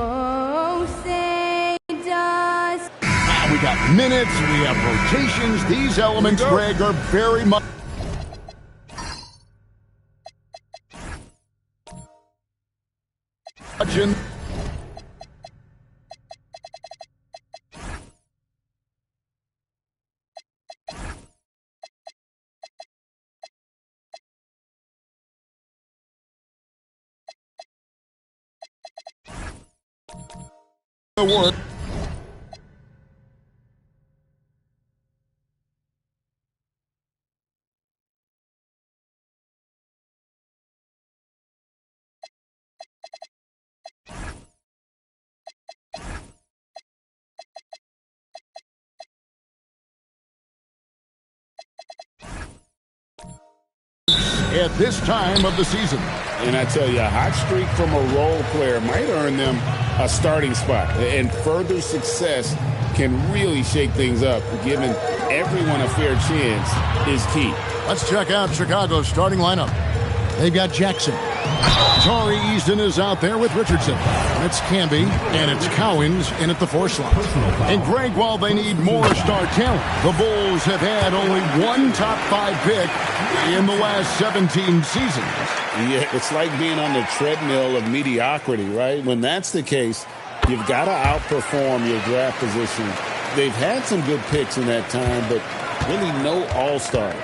Oh, say does. We got minutes, we have rotations. These elements, Greg, are very much in the work. At this time of the season. And I tell you, a hot streak from a role player might earn them a starting spot. And further success can really shake things up. Giving everyone a fair chance is key. Let's check out Chicago's starting lineup. They've got Jackson. Torrey Easton is out there with Richardson. It's Camby, and it's Cowens in at the 4 slot. And Greg, while they need more star talent, the Bulls have had only one top 5 pick in the last 17 seasons. Yeah, it's like being on the treadmill of mediocrity, right? When that's the case, you've got to outperform your draft position. They've had some good picks in that time, but really no all-stars.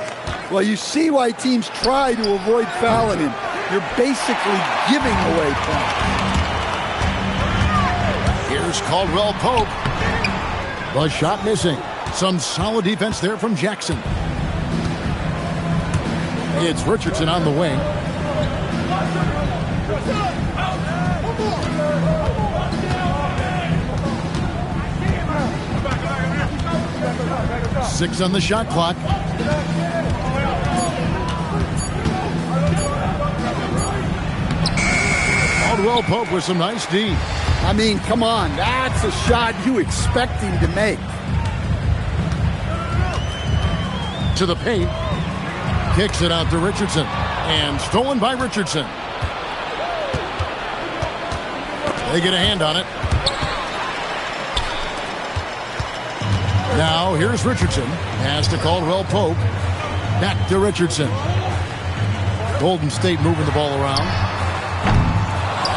Well, you see why teams try to avoid fouling him. You're basically giving away points. Here's Caldwell Pope. The shot missing. Some solid defense there from Jackson. It's Richardson on the wing. Six on the shot clock. Caldwell Pope with some nice D. I mean, come on. That's a shot you expect him to make. To the paint. Kicks it out to Richardson. And stolen by Richardson. They get a hand on it. Now, here's Richardson. Pass to Caldwell Pope. Back to Richardson. Golden State moving the ball around.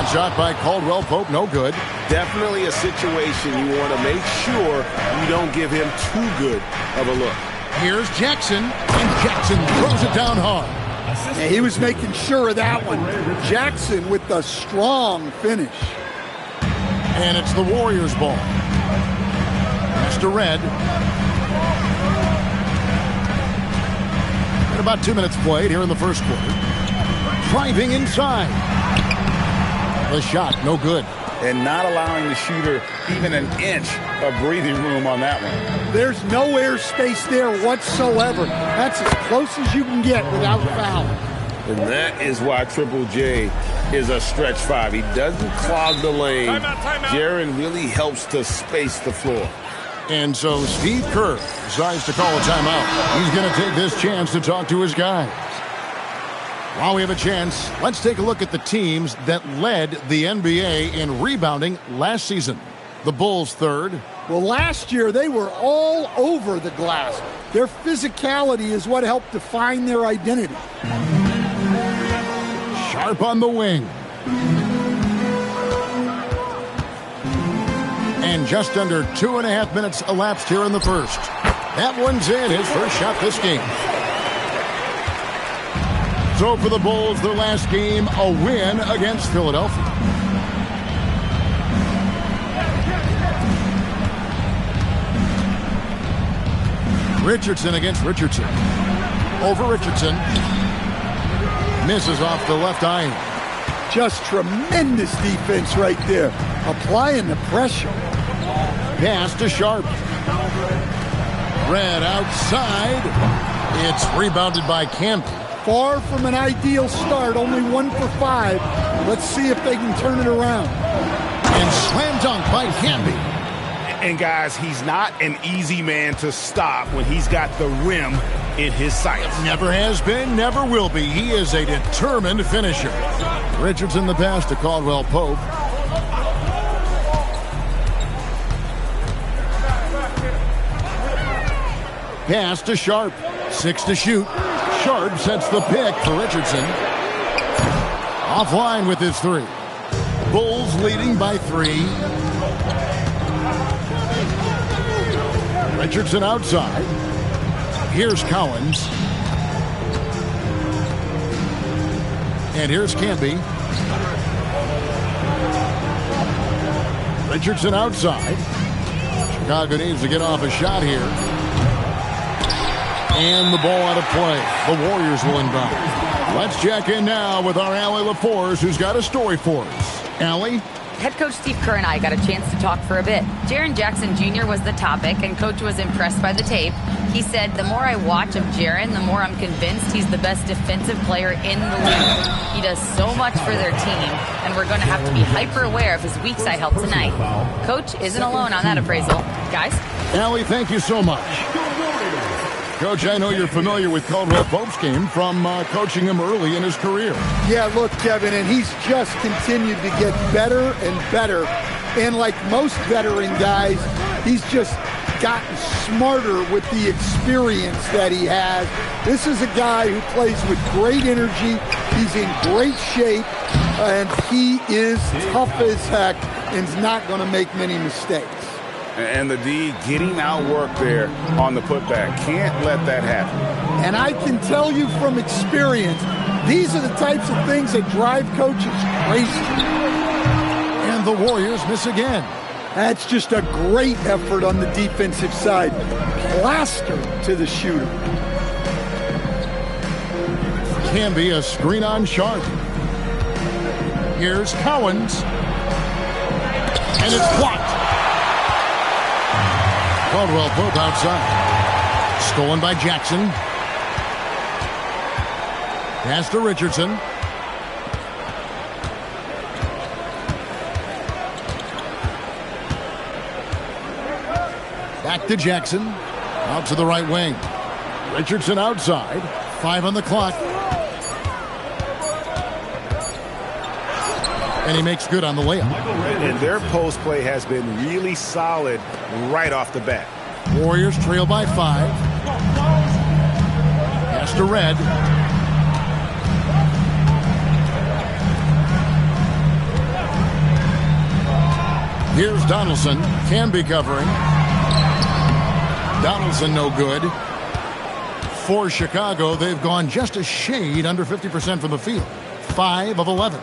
That shot by Caldwell Pope, no good. Definitely a situation you want to make sure you don't give him too good of a look. Here's Jackson, and Jackson throws it down hard. Yeah, he was making sure of that one. Jackson with the strong finish. And it's the Warriors' ball. Mr. Red. And about 2 minutes played here in the first quarter. Driving inside. The shot, no good. And not allowing the shooter even an inch of breathing room on that one. There's no air space there whatsoever. That's as close as you can get without fouling. And that is why Triple J is a stretch 5. He doesn't clog the lane. Jaren really helps to space the floor. And so Steve Kerr decides to call a timeout. He's going to take this chance to talk to his guys. While we have a chance, let's take a look at the teams that led the NBA in rebounding last season. The Bulls third. Well, last year they were all over the glass. Their physicality is what helped define their identity. Sharp on the wing. And just under 2.5 minutes elapsed here in the first. That one's in, his first shot this game. So for the Bulls, their last game, a win against Philadelphia. Richardson against Richardson. Over Richardson. Misses off the left eye. Just tremendous defense right there. Applying the pressure. Pass to Sharp. Red outside. It's rebounded by Camby. Far from an ideal start, only 1 for 5. Let's see if they can turn it around. And slam dunk by Camby. And guys, he's not an easy man to stop when he's got the rim in his sights. Never has been, never will be. He is a determined finisher. Richardson the pass to Caldwell Pope. Pass to Sharp. 6 to shoot. Sharp sets the pick for Richardson. Offline with his 3. Bulls leading by 3. Richardson outside. Here's Cowens. And here's Canby. Richardson outside. Chicago needs to get off a shot here. And the ball out of play. The Warriors will inbound. Let's check in now with our Allie LaForce, who's got a story for us. Allie? Head coach Steve Kerr and I got a chance to talk for a bit. Jaren Jackson Jr. was the topic, and coach was impressed by the tape. He said, the more I watch of Jaren, the more I'm convinced he's the best defensive player in the league. He does so much for their team, and we're going to have to be hyper aware of his weak side help tonight. Coach isn't alone on that appraisal. Guys? Allie, thank you so much. Coach, I know you're familiar with Caldwell Pope's game from coaching him early in his career. Yeah, look, Kevin, and he's just continued to get better and better. And like most veteran guys, he's just gotten smarter with the experience that he has. This is a guy who plays with great energy. He's in great shape, and he is tough as heck and is not going to make many mistakes. And the D getting outworked there on the putback. Can't let that happen. And I can tell you from experience, these are the types of things that drive coaches crazy. And the Warriors miss again. That's just a great effort on the defensive side. Plaster to the shooter. Can be a screen on Sharp. Here's Cowens. And it's blocked. Caldwell Pope outside. Stolen by Jackson. Pass to Richardson. Back to Jackson. Out to the right wing. Richardson outside. 5 on the clock. And he makes good on the layup. And their post play has been really solid right off the bat. Warriors trail by 5. Pass to Red. Here's Donaldson. Can be covering. Donaldson no good. For Chicago, they've gone just a shade under 50% from the field. 5 of 11.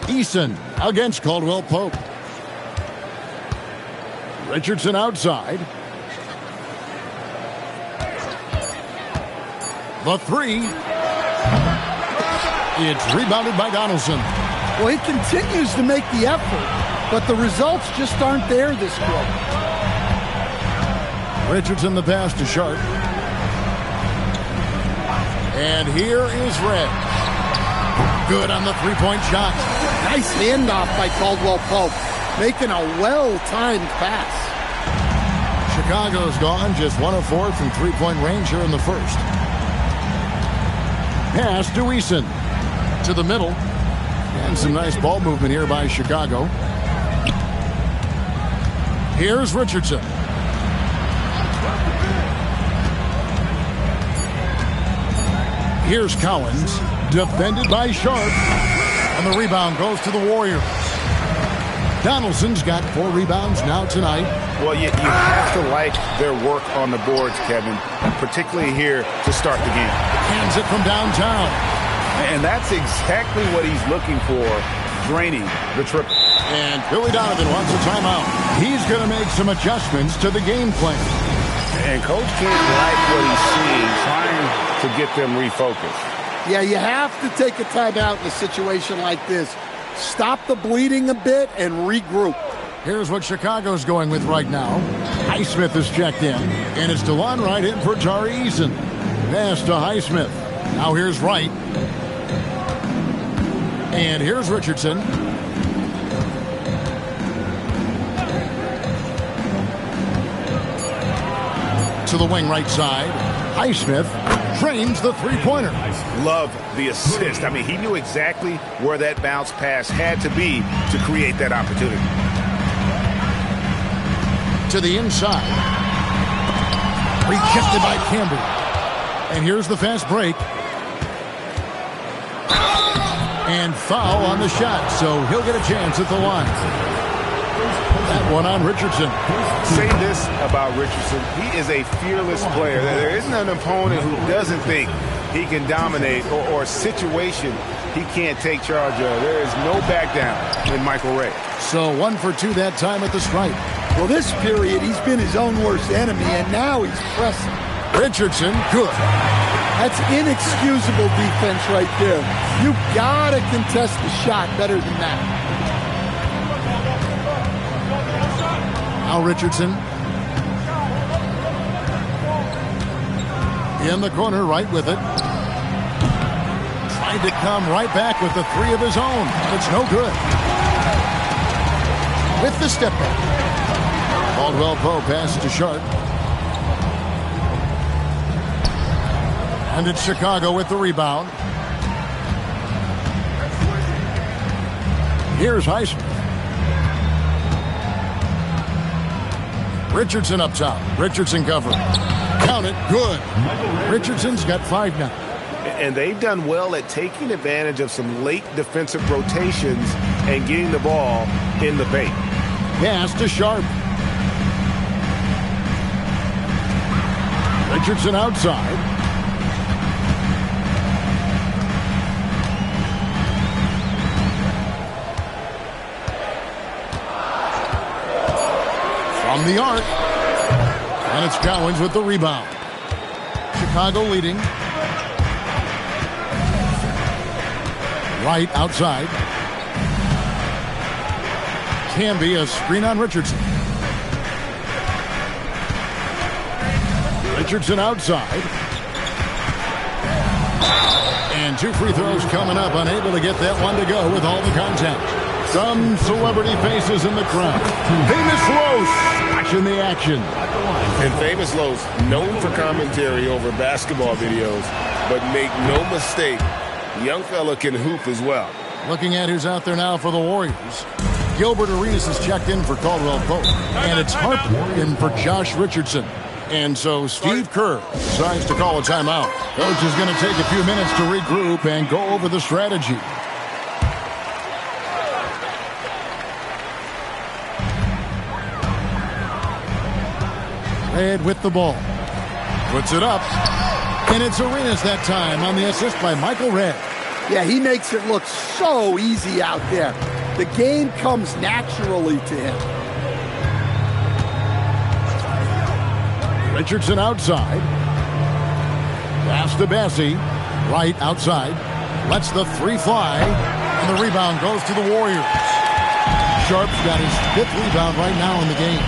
Eason against Caldwell Pope. Richardson outside. The 3. It's rebounded by Donaldson. Well, he continues to make the effort, but the results just aren't there this quarter. Richardson the pass to Sharp. And here is Red. Good on the three-point shot. Nice handoff by Caldwell Pope, making a well-timed pass. Chicago's gone just 1 of 4 from three-point range here in the first. Pass to Eason. To the middle. And some nice ball movement here by Chicago. Here's Richardson. Here's Cowens. Defended by Sharp. And the rebound goes to the Warriors. Donaldson's got 4 rebounds now tonight. Well, you have to like their work on the boards, Kevin, particularly here to start the game. Hands it from downtown. And that's exactly what he's looking for, draining the triple. And Billy Donovan wants a timeout. He's going to make some adjustments to the game plan. And Coach can't like what he's seeing, trying to get them refocused. Yeah, you have to take a timeout in a situation like this. Stop the bleeding a bit and regroup. Here's what Chicago's going with right now. Highsmith is checked in. And it's DeLon Wright in for Tari Eason. Pass to Highsmith. Now here's Wright. And here's Richardson. To the wing right side. Highsmith trains the three-pointer. Love the assist. I mean, he knew exactly where that bounce pass had to be to create that opportunity. to the inside. Rejected by Camby. And here's the fast break. And foul on the shot, so he'll get a chance at the line. That one on Richardson. Say this about Richardson. He is a fearless player. There isn't an opponent who doesn't think he can dominate or a situation he can't take charge of. There is no back down in Michael Ray. So 1 for 2 that time at the stripe. Well, this period, he's been his own worst enemy, and now he's pressing. Richardson, good. That's inexcusable defense right there. You gotta contest the shot better than that. Now Richardson. In the corner, right with it. Trying to come right back with the 3 of his own. It's no good. With the step back. Caldwell Pope passes to Sharp. And it's Chicago with the rebound. Here's Highsmith. Richardson up top. Richardson covering. Count it. Good. Richardson's got 5 now. And they've done well at taking advantage of some late defensive rotations and getting the ball in the paint. Pass to Sharp. Richardson outside. From the arc. And it's Cowens with the rebound. Chicago leading. Right outside. Camby, a screen on Richardson. Richardson outside. And 2 free throws coming up. Unable to get that one to go with all the contact. Some celebrity faces in the crowd. Famous Los watching the action. And Famous Los, known for commentary over basketball videos, but make no mistake, young fella can hoop as well. Looking at who's out there now for the Warriors. Gilbert Arenas has checked in for Caldwell Pope. And it's Harper in for Josh Richardson. And so Steve Kerr decides to call a timeout. Coach is going to take a few minutes to regroup and go over the strategy. Red with the ball. Puts it up. And it's Arenas that time on the assist by Michael Red. Yeah, he makes it look so easy out there. The game comes naturally to him. Richardson outside. Pass to Bessie. Right outside. Lets the 3 fly. And the rebound goes to the Warriors. Sharp's got his 5th rebound right now in the game.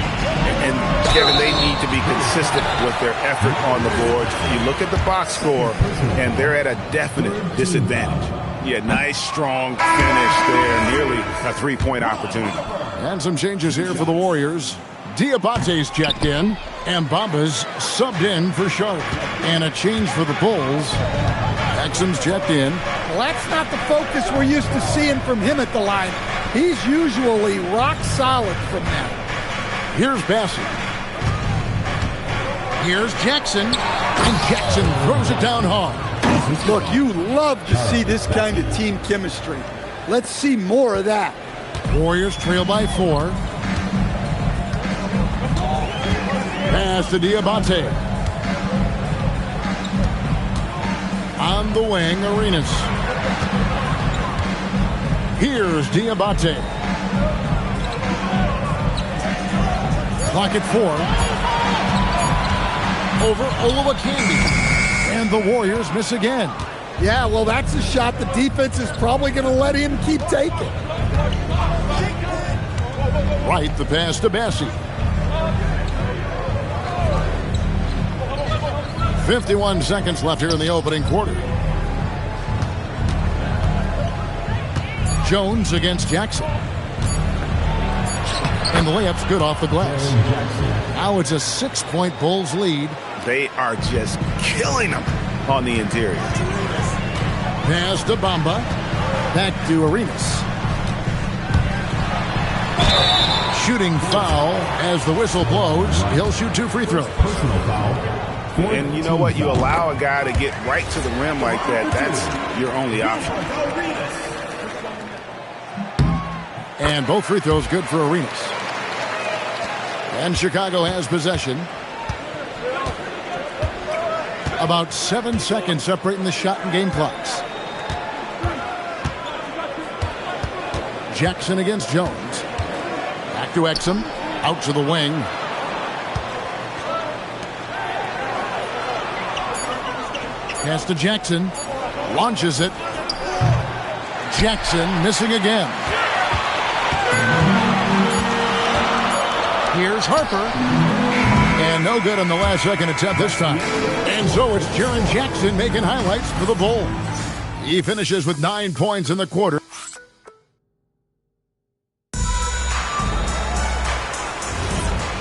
And Kevin, they need to be consistent with their effort on the boards. You look at the box score, and they're at a definite disadvantage. Yeah, nice, strong finish there. Nearly a 3-point opportunity. And some changes here for the Warriors. Diabate's checked in, and Bamba's subbed in for Sharp. And a change for the Bulls. Exum's checked in. Well, that's not the focus we're used to seeing from him at the line. He's usually rock solid from there. Here's Bassett. Here's Jackson. And Jackson throws it down hard. Look, you love to see this kind of team chemistry. Let's see more of that. Warriors trail by 4. Pass to Diabate. On the wing, Arenas. Here's Diabate. Clock at 4. Over Olowokandi. And the Warriors miss again. Yeah, well, that's a shot the defense is probably going to let him keep taking. Right, the pass to Bessie. 51 seconds left here in the opening quarter. Jones against Jackson. And the layup's good off the glass. Now it's a 6-point Bulls lead. They are just killing them on the interior. Pass to Bamba. Back to Arenas. shooting foul as the whistle blows. He'll shoot 2 free throws. Personal foul. And you know what? You allow a guy to get right to the rim like that. That's your only option. And both free throws good for Arenas. And Chicago has possession. About 7 seconds separating the shot and game clocks. Jackson against Jones. Back to Exum. Out to the wing. Pass to Jackson. Launches it. Jackson missing again. Here's Harper. And no good on the last second attempt this time. And so it's Jaren Jackson making highlights for the Bulls. He finishes with 9 points in the quarter.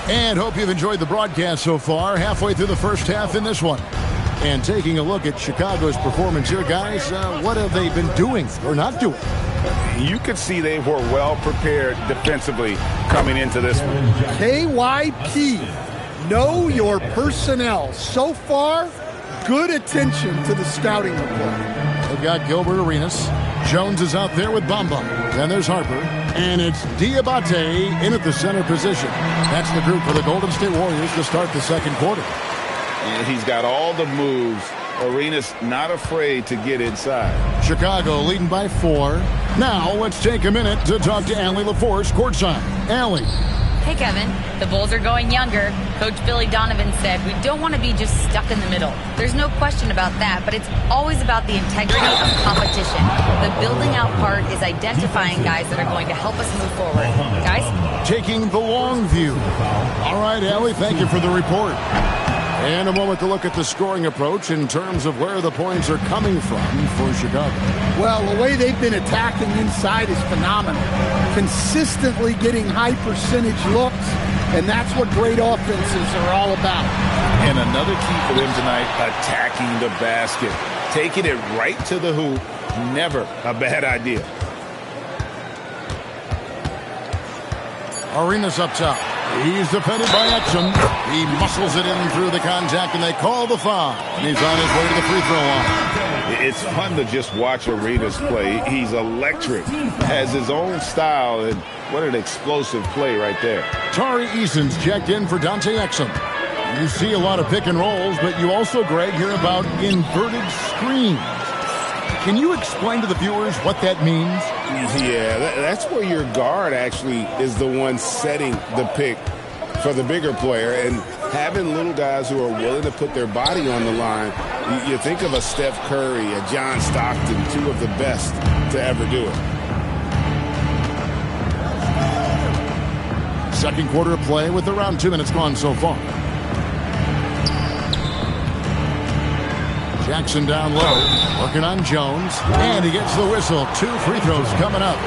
And hope you've enjoyed the broadcast so far. Halfway through the first half in this one. And taking a look at Chicago's performance here, guys, what have they been doing or not doing? You could see they were well prepared defensively coming into this one. KYP. Know your personnel. So far, good attention to the scouting report. They've got Gilbert Arenas. Jones is out there with Bamba. Then there's Harper. And it's Diabate in at the center position. That's the group for the Golden State Warriors to start the second quarter. And he's got all the moves. Arenas not afraid to get inside. Chicago leading by 4. Now let's take a minute to talk to Allie LaForce courtside. Allie. Hey, Kevin. The Bulls are going younger. Coach Billy Donovan said we don't want to be just stuck in the middle. There's no question about that, but it's always about the integrity of competition. The building out part is identifying guys that are going to help us move forward. Guys? Taking the long view. All right, Allie, thank you for the report. And a moment to look at the scoring approach in terms of where the points are coming from for Chicago. Well, the way they've been attacking inside is phenomenal. Consistently getting high percentage looks, and that's what great offenses are all about. And another key for them tonight, attacking the basket. Taking it right to the hoop, never a bad idea. Arenas up top. He's defended by Exum. He muscles it in through the contact, and they call the foul. And he's on his way to the free throw line. It's fun to just watch Arenas play. He's electric, has his own style, and what an explosive play right there. Tari Eason's checked in for Dante Exum. You see a lot of pick and rolls, but you also, Greg, hear about inverted screens. Can you explain to the viewers what that means? Yeah, that's where your guard actually is the one setting the pick for the bigger player, and having little guys who are willing to put their body on the line. You think of a Steph Curry, a John Stockton, two of the best to ever do it. Second quarter of play with around 2 minutes gone so far. Jackson down low, working on Jones, and he gets the whistle. 2 free throws coming up.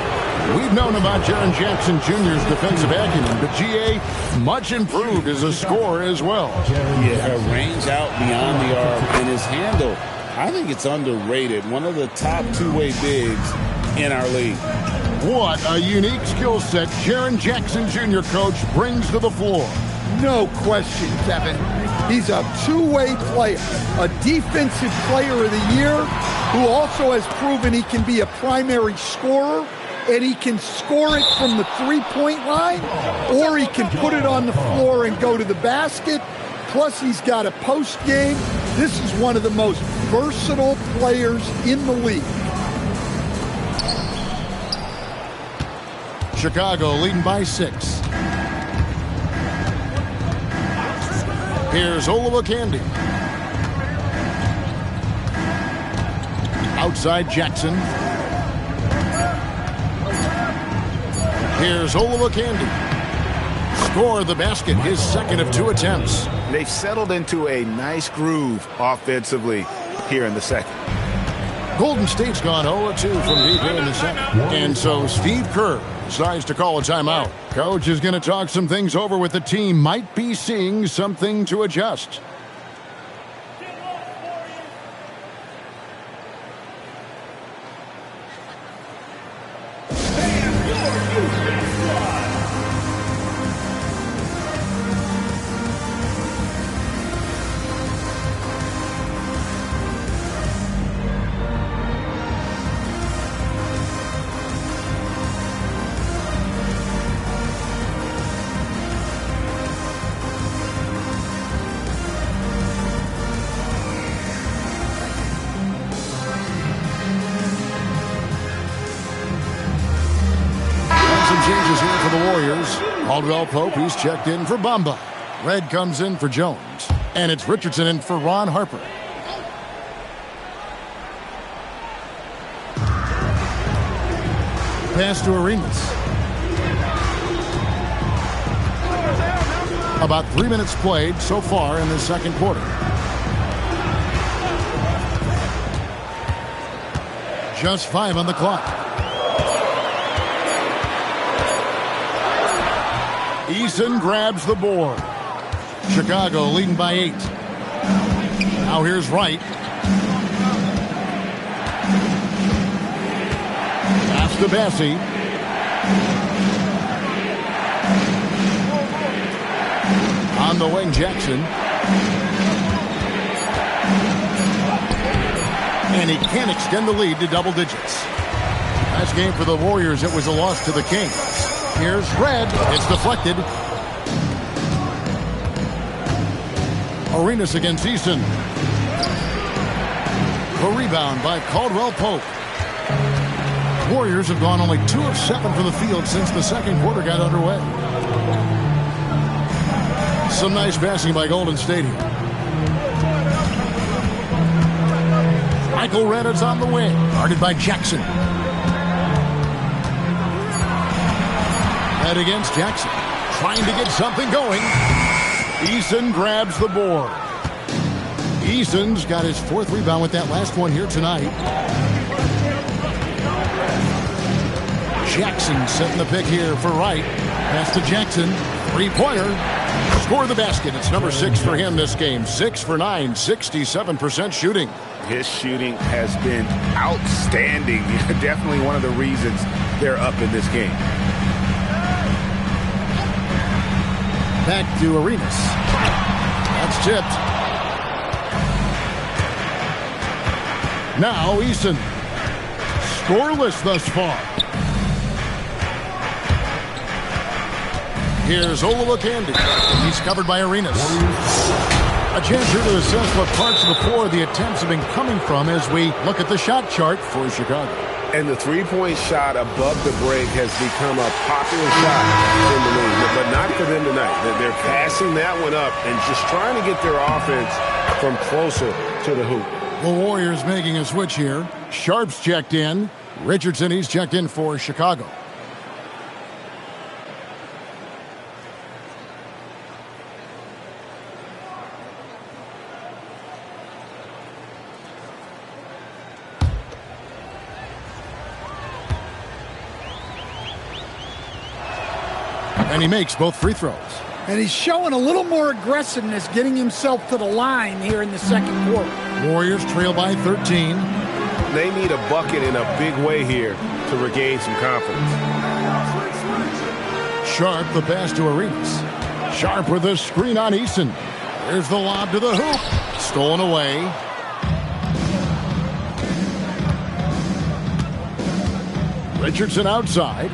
We've known about Jaren Jackson Jr.'s defensive acumen, but G.A. much improved as a scorer as well. Yeah, her range out beyond the arc and his handle, I think it's underrated. One of the top two-way bigs in our league. What a unique skill set Jaren Jackson Jr., coach, brings to the floor. No question, Kevin. He's a two-way player, a defensive player of the year who also has proven he can be a primary scorer, and he can score it from the three-point line, or he can put it on the floor and go to the basket. Plus, he's got a post game. This is one of the most versatile players in the league. Chicago leading by 6. Here's Olowokandi. Outside Jackson. Here's Olowokandi. Score the basket, his second of 2 attempts. They've settled into a nice groove offensively here in the second. Golden State's gone 0-2 from deep here in the second. And so Steve Kerr decides to call a timeout. Coach is going to talk some things over with the team. Might be seeing something to adjust. Warriors. Caldwell Pope, he's checked in for Bamba. Red comes in for Jones. And it's Richardson in for Ron Harper. Pass to Arenas. About 3 minutes played so far in the second quarter. Just 5 on the clock. Eason grabs the board. Chicago leading by 8. Now here's Wright. Pass to Bassie. On the wing, Jackson. And he can't extend the lead to double digits. Last game for the Warriors, it was a loss to the Kings. Here's Red. It's deflected. Arenas against Easton. The rebound by Caldwell Pope. Warriors have gone only 2 of 7 from the field since the second quarter got underway. Some nice passing by Golden State here. Michael Red is on the wing, guarded by Jackson. Red against Jackson, trying to get something going. Eason grabs the board. Eason's got his 4th rebound with that last one here tonight. Jackson setting the pick here for Wright. Pass to Jackson. 3-pointer. Score the basket. It's number 6 for him this game. 6 for 9. 67% shooting. His shooting has been outstanding. Definitely one of the reasons they're up in this game. Back to Arenas. That's tipped. Now Eason. Scoreless thus far. Here's Olowokandi. He's covered by Arenas. A chance here to assess what parts of the floor the attempts have been coming from as we look at the shot chart for Chicago. And the three-point shot above the break has become a popular shot in the league, but not for them tonight. They're passing that one up and just trying to get their offense from closer to the hoop. The Warriors making a switch here. Sharp's checked in. Richardson, he's checked in for Chicago. And he makes both free throws. And he's showing a little more aggressiveness, getting himself to the line here in the second quarter. Warriors trail by 13. They need a bucket in a big way here to regain some confidence. Sharp, the pass to Arenas. Sharp with a screen on Eason. Here's the lob to the hoop. Stolen away. Richardson outside.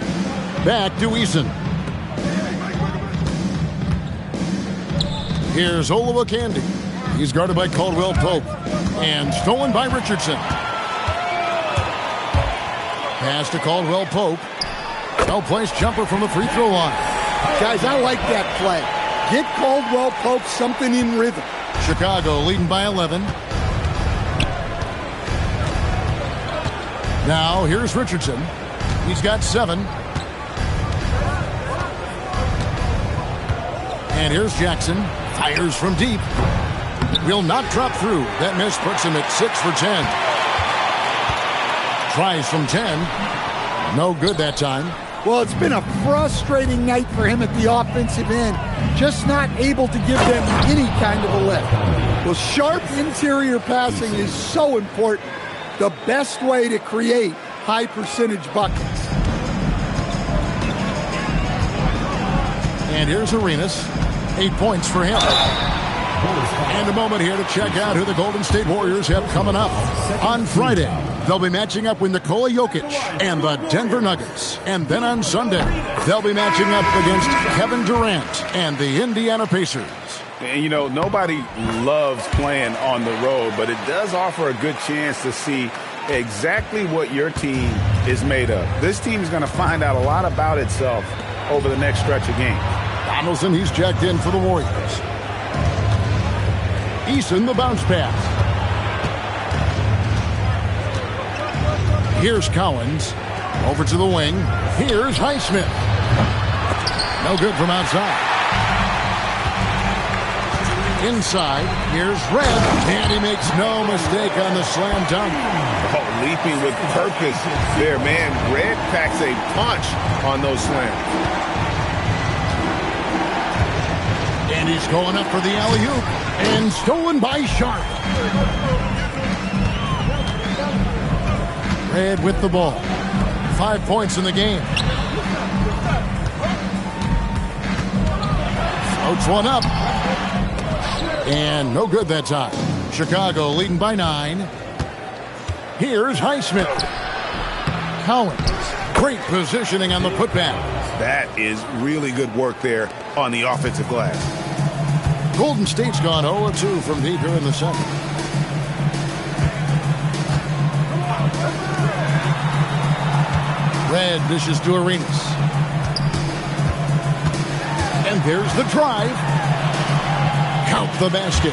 Back to Eason. Here's Olowokandi. He's guarded by Caldwell Pope. And stolen by Richardson. Pass to Caldwell Pope. Well-placed jumper from the free throw line. Guys, I like that play. Get Caldwell Pope something in rhythm. Chicago leading by 11. Now here's Richardson. He's got 7. And here's Jackson. Fires from deep. Will not drop through. That miss puts him at 6 for 10. Tries from 10. No good that time. Well, it's been a frustrating night for him at the offensive end. Just not able to give them any kind of a lift. Well, sharp interior passing is so important. The best way to create high percentage buckets. And here's Arenas. 8 points for him. And a moment here to check out who the Golden State Warriors have coming up. On Friday, they'll be matching up with Nikola Jokic and the Denver Nuggets. And then on Sunday, they'll be matching up against Kevin Durant and the Indiana Pacers. And, you know, nobody loves playing on the road, but it does offer a good chance to see exactly what your team is made of. This team is going to find out a lot about itself over the next stretch of games. Donaldson, he's jacked in for the Warriors. Eason, the bounce pass. Here's Cowens. Over to the wing. Here's Highsmith. No good from outside. Inside, here's Red, and he makes no mistake on the slam dunk. Oh, leaping with purpose there, man. Red packs a punch on those slams. And he's going up for the alley-oop, and stolen by Sharp. Red with the ball. 5 points in the game. Floats one up. And no good that time. Chicago leading by 9. Here's Highsmith. Cowens. Great positioning on the putback. That is really good work there on the offensive glass. Golden State's gone 0-2 from deep here in the second. Red dishes to Arenas. And there's the drive. Count the basket.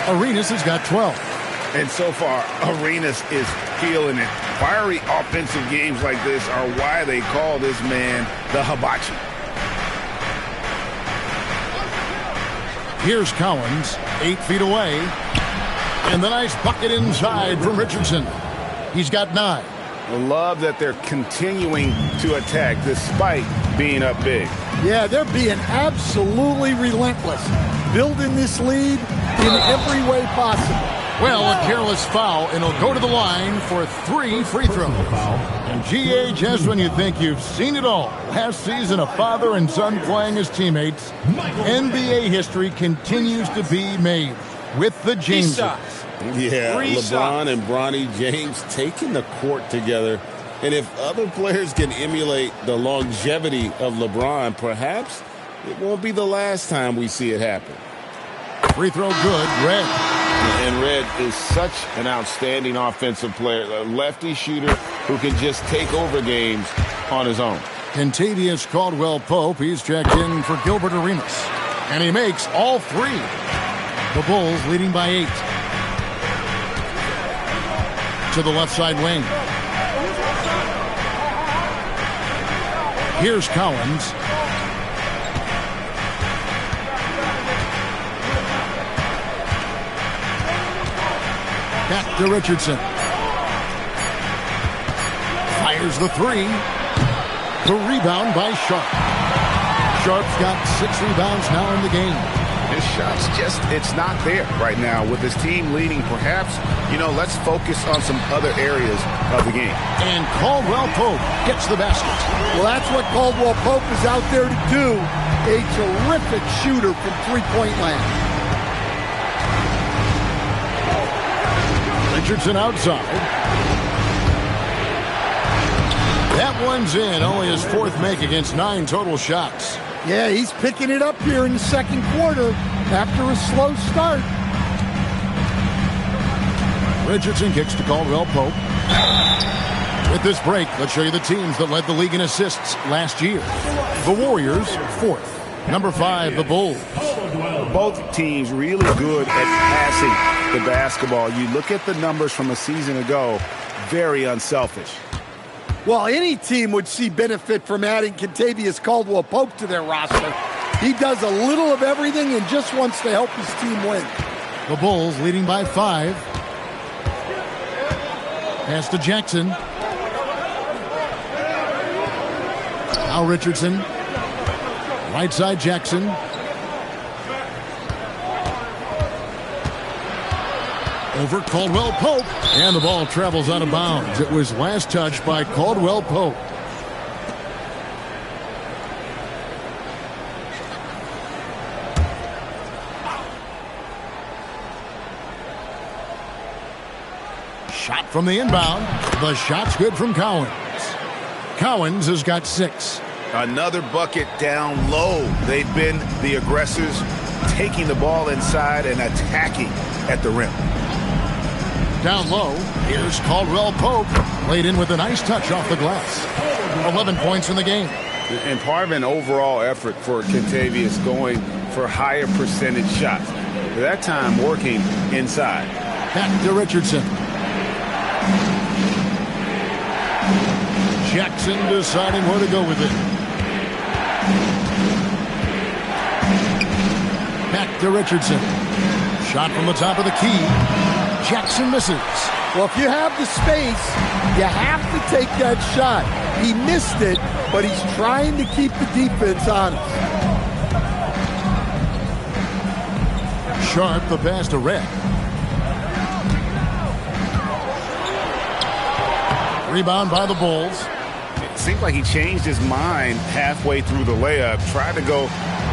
Arenas has got 12. And so far, Arenas is feeling it. Fiery offensive games like this are why they call this man the hibachi. Here's Cowens, 8 feet away. And the nice bucket inside from Richardson. He's got 9. I love that they're continuing to attack despite being up big. Yeah, they're being absolutely relentless. Building this lead in every way possible. Well, a careless foul, and he'll go to the line for 3 free throws. And GA, just when you think you've seen it all, last season a father and son playing as teammates, NBA history continues to be made with the Jameses. Yeah, LeBron and Bronny James taking the court together. And if other players can emulate the longevity of LeBron, perhaps it won't be the last time we see it happen. Free throw good, Red. And Red is such an outstanding offensive player, a lefty shooter who can just take over games on his own. Kentavious Caldwell-Pope, he's checked in for Gilbert Arenas. And he makes all 3. The Bulls leading by 8. To the left side wing. Here's Cowens. Back to Richardson. Fires the 3. The rebound by Sharp. Sharp's got 6 rebounds now in the game. His shot's just, it's not there right now with his team leading. Perhaps, let's focus on some other areas of the game. And Caldwell-Pope gets the basket. Well, that's what Caldwell-Pope is out there to do. A terrific shooter from three-point land. Richardson outside. That one's in. Only his 4th make against 9 total shots. Yeah, he's picking it up here in the second quarter after a slow start. Richardson kicks to Caldwell-Pope. With this break, let's show you the teams that led the league in assists last year. The Warriors, 4th. Number 5, the Bulls. Both teams really good at passing the basketball. You look at the numbers from a season ago, very unselfish. Well, any team would see benefit from adding Kentavious Caldwell-Pope to their roster. He does a little of everything and just wants to help his team win. The Bulls leading by 5. Pass to Jackson. Now Richardson. Right side Jackson. Over Caldwell-Pope. And the ball travels out of bounds. It was last touched by Caldwell-Pope. Shot from the inbound. The shot's good from Cowens. Cowens has got 6. Another bucket down low. They've been the aggressors, taking the ball inside and attacking at the rim. Down low, here's Caldwell-Pope. Laid in with a nice touch off the glass. 11 points in the game. And part of an overall effort for Kentavious going for higher percentage shots. That time working inside. Back to Richardson. Jackson deciding where to go with it. Back to Richardson. Shot from the top of the key. Jackson misses. Well, if you have the space, you have to take that shot. He missed it, but he's trying to keep the defense honest. Sharp, the pass to Red. Rebound by the Bulls. It seemed like he changed his mind halfway through the layup, tried to go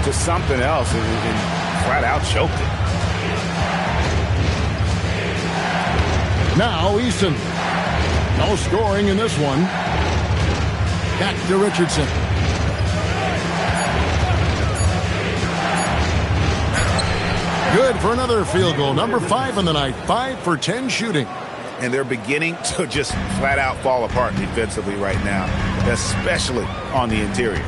to something else, and flat out choked it. Now Easton. No scoring in this one. Back to Richardson. Good for another field goal. Number 5 in the night. 5 for 10 shooting. And they're beginning to just flat out fall apart defensively right now, especially on the interior.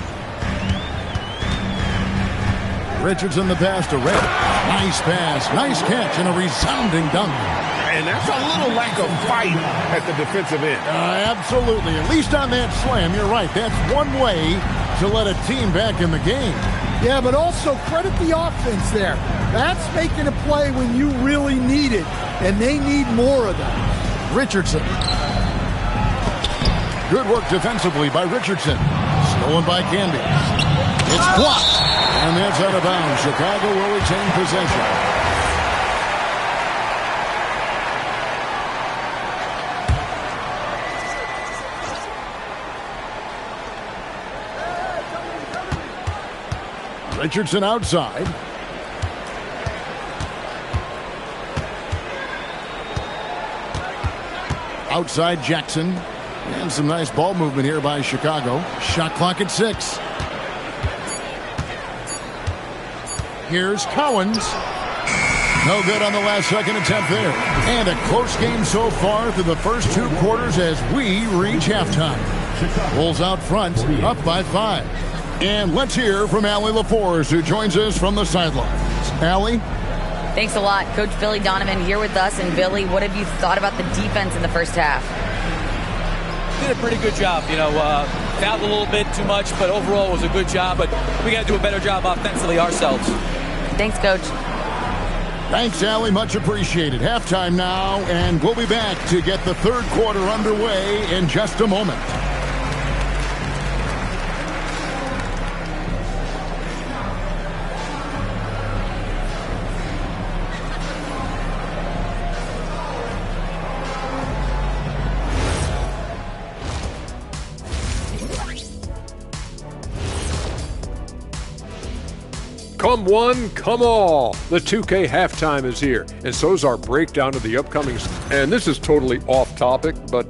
Richardson the pass to Red. Nice pass, nice catch, and a resounding dunk. And that's a little lack of fight at the defensive end. Absolutely. At least on that slam, you're right. That's one way to let a team back in the game. Yeah, but also credit the offense there. That's making a play when you really need it, and they need more of that. Richardson. Good work defensively by Richardson. Stolen by Canby. It's blocked. And that's out of bounds. Chicago will retain possession. Richardson outside. Outside Jackson. And some nice ball movement here by Chicago. Shot clock at 6. Here's Cowens. No good on the last second attempt there. And a close game so far through the first 2 quarters as we reach halftime. Bulls out front, up by 5. And let's hear from Allie LaForce, who joins us from the sidelines. Allie? Thanks a lot. Coach Billy Donovan here with us. And Billy, what have you thought about the defense in the first half? Did a pretty good job. Fouled a little bit too much, but overall was a good job. But we got to do a better job offensively ourselves. Thanks, Coach. Thanks, Allie. Much appreciated. Halftime now, and we'll be back to get the third quarter underway in just a moment. Come one, come all. The 2K halftime is here, and so's our breakdown of the upcoming. And this is totally off topic, but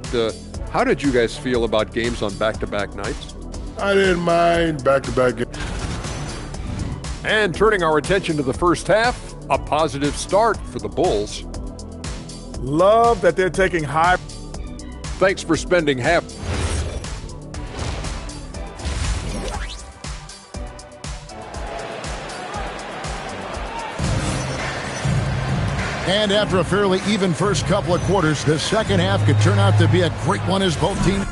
how did you guys feel about games on back-to-back nights? I didn't mind back-to-back games. And turning our attention to the first half, a positive start for the Bulls. Love that they're taking high. Thanks for spending half. And after a fairly even first couple of quarters, the second half could turn out to be a great one as both teams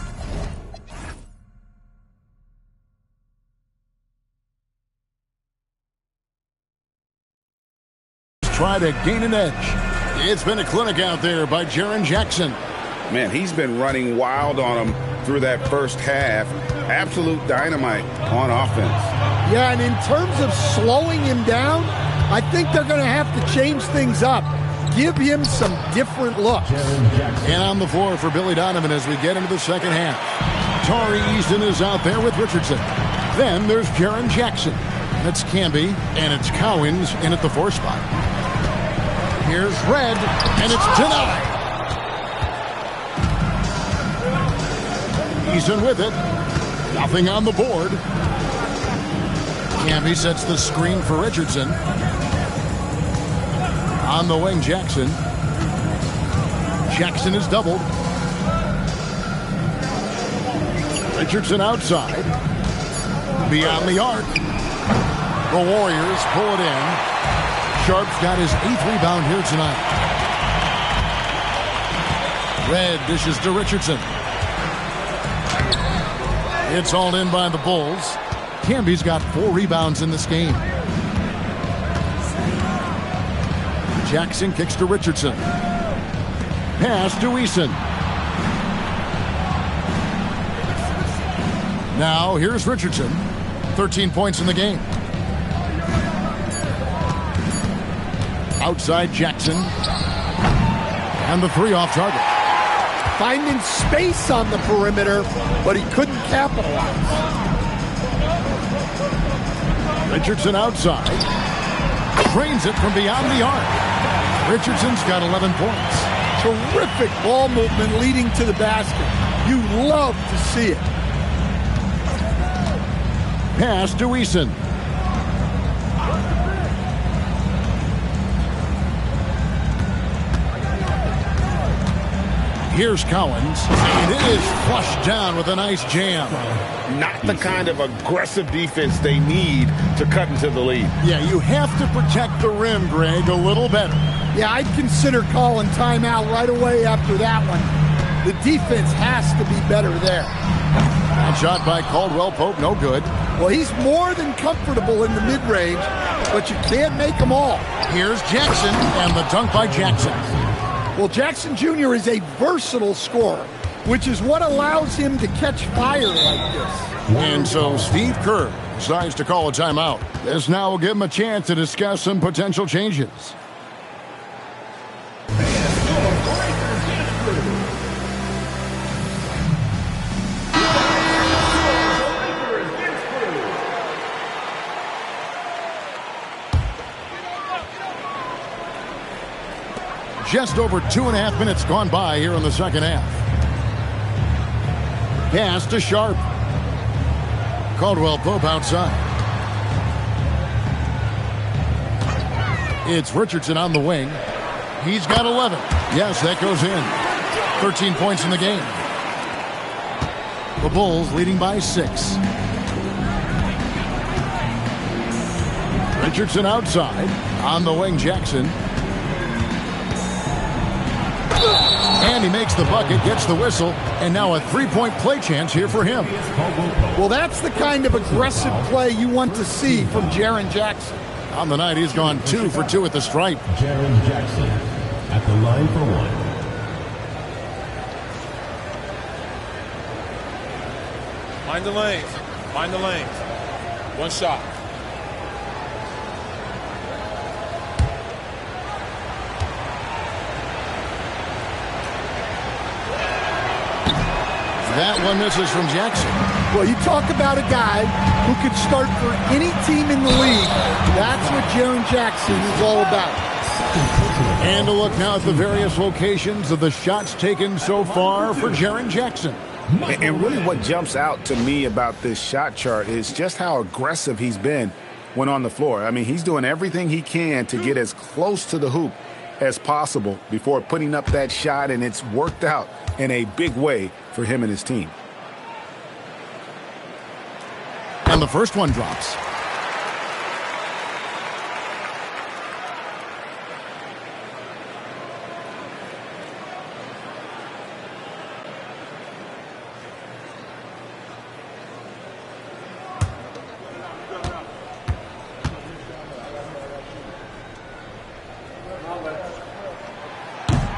try to gain an edge. It's been a clinic out there by Jaren Jackson. Man, he's been running wild on him through that first half. Absolute dynamite on offense. Yeah, and in terms of slowing him down, I think they're going to have to change things up. Give him some different looks. And on the floor for Billy Donovan as we get into the second half. Tari Easton is out there with Richardson. Then there's Jaren Jackson. It's Canby, and it's Cowens in at the 4 spot. Here's Red, and it's denied. Easton with it. Nothing on the board. Canby sets the screen for Richardson. On the wing, Jackson. Jackson is doubled. Richardson outside. beyond the arc. The Warriors pull it in. Sharp's got his 8th rebound here tonight. Red dishes to Richardson. It's hauled in by the Bulls. Camby's got 4 rebounds in this game. Jackson kicks to Richardson. Pass to Eason. Now here's Richardson. 13 points in the game. Outside Jackson. And the 3 off target. Finding space on the perimeter, but he couldn't capitalize. Richardson outside. Drains it from beyond the arc. Richardson's got 11 points. Terrific ball movement leading to the basket. You love to see it. Pass to Eason. Here's Cowens, and it is flushed down with a nice jam. Not the kind of aggressive defense they need to cut into the lead. Yeah, you have to protect the rim, Greg, a little better. Yeah, I'd consider calling timeout right away after that one. The defense has to be better there. And shot by Caldwell Pope, no good. Well, he's more than comfortable in the mid-range, but you can't make them all. Here's Jackson, and the dunk by Jackson. Well, Jackson Jr. is a versatile scorer, which is what allows him to catch fire like this. And so Steve Kerr decides to call a timeout. This now will give him a chance to discuss some potential changes. Just over 2.5 minutes gone by here in the second half. Pass to Sharp. Caldwell Pope outside. It's Richardson on the wing. He's got 11. Yes, that goes in. 13 points in the game. The Bulls leading by 6. Richardson outside. On the wing, Jackson. And he makes the bucket, gets the whistle, and now a 3-point play chance here for him. Well, that's the kind of aggressive play you want to see from Jaren Jackson. On the night, he's gone 2 for 2 at the stripe. Jaren Jackson at the line for 1. Mind the lanes. Mind the lanes. One shot. That one misses from Jackson. Well, you talk about a guy who could start for any team in the league. That's what Jaren Jackson is all about. And a look now at the various locations of the shots taken so far for Jaren Jackson. And really what jumps out to me about this shot chart is just how aggressive he's been when on the floor. I mean, he's doing everything he can to get as close to the hoop as possible before putting up that shot, and it's worked out in a big way for him and his team. And the first one drops.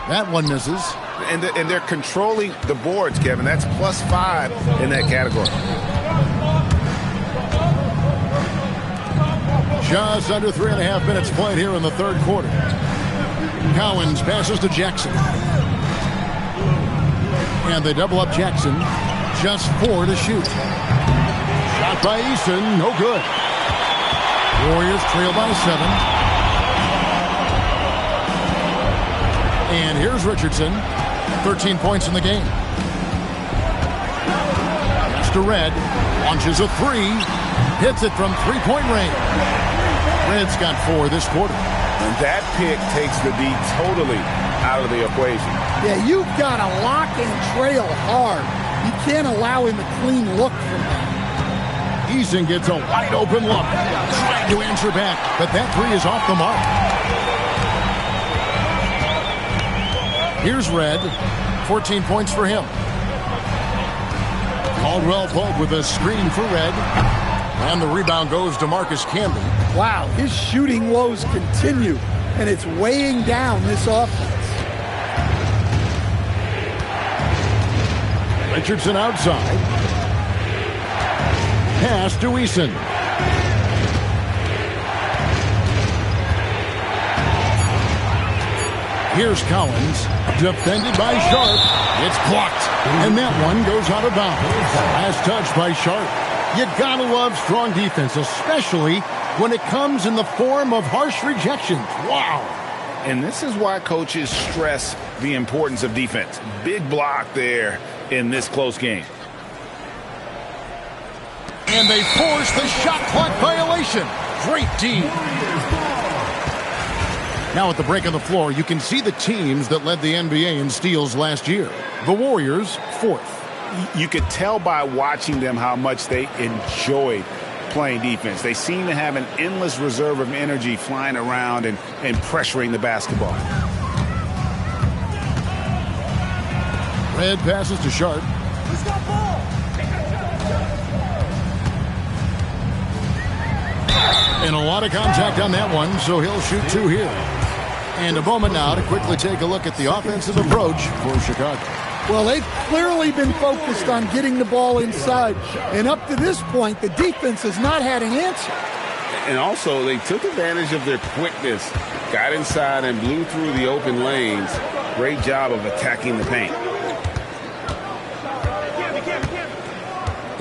That one misses. And they're controlling the boards, Kevin. That's +5 in that category. Just under 3.5 minutes played here in the third quarter. Cowens passes to Jackson. And they double up Jackson. Just 4 to shoot. Shot by Eason, no good. Warriors trail by 7. And here's Richardson. 13 points in the game. Pass to Red. Launches a 3. Hits it from 3-point range. Red's got 4 this quarter. And that pick takes the D totally out of the equation. Yeah, you've got to lock and trail hard. You can't allow him a clean look from that. Eason gets a wide open look. Trying to answer back, but that three is off the mark. Here's Red. 14 points for him. Caldwell Pope with a screen for Red. And the rebound goes to Marcus Camby. Wow, his shooting woes continue, and it's weighing down this offense. Richardson outside. Pass to Eason. Here's Collins. Defended by Sharp. It's blocked. And that one goes out of bounds. Last touch by Sharp. You gotta love strong defense, especially when it comes in the form of harsh rejections. Wow. And this is why coaches stress the importance of defense. Big block there in this close game. And they force the shot clock violation. Great D. Now at the break on the floor, you can see the teams that led the NBA in steals last year. The Warriors, 4th. You could tell by watching them how much they enjoyed playing defense. They seem to have an endless reserve of energy flying around and pressuring the basketball. Red passes to Sharp. Who's got ball? And a lot of contact on that one, so he'll shoot 2 here. And a moment now to quickly take a look at the offensive approach for Chicago. Well, they've clearly been focused on getting the ball inside. And up to this point, the defense has not had an answer. And also, they took advantage of their quickness, got inside and blew through the open lanes. Great job of attacking the paint.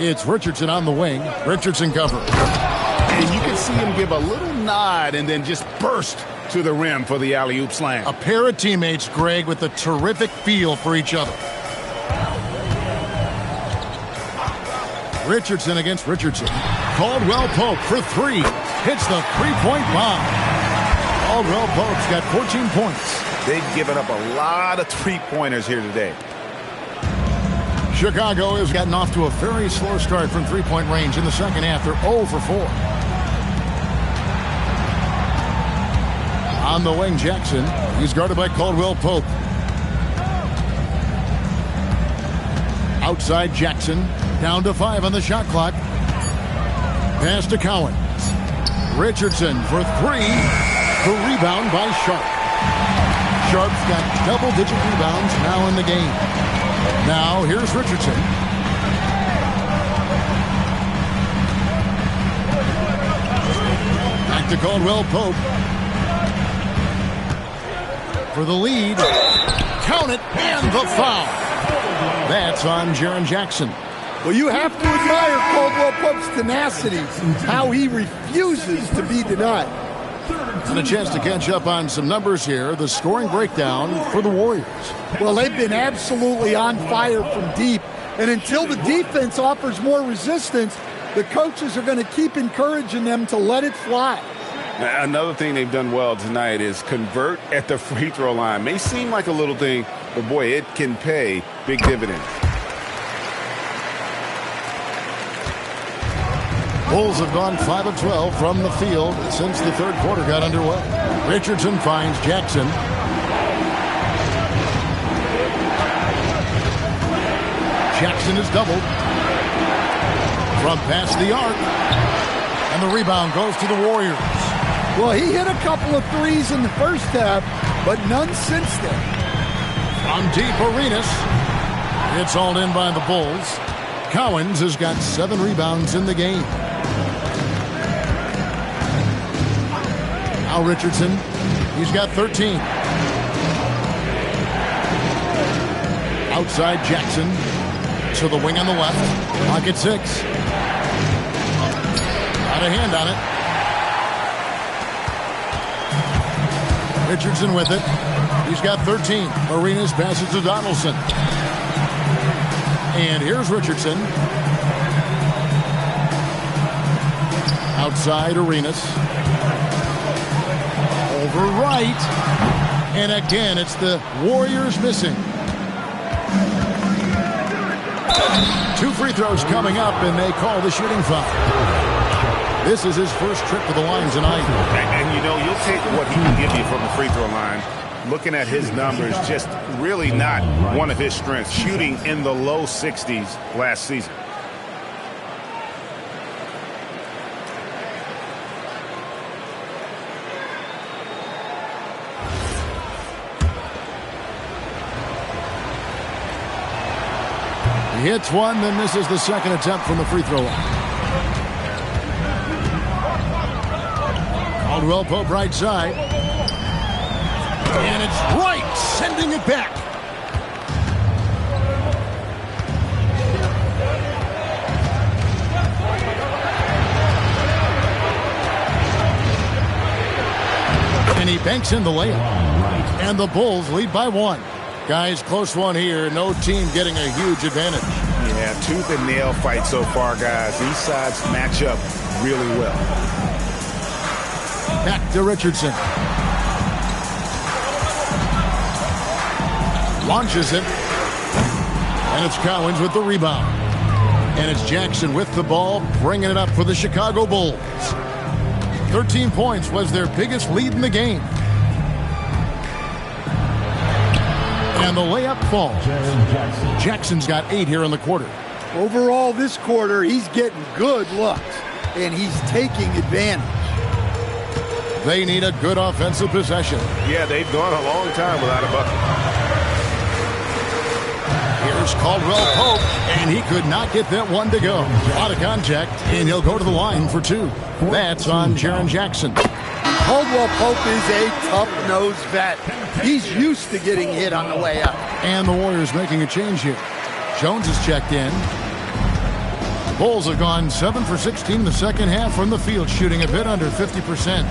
It's Richardson on the wing. Richardson cover. And you can see him give a little nod and then just burst to the rim for the alley-oop slam. A pair of teammates, Greg, with a terrific feel for each other. Richardson against Richardson. Caldwell Pope for 3. Hits the three-point bomb. Caldwell Pope's got 14 points. They've given up a lot of three-pointers here today. Chicago has gotten off to a very slow start from three-point range in the second half. They're 0 for 4. On the wing, Jackson. He's guarded by Caldwell Pope. Outside Jackson. Down to 5 on the shot clock. Pass to Cowens. Richardson for 3. The rebound by Sharp. Sharp's got double-digit rebounds now in the game. Now here's Richardson. Back to Caldwell Pope. For the lead. Count it, and the foul. That's on Jaren Jackson. Well, you have to admire Caldwell Pope's tenacity, how he refuses to be denied. And a chance to catch up on some numbers here. The scoring breakdown for the Warriors. Well, they've been absolutely on fire from deep. And until the defense offers more resistance, the coaches are going to keep encouraging them to let it fly. Another thing they've done well tonight is convert at the free throw line. May seem like a little thing, but boy, it can pay big dividends. Bulls have gone 5 of 12 from the field since the third quarter got underway. Richardson finds Jackson. Jackson is doubled. From past the arc. And the rebound goes to the Warriors. Well, he hit a couple of threes in the first half, but none since then. From deep, Arenas. It's hauled in by the Bulls. Cowens has got 7 rebounds in the game. Now Richardson, he's got 13. Outside Jackson to the wing on the left. Pocket 6. Got a hand on it. Richardson with it. He's got 13. Arenas passes to Donaldson. And here's Richardson. Outside Arenas. Over right. And again, it's the Warriors missing. 2 free throws coming up, and they call the shooting foul. This is his first trip to the line tonight. And you know, you'll take what he can give you from the free throw line. Looking at his numbers, just really not one of his strengths. Shooting in the low 60s last season. He hits one, then misses the second attempt from the free throw line. Caldwell Pope right side. And it's right, sending it back. And he banks in the layup. And the Bulls lead by 1. Guys, close one here. No team getting a huge advantage. Yeah, tooth and nail fight so far, guys. These sides match up really well. Back to Richardson. Launches it. And it's Cowens with the rebound. And it's Jackson with the ball, bringing it up for the Chicago Bulls. 13 points was their biggest lead in the game. And the layup falls. Jackson's got 8 here in the quarter. Overall, this quarter, he's getting good looks, and he's taking advantage. They need a good offensive possession. Yeah, they've gone a long time without a bucket. Here's Caldwell Pope, and he could not get that one to go. Out of contact, and he'll go to the line for 2. That's on Jaren Jackson. Caldwell Pope is a tough-nosed vet. He's used to getting hit on the way up. And the Warriors making a change here. Jones is checked in. The Bulls have gone 7 for 16 in the second half from the field, shooting a bit under 50%.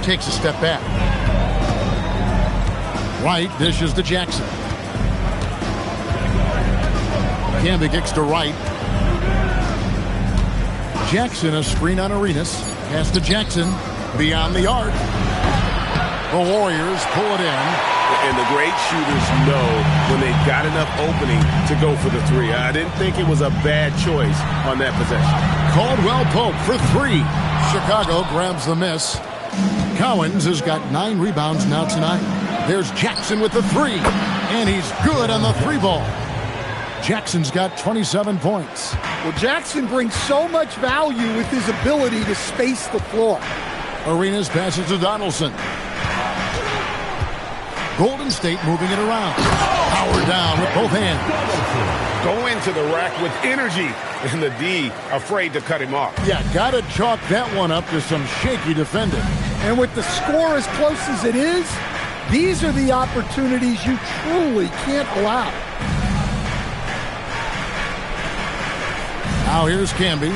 Takes a step back. Wright dishes to Jackson. Camby kicks to Wright. Jackson, a screen on Arenas. Pass to Jackson. Beyond the arc. The Warriors pull it in. And the great shooters know when they've got enough opening to go for the 3. I didn't think it was a bad choice on that possession. Caldwell Pope for 3. Chicago grabs the miss. Cowens has got 9 rebounds now tonight. There's Jackson with the 3. And he's good on the 3 ball. Jackson's got 27 points. Well, Jackson brings so much value with his ability to space the floor. Arenas passes to Donaldson. Golden State moving it around. Power down with both hands. Go into the rack with energy. And the D afraid to cut him off. Yeah, gotta chalk that one up to some shaky defending. And with the score as close as it is, these are the opportunities you truly can't allow. Now here's Camby.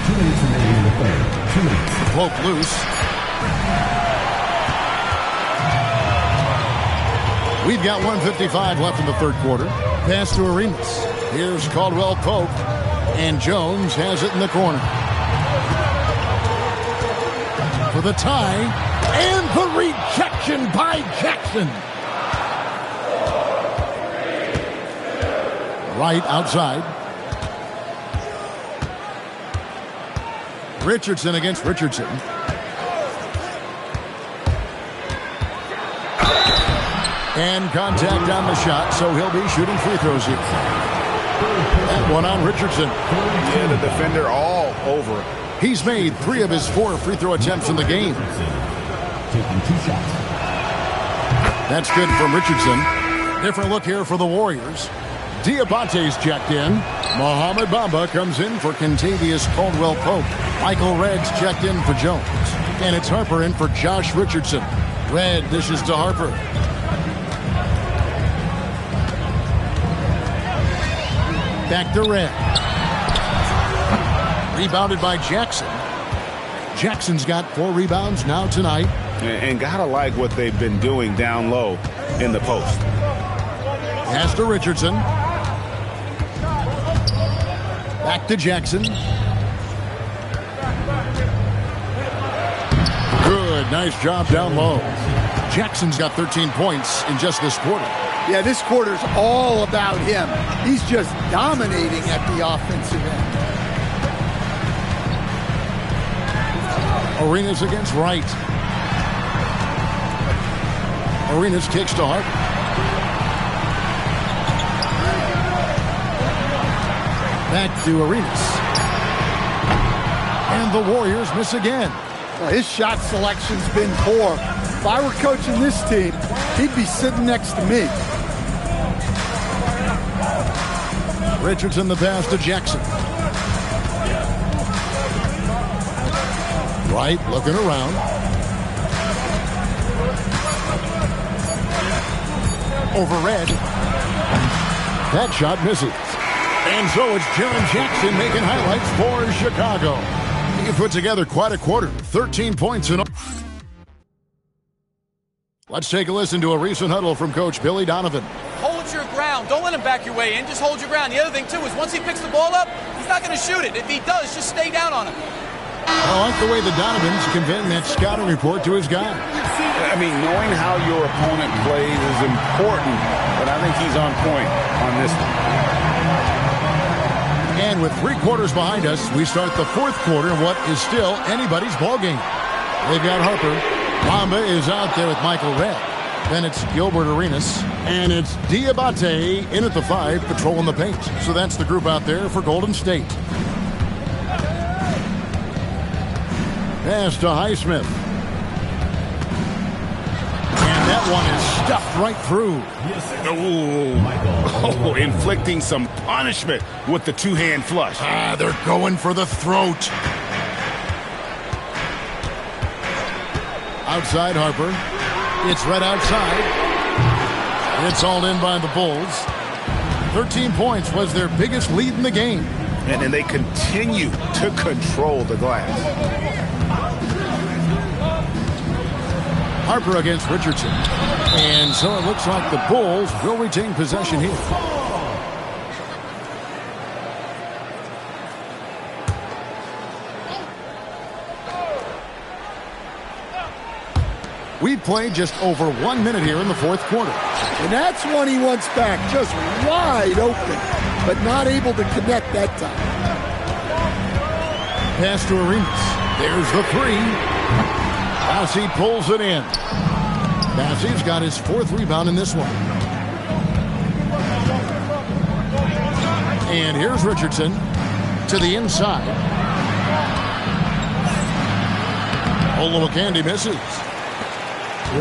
2 minutes remaining in the third. 2 minutes. Pope loose. We've got 1:55 left in the third quarter. Pass to Arenas. Here's Caldwell Pope. And Jones has it in the corner. For the tie. And the rejection by Jackson. Right outside. Richardson against Richardson. And contact on the shot, so he'll be shooting free throws here. That one on Richardson. Yeah, the defender all over. He's made 3 of his 4 free throw attempts in the game. Taking 2 shots. That's good from Richardson. Different look here for the Warriors. Diabate's checked in. Mohamed Bamba comes in for Kentavious Caldwell Pope. Michael Redd's checked in for Jones. And it's Harper in for Josh Richardson. Redd dishes to Harper. Back to Redd. Rebounded by Jackson. Jackson's got 4 rebounds now tonight. And gotta like what they've been doing down low in the post. Pass to Richardson. Back to Jackson. Good, nice job down low. Jackson's got 13 points in just this quarter. Yeah, this quarter's all about him. He's just dominating at the offensive end. Arenas against Wright. Arenas kicks to Harper. Back to Arenas. And the Warriors miss again. Well, his shot selection's been poor. If I were coaching this team, he'd be sitting next to me. Richardson the pass to Jackson. Wright looking around. Over Red. That shot misses. And so it's Jaren Jackson making highlights for Chicago. He put together quite a quarter. 13 points in all. Let's take a listen to a recent huddle from Coach Billy Donovan. Hold your ground. Don't let him back your way in. Just hold your ground. The other thing, too, is once he picks the ball up, he's not going to shoot it. If he does, just stay down on him. I like the way the Donovan's conveying that scouting report to his guy. I mean, knowing how your opponent plays is important, but I think he's on point on this one. And with 3 quarters behind us, we start the 4th quarter in what is still anybody's ball game. They've got Harper. Lamba is out there with Michael Redd. Then it's Gilbert Arenas. And it's Diabate in at the 5, patrolling the paint. So that's the group out there for Golden State. Pass to Highsmith. And that one is stuffed right through. Oh, inflicting some punishment with the two-hand flush. They're going for the throat. Outside Harper. It's right outside. It's all in by the Bulls. 13 points was their biggest lead in the game. And they continue to control the glass. Harper against Richardson. And so it looks like the Bulls will retain possession here. We played just over 1 minute here in the 4th quarter. And that's one he wants back, just wide open, but not able to connect that time. Pass to Arenas. There's the 3. Bassey pulls it in. Bassey's got his 4th rebound in this one. And here's Richardson to the inside. Olowokandi misses.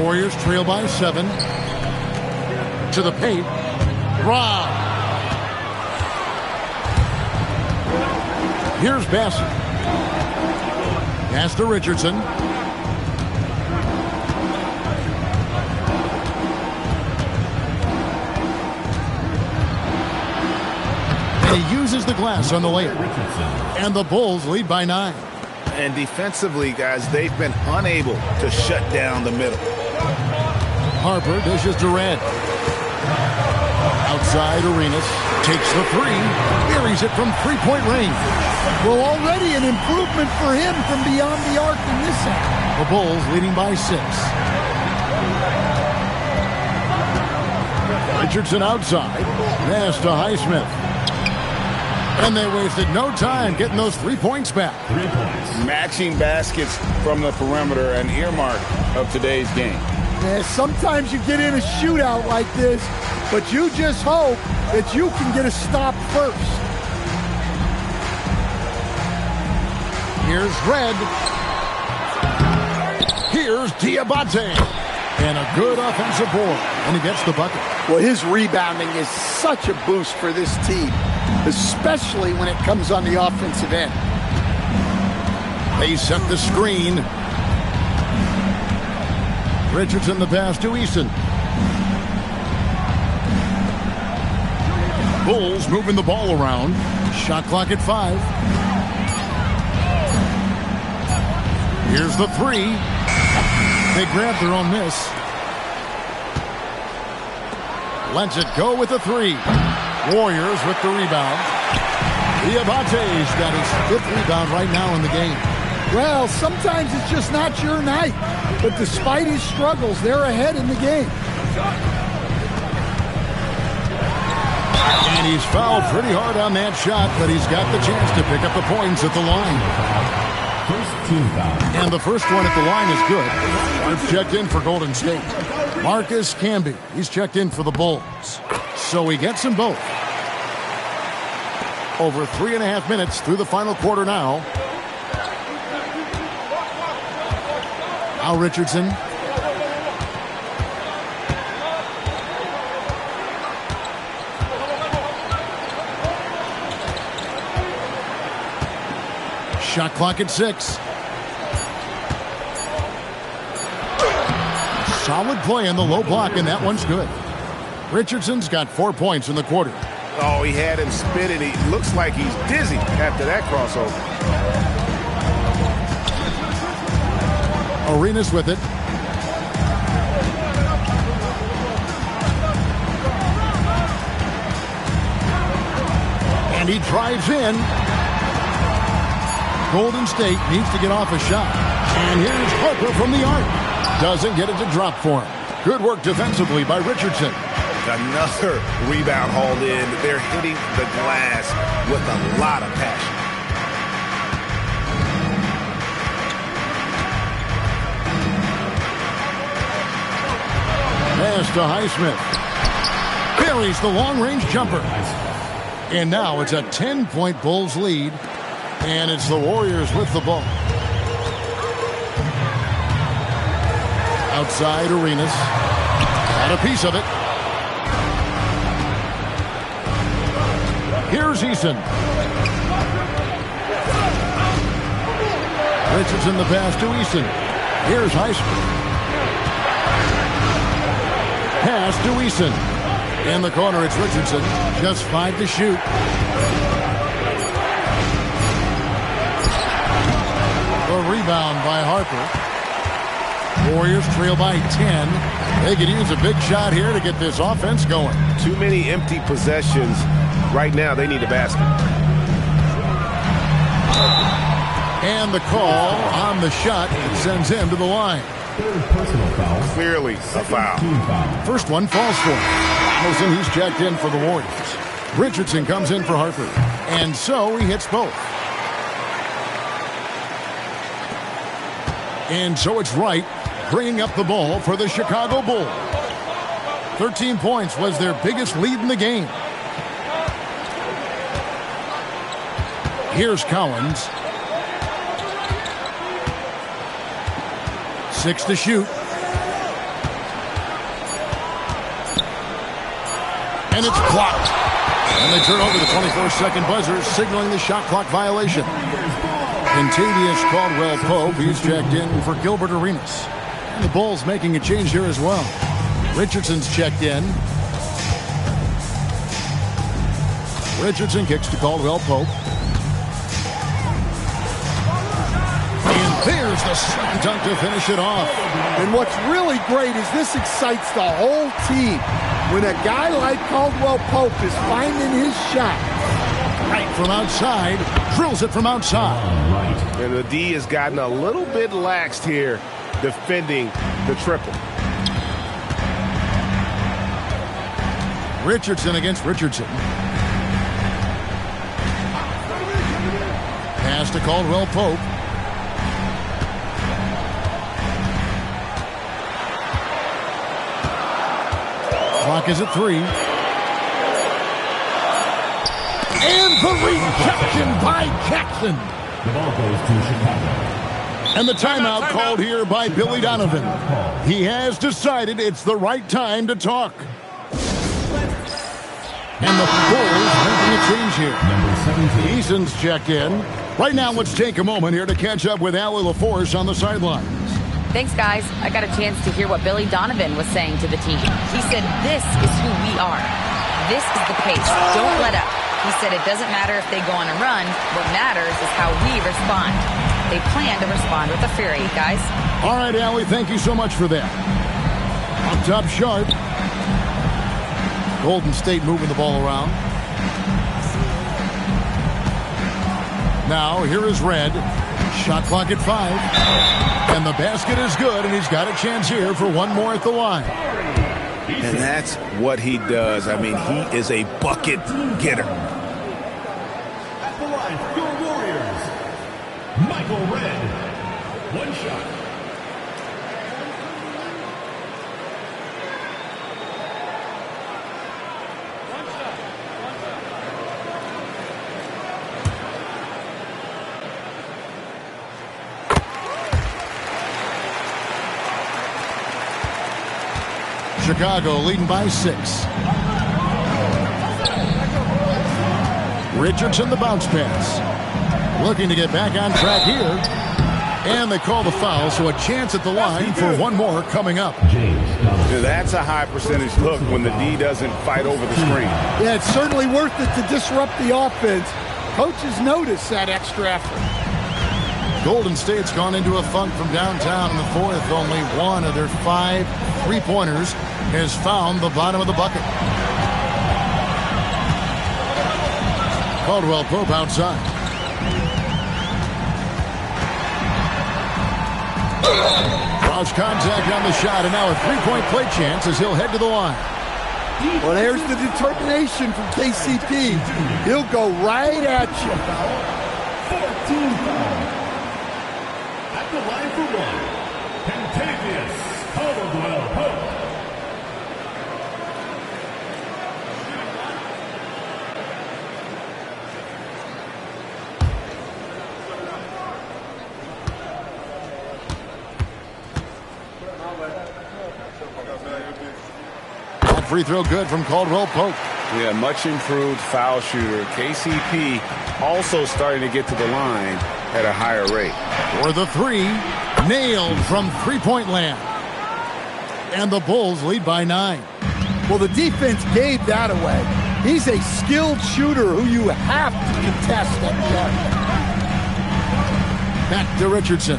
Warriors trail by 7. To the paint. Rob. Here's Bassey. Pass to Richardson. And he uses the glass on the layup. And the Bulls lead by 9. And defensively, guys, they've been unable to shut down the middle. Harper dishes to Red. Outside Arenas. Takes the 3. Buries it from 3-point range. Well, already an improvement for him from beyond the arc in this half. The Bulls leading by 6. Richardson outside. Pass to Highsmith. And they wasted no time getting those 3 points back. Matching baskets from the perimeter, an earmark of today's game. Yeah, sometimes you get in a shootout like this, but you just hope that you can get a stop first. Here's Red. Here's Diabate. And a good offensive board. And he gets the bucket. Well, his rebounding is such a boost for this team, especially when it comes on the offensive end. They set the screen. Richardson the pass to Easton. Bulls moving the ball around. Shot clock at 5. Here's the 3. They grab their own miss. Lets it go with the 3. Warriors with the rebound. Diabate's got his 5th rebound right now in the game. Well, sometimes it's just not your night. But despite his struggles, they're ahead in the game. And he's fouled pretty hard on that shot, but he's got the chance to pick up the points at the line. First team foul. And the first one at the line is good. He's checked in for Golden State. Marcus Camby, he's checked in for the Bulls. So he gets them both. Over 3.5 minutes through the final quarter now. Al Richardson. Shot clock at 6. Solid play in the low block, and that one's good. Richardson's got 4 points in the quarter. Oh, he had him spinning. He looks like he's dizzy after that crossover. Arenas with it. And he drives in. Golden State needs to get off a shot. And here's Harper from the arc. Doesn't get it to drop for him. Good work defensively by Richardson. Another rebound hauled in. They're hitting the glass with a lot of passion. Pass to Highsmith. Buries the long-range jumper. And now it's a 10-point Bulls lead. And it's the Warriors with the ball. Outside Arenas. Got a piece of it. Here's Eason. Richardson the pass to Eason. Here's Highsmith. Pass to Eason. In the corner, it's Richardson. Just 5 to shoot. The rebound by Harper. Warriors trail by 10. They could use a big shot here to get this offense going. Too many empty possessions. Right now, they need a basket. And the call on the shot sends him to the line. Third personal foul. Clearly a foul. Team foul. First one falls for him. Donaldson, he's checked in for the Warriors. Richardson comes in for Harper. And so he hits both. And so it's Wright bringing up the ball for the Chicago Bulls. 13 points was their biggest lead in the game. Here's Collins. 6 to shoot. And it's blocked. And they turn over the 24-second buzzer, signaling the shot clock violation. Contavious Caldwell-Pope, he's checked in for Gilbert Arenas. And the Bulls making a change here as well. Richardson's checked in. Richardson kicks to Caldwell-Pope. And there's the slam dunk to finish it off. And what's really great is this excites the whole team. When a guy like Caldwell-Pope is finding his shot. Right from outside, drills it from outside. And the D has gotten a little bit laxed here defending the triple. Richardson against Richardson. Pass to Caldwell-Pope. Clock is at 3. And the rejection by Jackson. The ball goes to Chicago. And the timeout called here by Billy Donovan. He has decided it's the right time to talk. And the Bulls making a change here. Number 17. Eason's checked in. Right now, let's take a moment here to catch up with Allie LaForce on the sidelines. Thanks, guys. I got a chance to hear what Billy Donovan was saying to the team. He said, this is who we are. This is the pace. Don't let up. He said it doesn't matter if they go on a run. What matters is how we respond. They plan to respond with a fury, guys. All right, Allie, thank you so much for that. Up top, Sharp. Golden State moving the ball around. Now, here is Red. Shot clock at 5. And the basket is good, and he's got a chance here for one more at the line. And that's what he does. I mean, he is a bucket getter. At the line for your Warriors, Michael Red. One shot. Chicago leading by 6. Richardson the bounce pass. Looking to get back on track here. And they call the foul, so a chance at the line for one more coming up. That's a high percentage look when the D doesn't fight over the screen. Yeah, it's certainly worth it to disrupt the offense. Coaches notice that extra effort. Golden State's gone into a funk from downtown in the fourth. Only one of their 5 3-pointers has found the bottom of the bucket. Caldwell Pope outside. Draws contact on the shot, and now a 3-point play chance as he'll head to the line. Well, there's the determination from KCP. He'll go right at you. 14 foul. At the line for one, Kentavious Caldwell Pope. That free throw good from Caldwell Pope. Yeah, much improved foul shooter. KCP also starting to get to the line at a higher rate. For the 3, nailed from 3-point land. And the Bulls lead by 9. Well, the defense gave that away. He's a skilled shooter who you have to contest at the arc. Back to Richardson.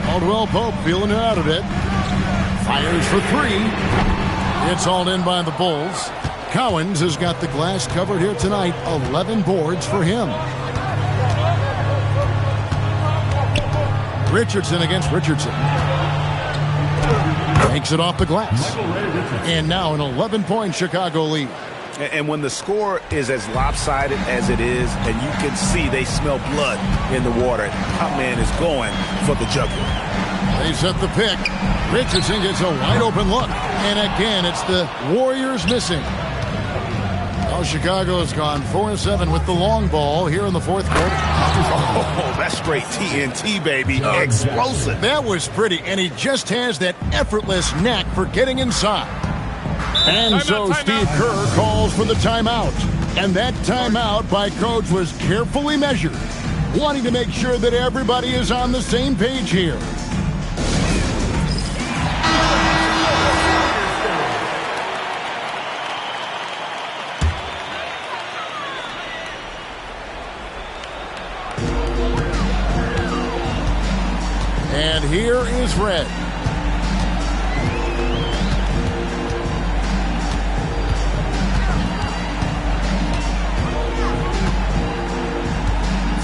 Caldwell Pope feeling it out a bit. Fires for 3. It's all in by the Bulls. Cowens has got the glass covered here tonight. 11 boards for him. Richardson against Richardson. Takes it off the glass. And now an 11-point Chicago lead. And when the score is as lopsided as it is, and you can see they smell blood in the water, our man is going for the jugular. They set the pick. Richardson gets a wide open look. And again, it's the Warriors missing. Well, Chicago has gone 4-7 with the long ball here in the fourth quarter. Oh, that's straight TNT, baby. Explosive. That was pretty, and he just has that effortless knack for getting inside. And so Steve Kerr calls for the timeout. And that timeout by Coach was carefully measured, wanting to make sure that everybody is on the same page here. And here is Red.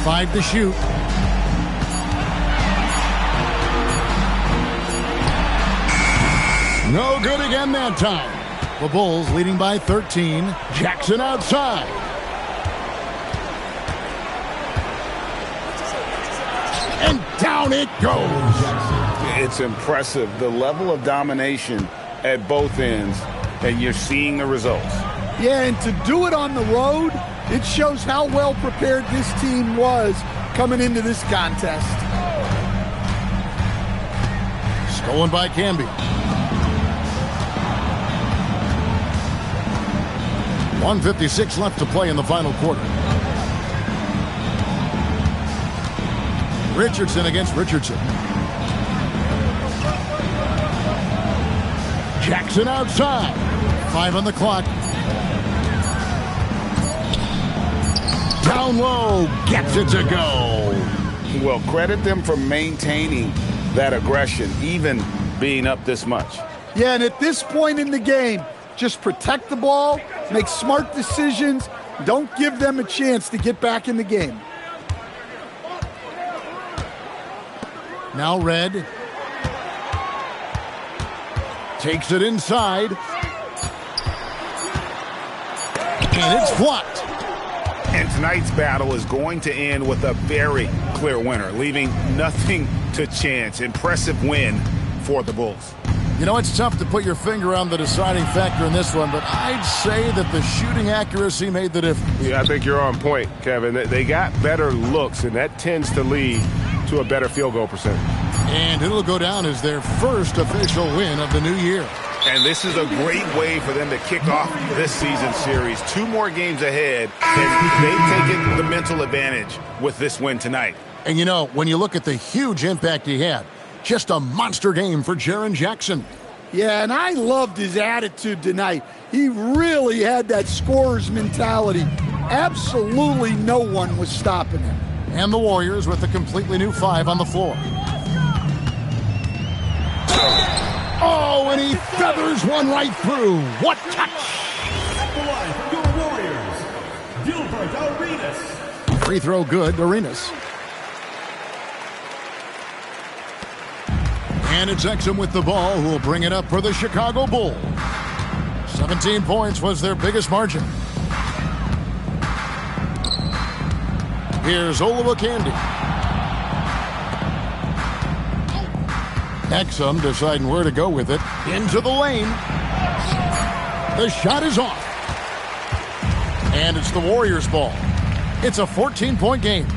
Five to shoot. No good again that time. The Bulls leading by 13. Jackson outside. And down it goes. It's impressive, the level of domination at both ends, and you're seeing the results. Yeah, and to do it on the road, it shows how well prepared this team was coming into this contest. Stolen by Camby. 1:56 left to play in the final quarter. Richardson against Richardson. Jackson outside. 5 on the clock. Down low, gets it to go. Well, credit them for maintaining that aggression, even being up this much. Yeah, and at this point in the game, just protect the ball, make smart decisions, don't give them a chance to get back in the game. Now Red. Takes it inside. And it's blocked. And tonight's battle is going to end with a very clear winner, leaving nothing to chance. Impressive win for the Bulls. You know, it's tough to put your finger on the deciding factor in this one, but I'd say that the shooting accuracy made the difference. Yeah, I think you're on point, Kevin. They got better looks, and that tends to lead to a better field goal percentage. And it'll go down as their first official win of the new year. And this is a great way for them to kick off this season series. 2 more games ahead, and they've taken the mental advantage with this win tonight. And you know, when you look at the huge impact he had, just a monster game for Jaren Jackson. Yeah, and I loved his attitude tonight. He really had that scorer's mentality. Absolutely no one was stopping him. And the Warriors with a completely new 5 on the floor. Oh, and he feathers one right through. What touch! At the line for your Warriors, Gilbert Arenas. Free throw good, Arenas. And it's Exum with the ball, who will bring it up for the Chicago Bulls. 17 points was their biggest margin. Here's Olowokandi. Exum deciding where to go with it. Into the lane. The shot is off. And it's the Warriors' ball. It's a 14-point game.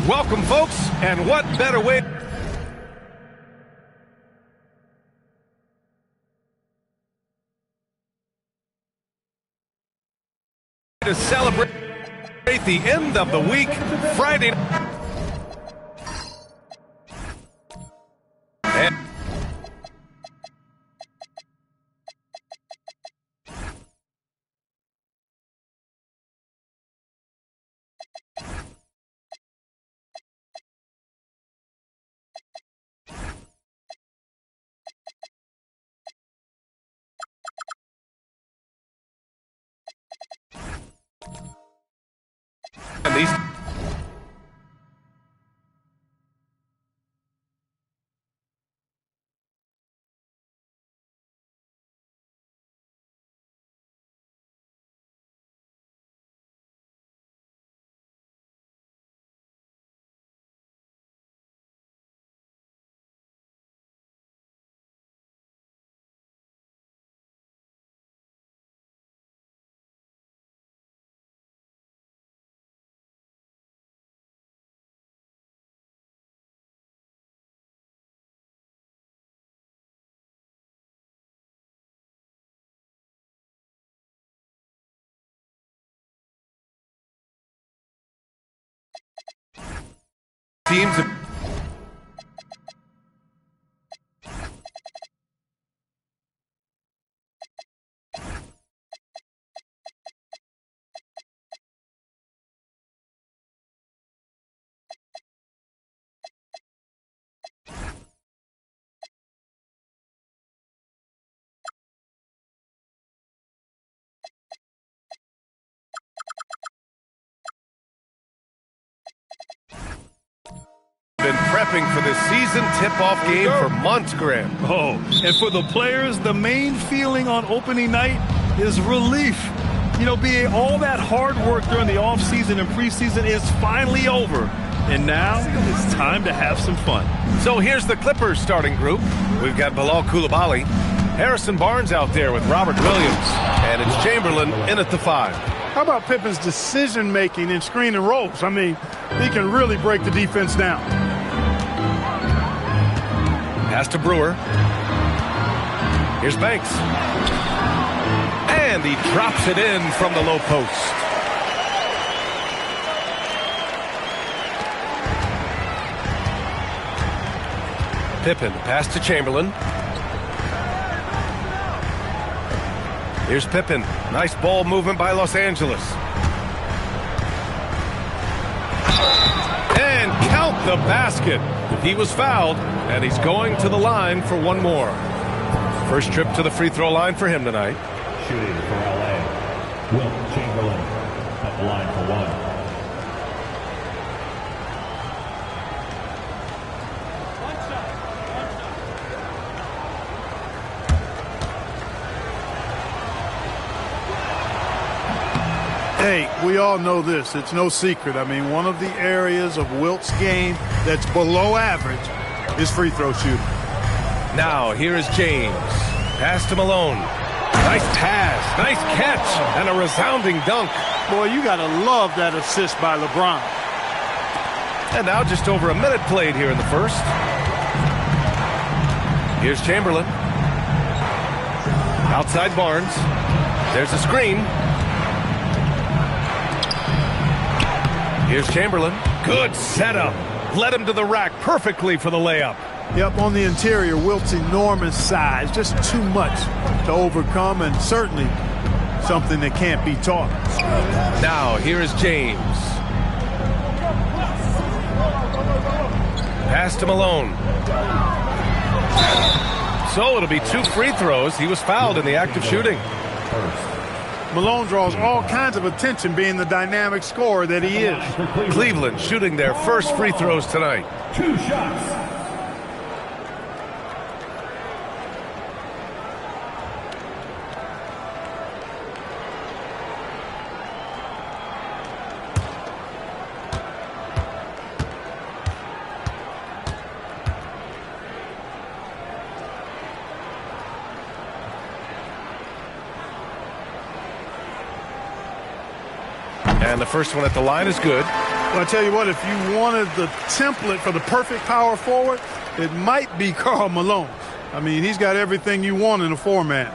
Welcome, folks, and what better way to celebrate the end of the week, Friday night. And these teams have been prepping for the season tip-off game for months, Graham. Oh, and for the players, the main feeling on opening night is relief. You know, being all that hard work during the offseason and preseason is finally over. And now it's time to have some fun. So here's the Clippers starting group. We've got Bilal Coulibaly, Harrison Barnes out there with Robert Williams, and it's Chamberlain in at the 5. How about Pippen's decision-making in screen and rolls? I mean, he can really break the defense down. Pass to Brewer. Here's Banks. And he drops it in from the low post. Pippen, pass to Chamberlain. Here's Pippen. Nice ball movement by Los Angeles. And count the basket. He was fouled, and he's going to the line for one more. First trip to the free throw line for him tonight. Shooting for L.A., Wilt Chamberlain at the line for one. Hey, we all know this. It's no secret. I mean, one of the areas of Wilt's game that's below average is free throw shooting. Now, here is James. Pass to Malone. Nice pass, nice catch, and a resounding dunk. Boy, you got to love that assist by LeBron. And now just over a minute played here in the first. Here's Chamberlain. Outside Barnes. There's a screen. Here's Chamberlain. Good setup. Led him to the rack perfectly for the layup. Yep, on the interior, Wilt's enormous size. Just too much to overcome, and certainly something that can't be taught. Now, here is James. Pass to Malone. So it'll be 2 free throws. He was fouled in the act of shooting. Malone draws all kinds of attention being the dynamic scorer that he is. Cleveland shooting their first free throws tonight. 2 shots. And the first one at the line is good. Well, I tell you what, if you wanted the template for the perfect power forward, it might be Karl Malone. I mean, he's got everything you want in a four-man.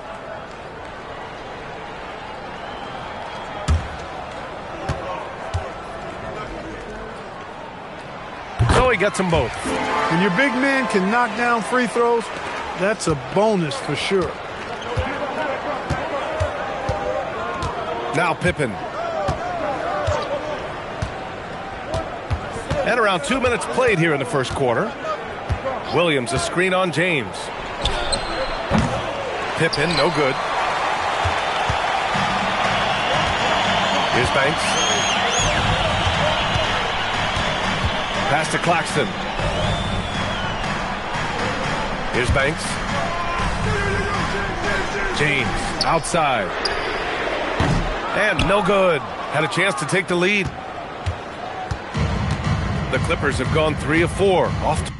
So he gets them both. When your big man can knock down free throws, that's a bonus for sure. Now Pippen. And around 2 minutes played here in the first quarter. Williams, a screen on James. Pippen, no good. Here's Banks. Pass to Claxton. Here's Banks. James, outside. And no good. Had a chance to take the lead. The Clippers have gone 3 of 4. Off to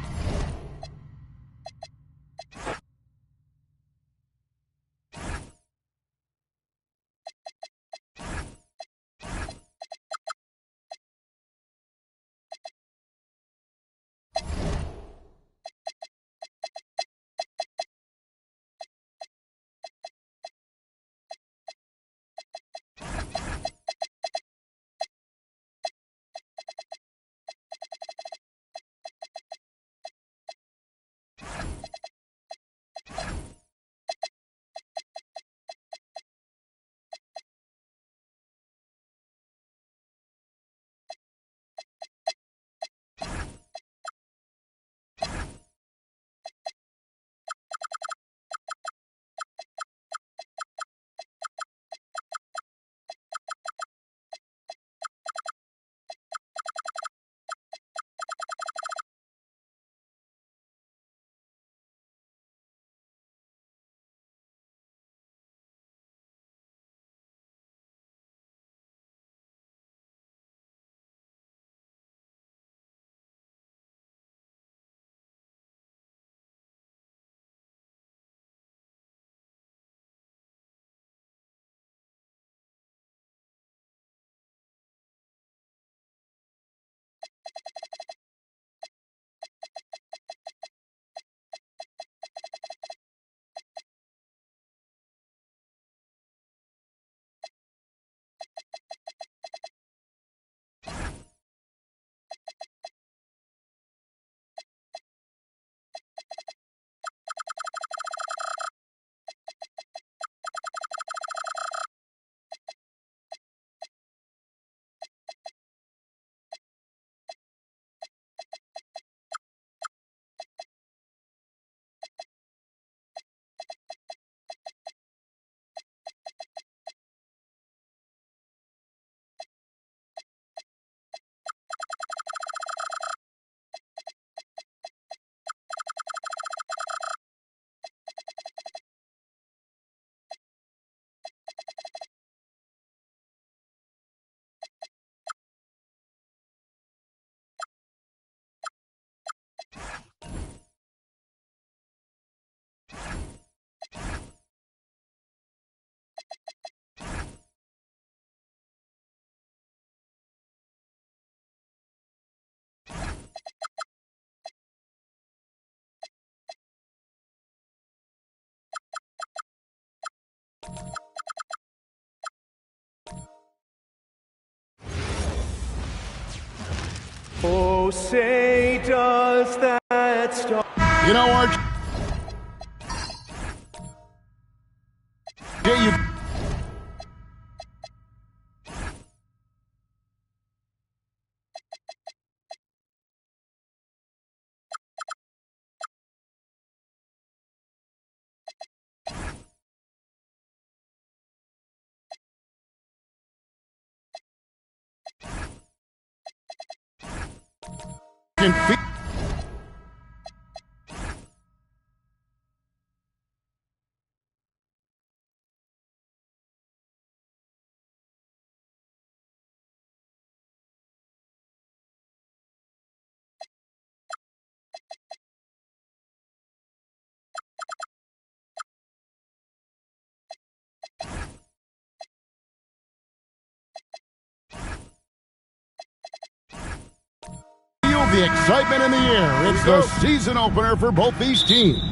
oh, say does that star... You know, Arch, yeah, you can feel. the excitement in the air. It's the season opener for both these teams.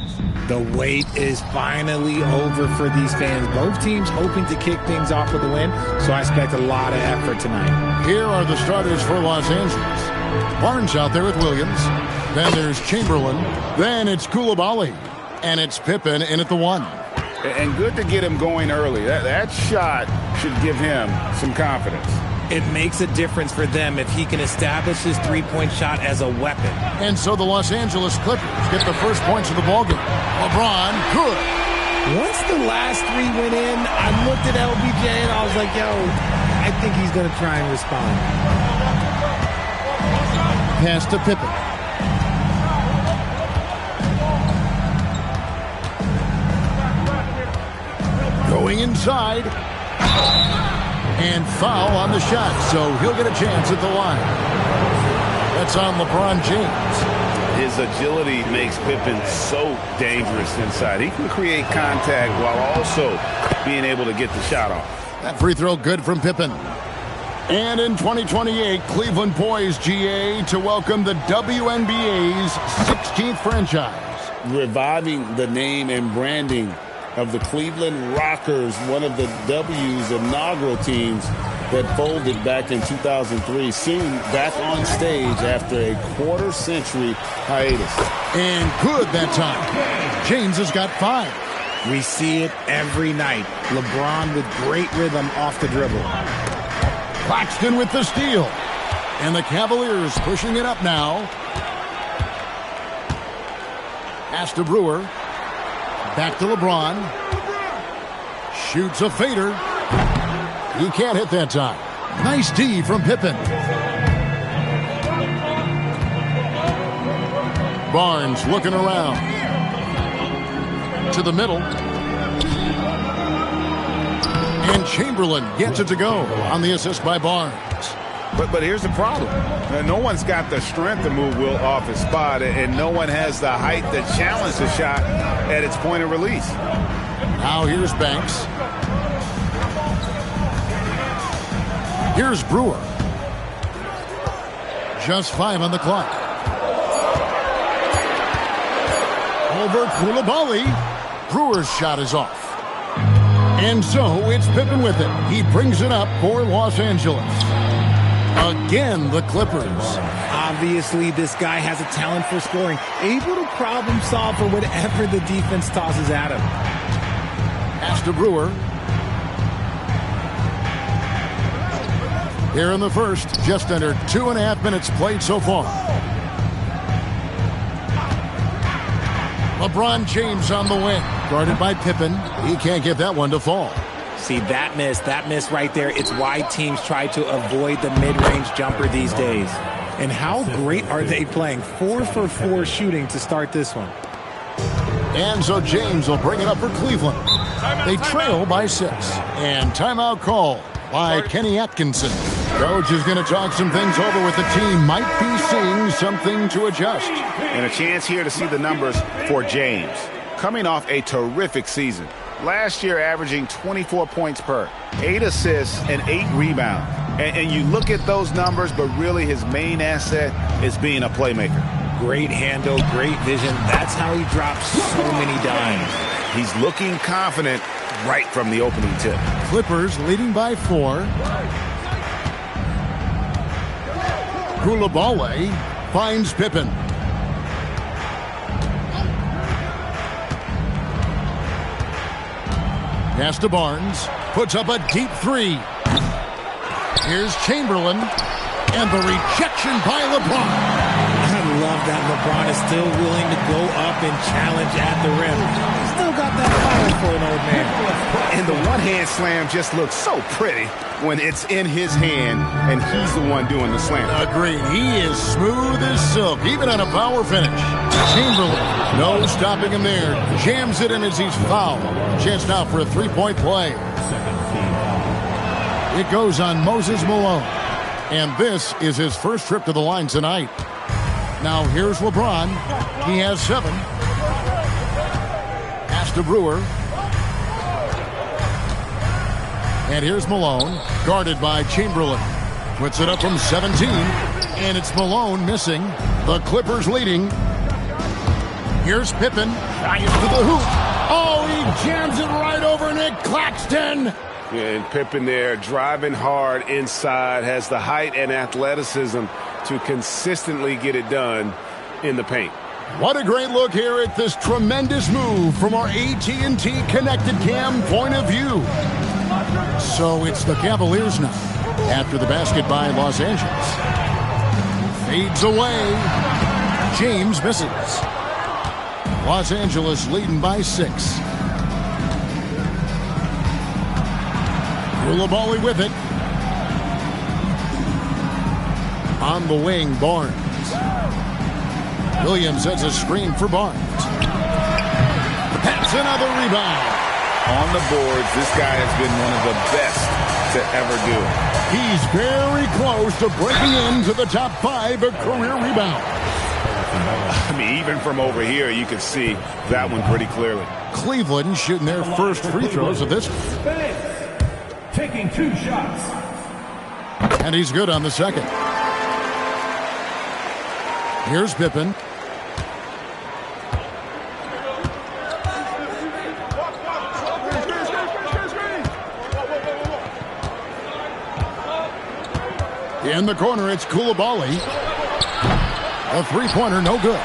The wait is finally over for these fans. Both teams hoping to kick things off with a win, so I expect a lot of effort tonight. Here are the starters for Los Angeles. Barnes out there with Williams. Then there's Chamberlain. Then it's Koulibaly. And it's Pippen in at the 1. And good to get him going early. That shot should give him some confidence. It makes a difference for them if he can establish his three-point shot as a weapon. And so the Los Angeles Clippers get the first points of the ballgame. LeBron, good. Once the last 3 went in, I looked at LBJ and I was like, yo, I think he's going to try and respond. Pass to Pippen. Going inside. And foul on the shot, so he'll get a chance at the line. That's on LeBron James. His agility makes Pippen so dangerous inside. He can create contact while also being able to get the shot off. That free throw good from Pippen. And in 2028, Cleveland poised, GA, to welcome the WNBA's 16th franchise. Reviving the name and branding of the Cleveland Rockers, one of the W's inaugural teams that folded back in 2003, soon back on stage after a quarter-century hiatus. And good that time. James has got 5. We see it every night. LeBron with great rhythm off the dribble. Claxton with the steal. And the Cavaliers pushing it up now. Pass to Brewer. Back to LeBron. Shoots a fader. He can't hit that time. Nice D from Pippen. Barnes looking around. To the middle. And Chamberlain gets it to go on the assist by Barnes. But here's the problem. No one's got the strength to move Will off his spot, and no one has the height to challenge the shot at its point of release. Now here's Banks. Here's Brewer. Just 5 on the clock. Over Koulibaly. Brewer's shot is off. And so it's Pippen with it. He brings it up for Los Angeles. Again, the Clippers. Obviously, this guy has a talent for scoring. Able to problem solve for whatever the defense tosses at him. Pass to Brewer. Here in the first, just under 2.5 minutes played so far. LeBron James on the wing. Guarded by Pippen. He can't get that one to fall. See, that miss right there, it's why teams try to avoid the mid-range jumper these days. And how great are they playing? 4 for 4 shooting to start this one. And so James will bring it up for Cleveland. They trail by 6. And timeout call by Kenny Atkinson. Coach is going to talk some things over with the team. Might be seeing something to adjust. And a chance here to see the numbers for James. Coming off a terrific season. Last year averaging 24 points per, 8 assists, and 8 rebounds. And you look at those numbers, but really his main asset is being a playmaker. Great handle, great vision. That's how he drops so many dimes. He's looking confident right from the opening tip. Clippers leading by 4. Koulibaly finds Pippen. Pass to Barnes. Puts up a deep 3. Here's Chamberlain. And the rejection by LeBron. I love that LeBron is still willing to go up and challenge at the rim. Still got that fire for an old man. And the one-hand slam just looks so pretty when it's in his hand and he's the one doing the slam. Agreed. He is smooth as silk, even on a power finish. Chamberlain, no stopping him there. Jams it in as he's fouled. Chance now for a 3-point play. It goes on Moses Malone. And this is his first trip to the line tonight. Now here's LeBron. He has 7. Pass to Brewer. And here's Malone, guarded by Chamberlain. Puts it up from 17. And it's Malone missing. The Clippers leading. Here's Pippen. Trying to the hoop. Oh, he jams it right over Nick Claxton. And Pippen there driving hard inside, has the height and athleticism to consistently get it done in the paint. What a great look here at this tremendous move from our AT&T Connected Cam point of view. So it's the Cavaliers now after the basket by Los Angeles. Fades away. James misses. Los Angeles leading by 6. Koulibaly with it. On the wing, Barnes. Williams sets a screen for Barnes. That's another rebound. On the boards, this guy has been one of the best to ever do it. He's very close to breaking into the top 5 of career rebound. I mean, even from over here, you can see that one pretty clearly. Cleveland shooting their first free throws of this. Taking 2 shots. And he's good on the second. Here's Pippen. In the corner, it's Koulibaly. A three-pointer, no good.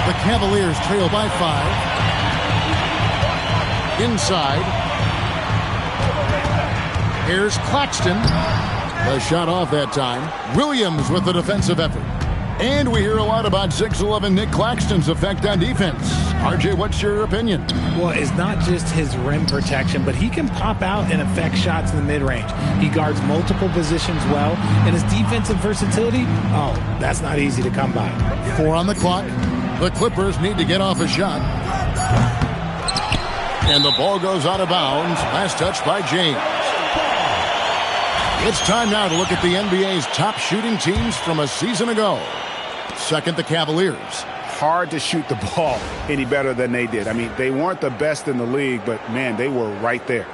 The Cavaliers trail by 5. Inside. Here's Claxton. The shot off that time. Williams with the defensive effort. And we hear a lot about 6'11" Nick Claxton's effect on defense. RJ, what's your opinion? Well, it's not just his rim protection, but he can pop out and affect shots in the mid-range. He guards multiple positions well, and his defensive versatility, oh, that's not easy to come by. 4 on the clock. The Clippers need to get off a shot. And the ball goes out of bounds. Last touch by James. It's time now to look at the NBA's top shooting teams from a season ago. Second, the Cavaliers. Hard to shoot the ball any better than they did. I mean, they weren't the best in the league, but, man, they were right there.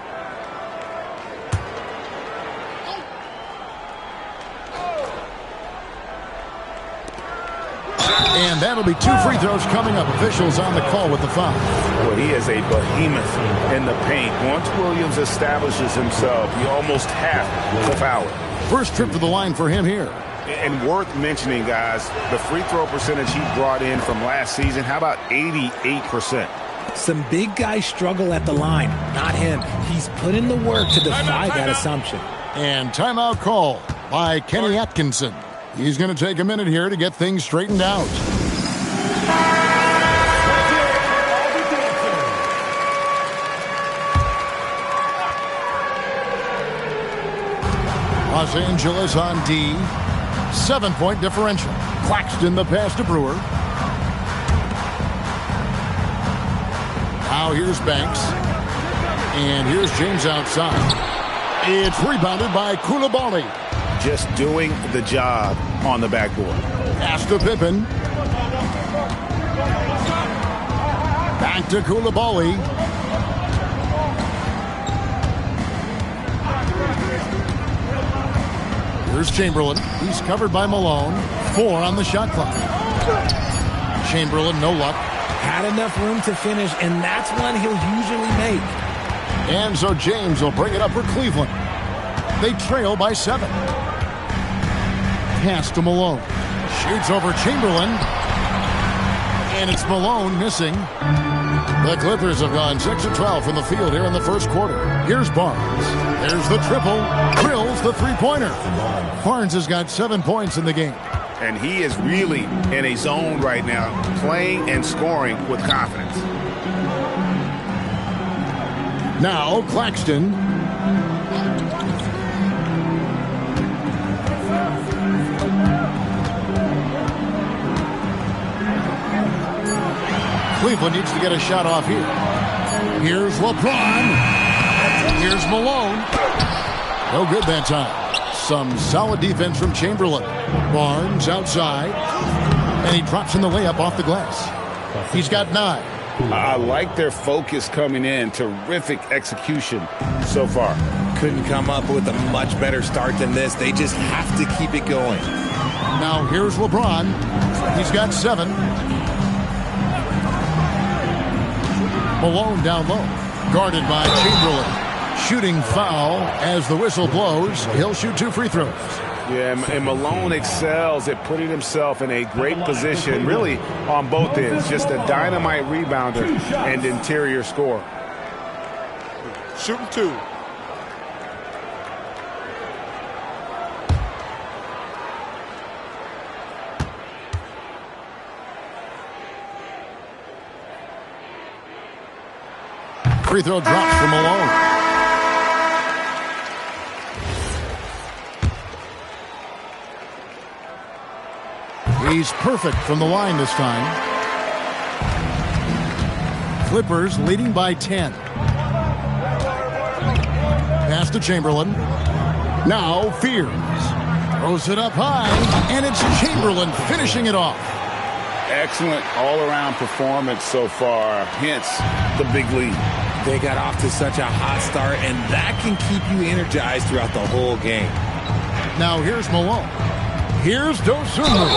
And that'll be 2 free throws coming up. Officials on the call with the foul. Well, he is a behemoth in the paint. Once Williams establishes himself, you almost have to foul it. First trip to the line for him here. And worth mentioning, guys, the free throw percentage he brought in from last season, how about 88%? Some big guys struggle at the line, not him. He's put in the work to defy that assumption. And timeout call by Kenny Atkinson. He's going to take a minute here to get things straightened out. Los Angeles on D. 7-point differential. Claxton the pass to Brewer. Now here's Banks. And here's James outside. It's rebounded by Koulibaly. Just doing the job on the backboard. Pass to Pippen. Back to Koulibaly. Here's Chamberlain. He's covered by Malone. 4 on the shot clock. Chamberlain, no luck. Had enough room to finish, and that's one he'll usually make. And so James will bring it up for Cleveland. They trail by 7. Pass to Malone. Shoots over Chamberlain. And it's Malone missing. The Clippers have gone 6 of 12 from the field here in the first quarter. Here's Barnes. There's the triple. Drills the three-pointer. Barnes has got 7 points in the game. And he is really in a zone right now, playing and scoring with confidence. Now Claxton. Cleveland needs to get a shot off here. Here's LeBron. Here's Malone. No good that time. Some solid defense from Chamberlain. Barnes outside. And he drops in the layup off the glass. He's got 9. I like their focus coming in. Terrific execution so far. Couldn't come up with a much better start than this. They just have to keep it going. Now here's LeBron. He's got 7. Malone down low. Guarded by Chamberlain. Shooting foul as the whistle blows. He'll shoot 2 free throws. Yeah, and Malone excels at putting himself in a great position, really on both ends. Just a dynamite rebounder and interior scorer. Shooting 2. Free throw drops from Malone. He's perfect from the line this time. Clippers leading by 10. Pass to Chamberlain. Now Fears. Throws it up high, and it's Chamberlain finishing it off. Excellent all-around performance so far, hence the big lead. They got off to such a hot start, and that can keep you energized throughout the whole game. Now here's Malone. Here's Dosunmu.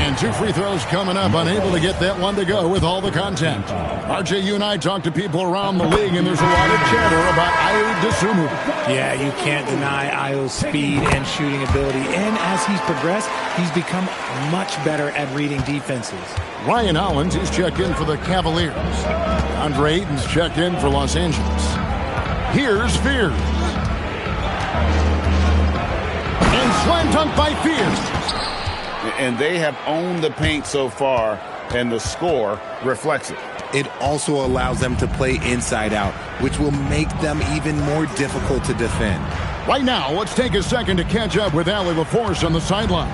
And 2 free throws coming up, unable to get that one to go with all the contact. RJ, you and I talk to people around the league, and there's a lot of chatter about Ayo Dosunmu. Yeah, you can't deny Ayo's speed and shooting ability. And as he's progressed, he's become much better at reading defenses. Ryan Hollins is checked in for the Cavaliers. Andre Ayton's checked in for Los Angeles. Here's Fears. And slam dunk by Fears. And they have owned the paint so far, and the score reflects it. It also allows them to play inside out, which will make them even more difficult to defend. Right now, let's take a second to catch up with Allie LaForce on the sidelines.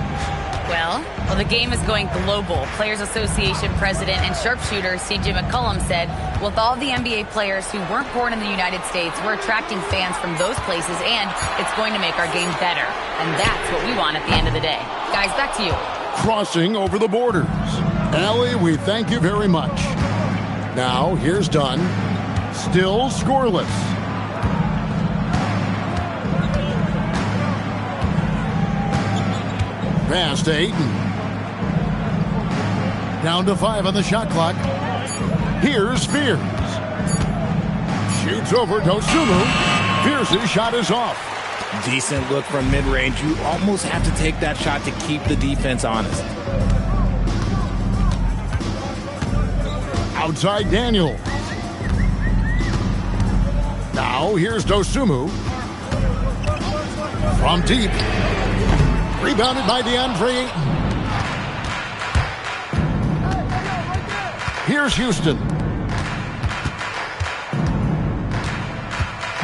Well, the game is going global. Players Association president and sharpshooter C.J. McCollum said, with all the NBA players who weren't born in the United States, we're attracting fans from those places, and it's going to make our game better. And that's what we want at the end of the day. Guys, back to you. Crossing over the borders. Allie, we thank you very much. Now, here's Dunn. Still scoreless. Pass to Ayton. Down to 5 on the shot clock. Here's Fears. Shoots over Dosunmu. Fears' shot is off. Decent look from mid-range. You almost have to take that shot to keep the defense honest. Outside Daniel. Now here's Dosunmu. From deep. Rebounded by DeAndre Ayton. Here's Houston.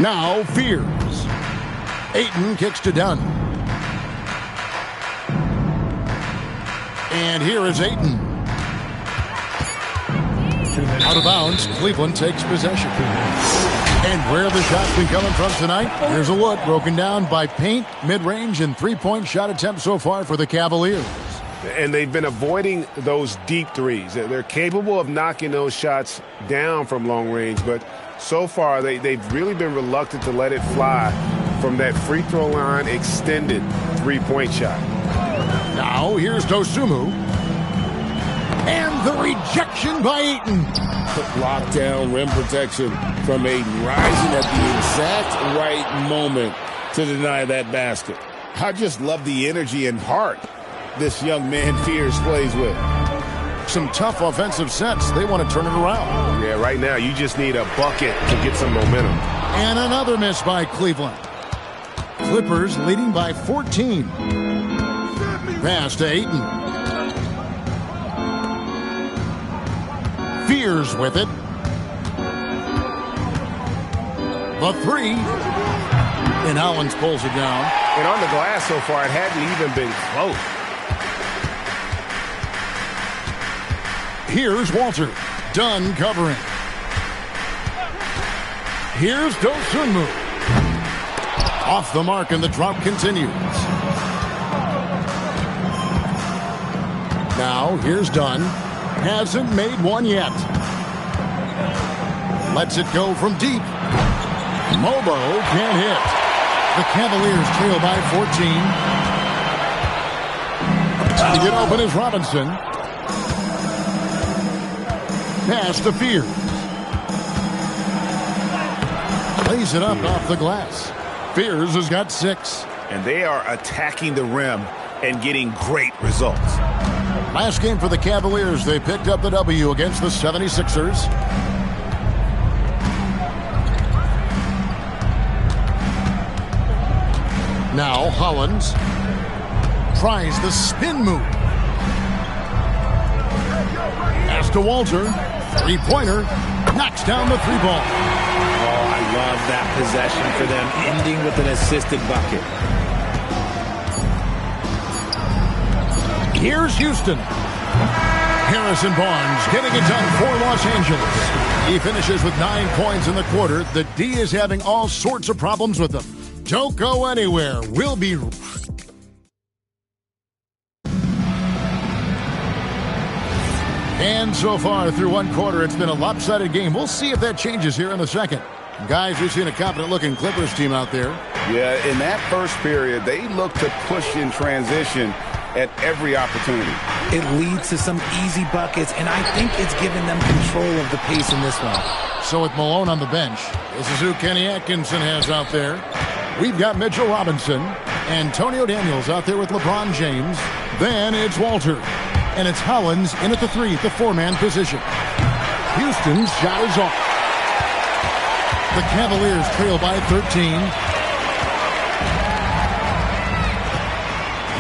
Now Fears. Ayton kicks to Dunn. And here is Ayton. Out of bounds, Cleveland takes possession. And where have the shots been coming from tonight? Here's a look broken down by paint, mid-range, and three-point shot attempts so far for the Cavaliers. And they've been avoiding those deep threes. They're capable of knocking those shots down from long range, but so far they've really been reluctant to let it fly from that free throw line extended three-point shot. Now here's Dosunmu. And the rejection by Ayton. Lockdown rim protection from Ayton, rising at the exact right moment to deny that basket. I just love the energy and heart this young man Fears plays with. Some tough offensive sets. They want to turn it around. Yeah, right now you just need a bucket to get some momentum. And another miss by Cleveland. Clippers leading by 14. Pass to Ayton. Fears with it. The three. And Hollins pulls it down. And on the glass so far, it hadn't even been close. Here's Walter. Dunn covering. Here's Dosunmu. Off the mark, and the drop continues. Now, here's Dunn. Hasn't made one yet. Lets it go from deep. Mobo can't hit. The Cavaliers trail by 14. To get open is Robinson. Pass to Fears. Lays it up off the glass. Fears has got 6. And they are attacking the rim and getting great results. Last game for the Cavaliers, they picked up the W against the 76ers. Now Hollins tries the spin move. Pass to Walter. Three-pointer. Knocks down the 3-ball. Oh, I love that possession for them, ending with an assisted bucket. Here's Houston. Harrison Barnes getting it done for Los Angeles. He finishes with 9 points in the quarter. The D is having all sorts of problems with them. Don't go anywhere. We'll be... And so far through one quarter, it's been a lopsided game. We'll see if that changes here in a second. Guys, we've seen a confident-looking Clippers team out there. Yeah, in that first period, they look to push in transition at every opportunity. It leads to some easy buckets, and I think it's given them control of the pace in this one. So with Malone on the bench, this is who Kenny Atkinson has out there. We've got Mitchell Robinson, Antonio Daniels out there with LeBron James. Then it's Walter. And it's Hollins in at the 3, the 4-man position. Houston's shot is off. The Cavaliers trail by 13.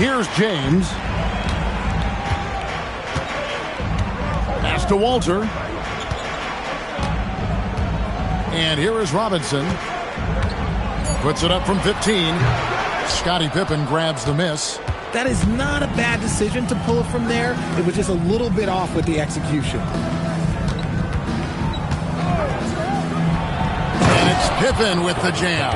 Here's James. Pass to Walter. And here is Robinson. Puts it up from 15. Scottie Pippen grabs the miss. That is not a bad decision to pull it from there. It was just a little bit off with the execution. And it's Pippen with the jam.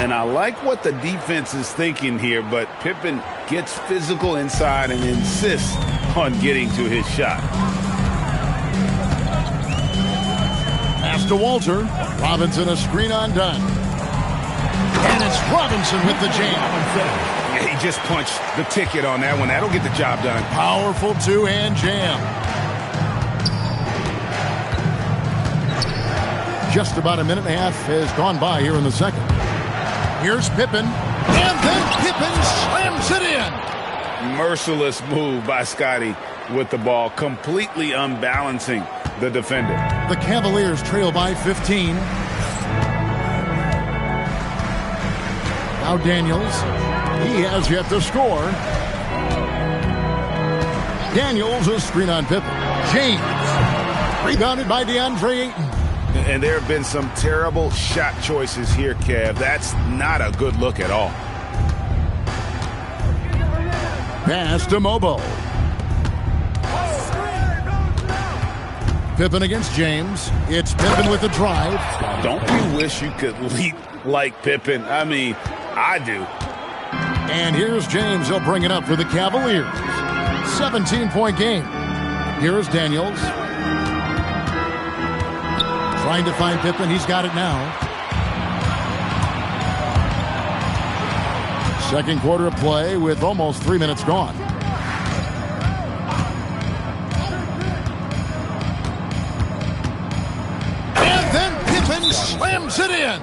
And I like what the defense is thinking here, but Pippen gets physical inside and insists on getting to his shot. Pass to Walter. Robinson a screen on done. And it's Robinson with the jam. Yeah, he just punched the ticket on that one. That'll get the job done. Powerful two-hand jam. Just about a minute and a half has gone by here in the second. Here's Pippen. And then Pippen slams it in. Merciless move by Scottie with the ball, completely unbalancing the defender. The Cavaliers trail by 15. Now Daniels. He has yet to score. Daniels a screen on Pippen. James. Rebounded by DeAndre Ayton. And there have been some terrible shot choices here, Kev. That's not a good look at all. Pass to Mobo. Pippen against James. It's Pippen with the drive. Don't you wish you could leap like Pippen? I mean, I do. And here's James. He'll bring it up for the Cavaliers. 17-point game. Here's Daniels. Trying to find Pippen. He's got it now. Second quarter of play with almost 3 minutes gone. And then Pippen slams it in.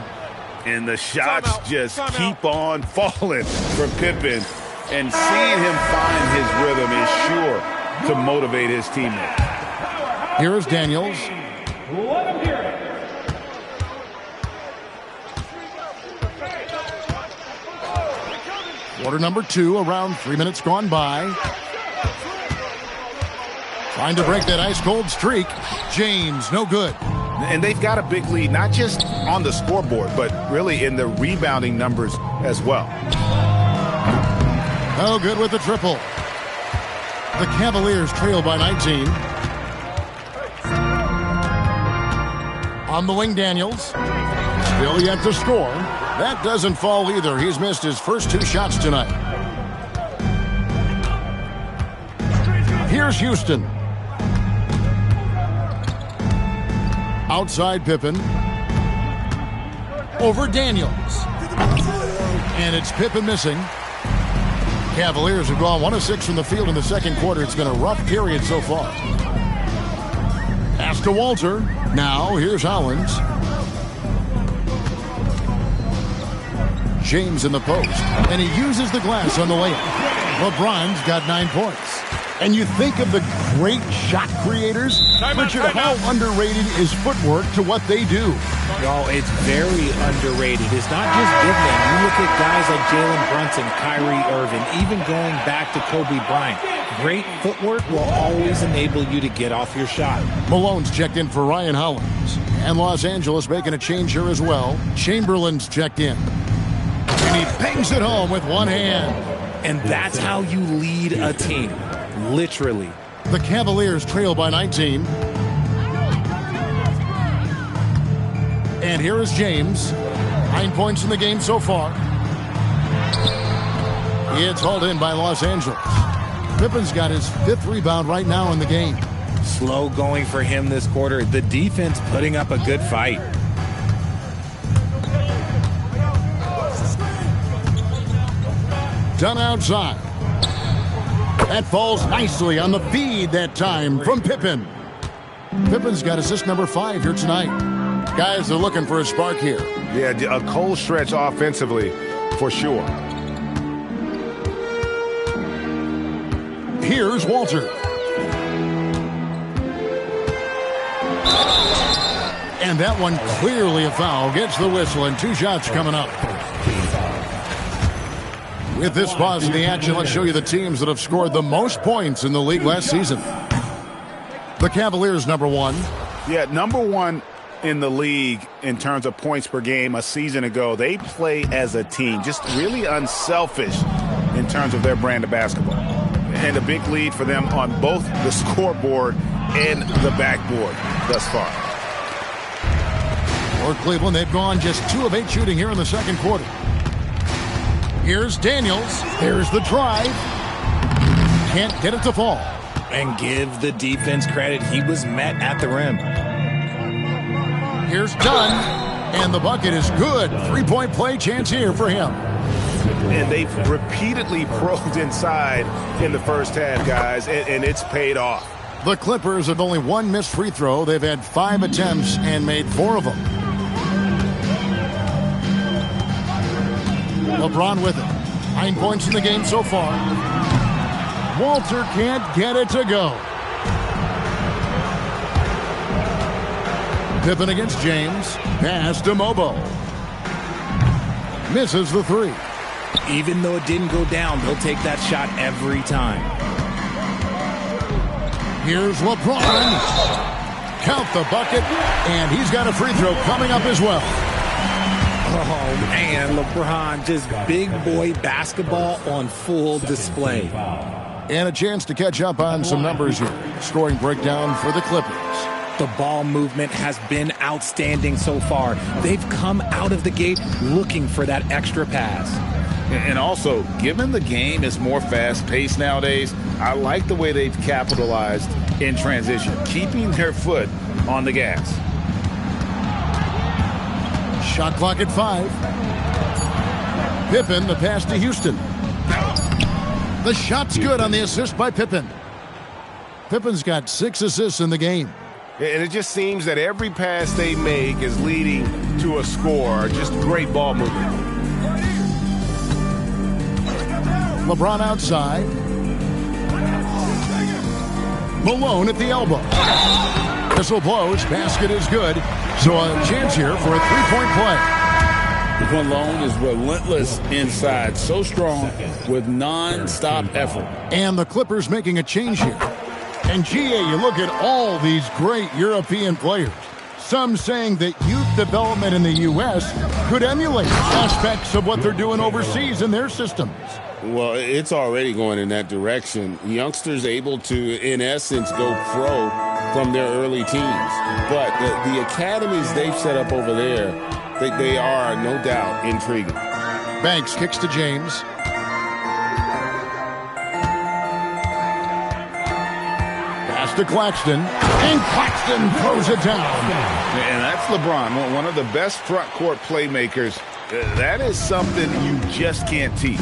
And the shots just keep on falling for Pippen. And seeing him find his rhythm is sure to motivate his teammates. Here is Daniels. Let him hear it. Quarter number 2, around 3 minutes gone by. Trying to break that ice-cold streak. James, no good. And they've got a big lead, not just on the scoreboard, but really in the rebounding numbers as well. No good with the triple. The Cavaliers trail by 19. On the wing, Daniels. Still yet to score. That doesn't fall either. He's missed his first 2 shots tonight. Here's Houston. Outside Pippen. Over Daniels. And it's Pippen missing. Cavaliers have gone 1 of 6 from the field in the second quarter. It's been a rough period so far. Pass to Walter. Now here's Howlands. James in the post. And he uses the glass on the layup. LeBron's got 9 points. And you think of the great shot creators, Richard, how underrated is footwork to what they do? Oh, it's very underrated. It's not just big men. You look at guys like Jalen Brunson, Kyrie Irving, even going back to Kobe Bryant. Great footwork will always enable you to get off your shot. Malone's checked in for Ryan Hollins. And Los Angeles making a change here as well. Chamberlain's checked in. And he bangs it home with one hand. And that's how you lead a team. Literally. The Cavaliers trail by 19. And here is James. 9 points in the game so far. It's hauled in by Los Angeles. Pippen's got his 5th rebound right now in the game. Slow going for him this quarter. The defense putting up a good fight. Done outside. That falls nicely on the feed that time from Pippen. Pippen's got assist number 5 here tonight. Guys are looking for a spark here. Yeah, a cold stretch offensively for sure. Here's Walter. And that one clearly a foul. Gets the whistle and 2 shots coming up. With this pause in the action, let's show you the teams that have scored the most points in the league last season. The Cavaliers, number 1. Yeah, number 1 in the league in terms of points per game a season ago. They play as a team, just really unselfish in terms of their brand of basketball. And a big lead for them on both the scoreboard and the backboard thus far. For Cleveland, they've gone just 2 of 8 shooting here in the second quarter. Here's Daniels. There's the drive. Can't get it to fall. And give the defense credit. He was met at the rim. Here's Dunn. And the bucket is good. 3-point play chance here for him. And they've repeatedly probed inside in the first half, guys, and it's paid off. The Clippers have only 1 missed free throw. They've had 5 attempts and made 4 of them. LeBron with it. 9 points in the game so far. Walter can't get it to go. Pippen against James. Pass to Mobo. Misses the 3. Even though it didn't go down, they'll take that shot every time. Here's LeBron. Count the bucket. And he's got a free throw coming up as well. Oh, man, LeBron, just big boy basketball on full display. And a chance to catch up on some numbers here. Scoring breakdown for the Clippers. The ball movement has been outstanding so far. They've come out of the gate looking for that extra pass. And also, given the game is more fast-paced nowadays, I like the way they've capitalized in transition, keeping their foot on the gas. Shot clock at 5. Pippen, the pass to Houston. The shot's good on the assist by Pippen. Pippen's got 6 assists in the game. And it just seems that every pass they make is leading to a score. Just great ball movement. LeBron outside. Malone at the elbow. Whistle blows. Basket is good. So a chance here for a 3-point play. Malone is relentless inside. So strong with non-stop effort. And the Clippers making a change here. And GA, you look at all these great European players. Some saying that youth development in the U.S. could emulate aspects of what they're doing overseas in their systems. Well, it's already going in that direction. Youngsters able to, in essence, go pro from their early teens. But the academies they've set up over there, they are, no doubt, intriguing. Banks kicks to James. Pass to Claxton. And Claxton throws it down. And that's LeBron, one of the best front court playmakers. That is something you just can't teach.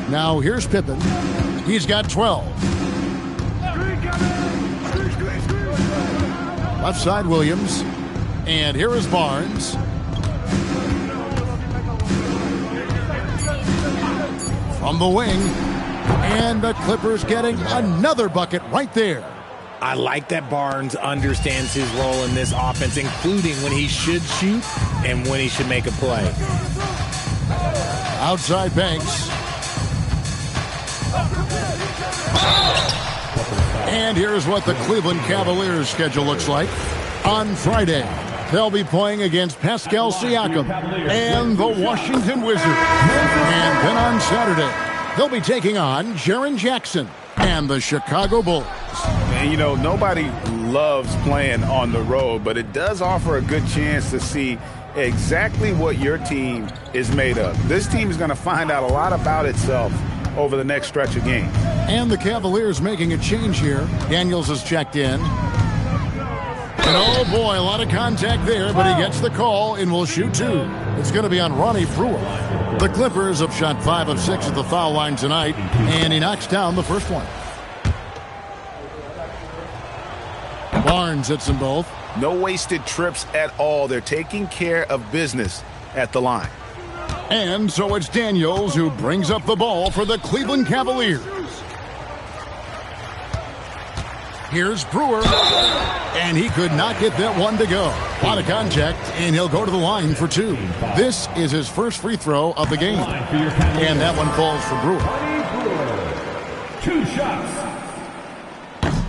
Now here's Pippen. He's got 12. Left side, Williams. And here is Barnes. From the wing. And the Clippers getting another bucket right there. I like that Barnes understands his role in this offense, including when he should shoot and when he should make a play. Outside Banks. And here's what the Cleveland Cavaliers schedule looks like. On Friday, they'll be playing against Pascal Siakam and the Washington Wizards. And then on Saturday, they'll be taking on Jaren Jackson and the Chicago Bulls. And, you know, nobody loves playing on the road, but it does offer a good chance to see exactly what your team is made of. This team is going to find out a lot about itself over the next stretch of games. And the Cavaliers making a change here. Daniels has checked in. And oh boy, a lot of contact there, but he gets the call and will shoot two. It's going to be on Ronnie Brewer. The Clippers have shot 5 of 6 at the foul line tonight, and he knocks down the first one. Barnes hits them both. No wasted trips at all. They're taking care of business at the line. And so it's Daniels who brings up the ball for the Cleveland Cavaliers. Here's Brewer. And he could not get that one to go. A lot of contact, and he'll go to the line for two. This is his first free throw of the game. And that one falls for Brewer. 2 shots.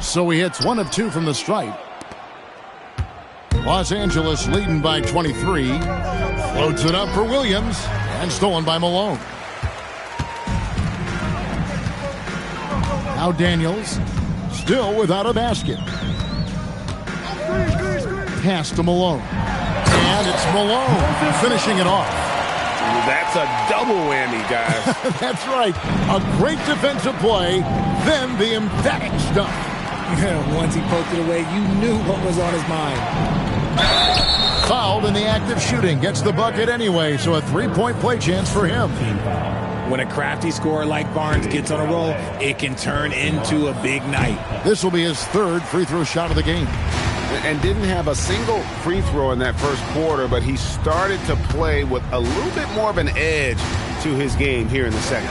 So he hits 1 of 2 from the stripe. Los Angeles leading by 23. Floats it up for Williams. And stolen by Malone. Now Daniels. Still without a basket. Pass to Malone. And it's Malone finishing it off. That's a double whammy, guys. That's right. A great defensive play, then the emphatic stuff. Once he poked it away, you knew what was on his mind. Fouled in the act of shooting. Gets the bucket anyway, so a 3-point play chance for him. When a crafty scorer like Barnes gets on a roll, it can turn into a big night. This will be his 3rd free throw shot of the game. And didn't have a single free throw in that first quarter, but he started to play with a little bit more of an edge to his game here in the second.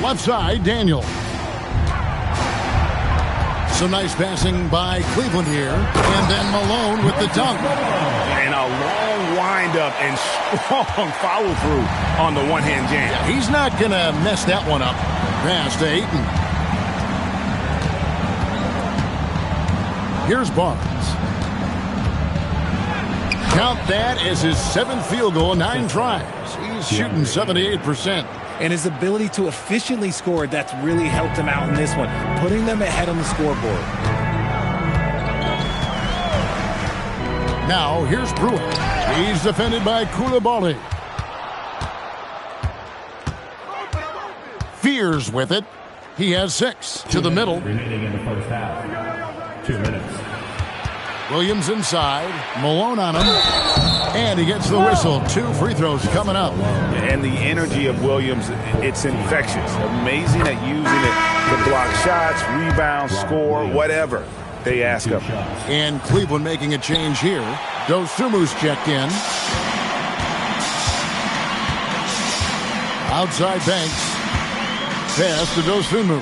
Left side, Daniel. Some nice passing by Cleveland here. And then Malone with the dunk. And a long windup and strong follow-through on the one-hand jam. Yeah, he's not going to mess that one up. Pass to Ayton. Here's Barnes. Count that as his 7th field goal, 9 tries. He's shooting 78%. And his ability to efficiently score, that's really helped him out in this one, putting them ahead on the scoreboard. Now, here's Brewer. He's defended by Koulibaly. Fears with it. He has 6 to the middle. Remaining in the first half. 2 minutes. Williams inside. Malone on him. And he gets the whistle. 2 free throws coming up. And the energy of Williams, it's infectious. Amazing at using it to block shots, rebound, score, whatever they ask of him. And Cleveland making a change here. Dosumu's checked in. Outside Banks. Pass to Dosumu.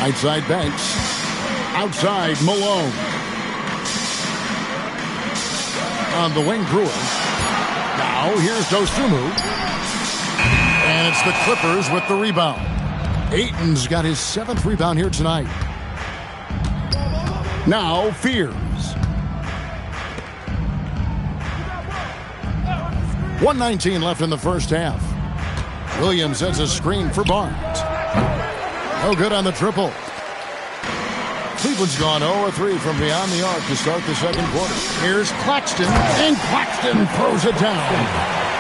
Right side Banks. Outside Malone. On the wing, Brewer. Now here's Dosumu. And it's the Clippers with the rebound. Ayton's got his 7th rebound here tonight. Now Fears. 1:19 left in the first half. Williams sets a screen for Barnes. No good on the triple. Cleveland's gone 0-3 from beyond the arc to start the second quarter. Here's Claxton, and Claxton throws it down.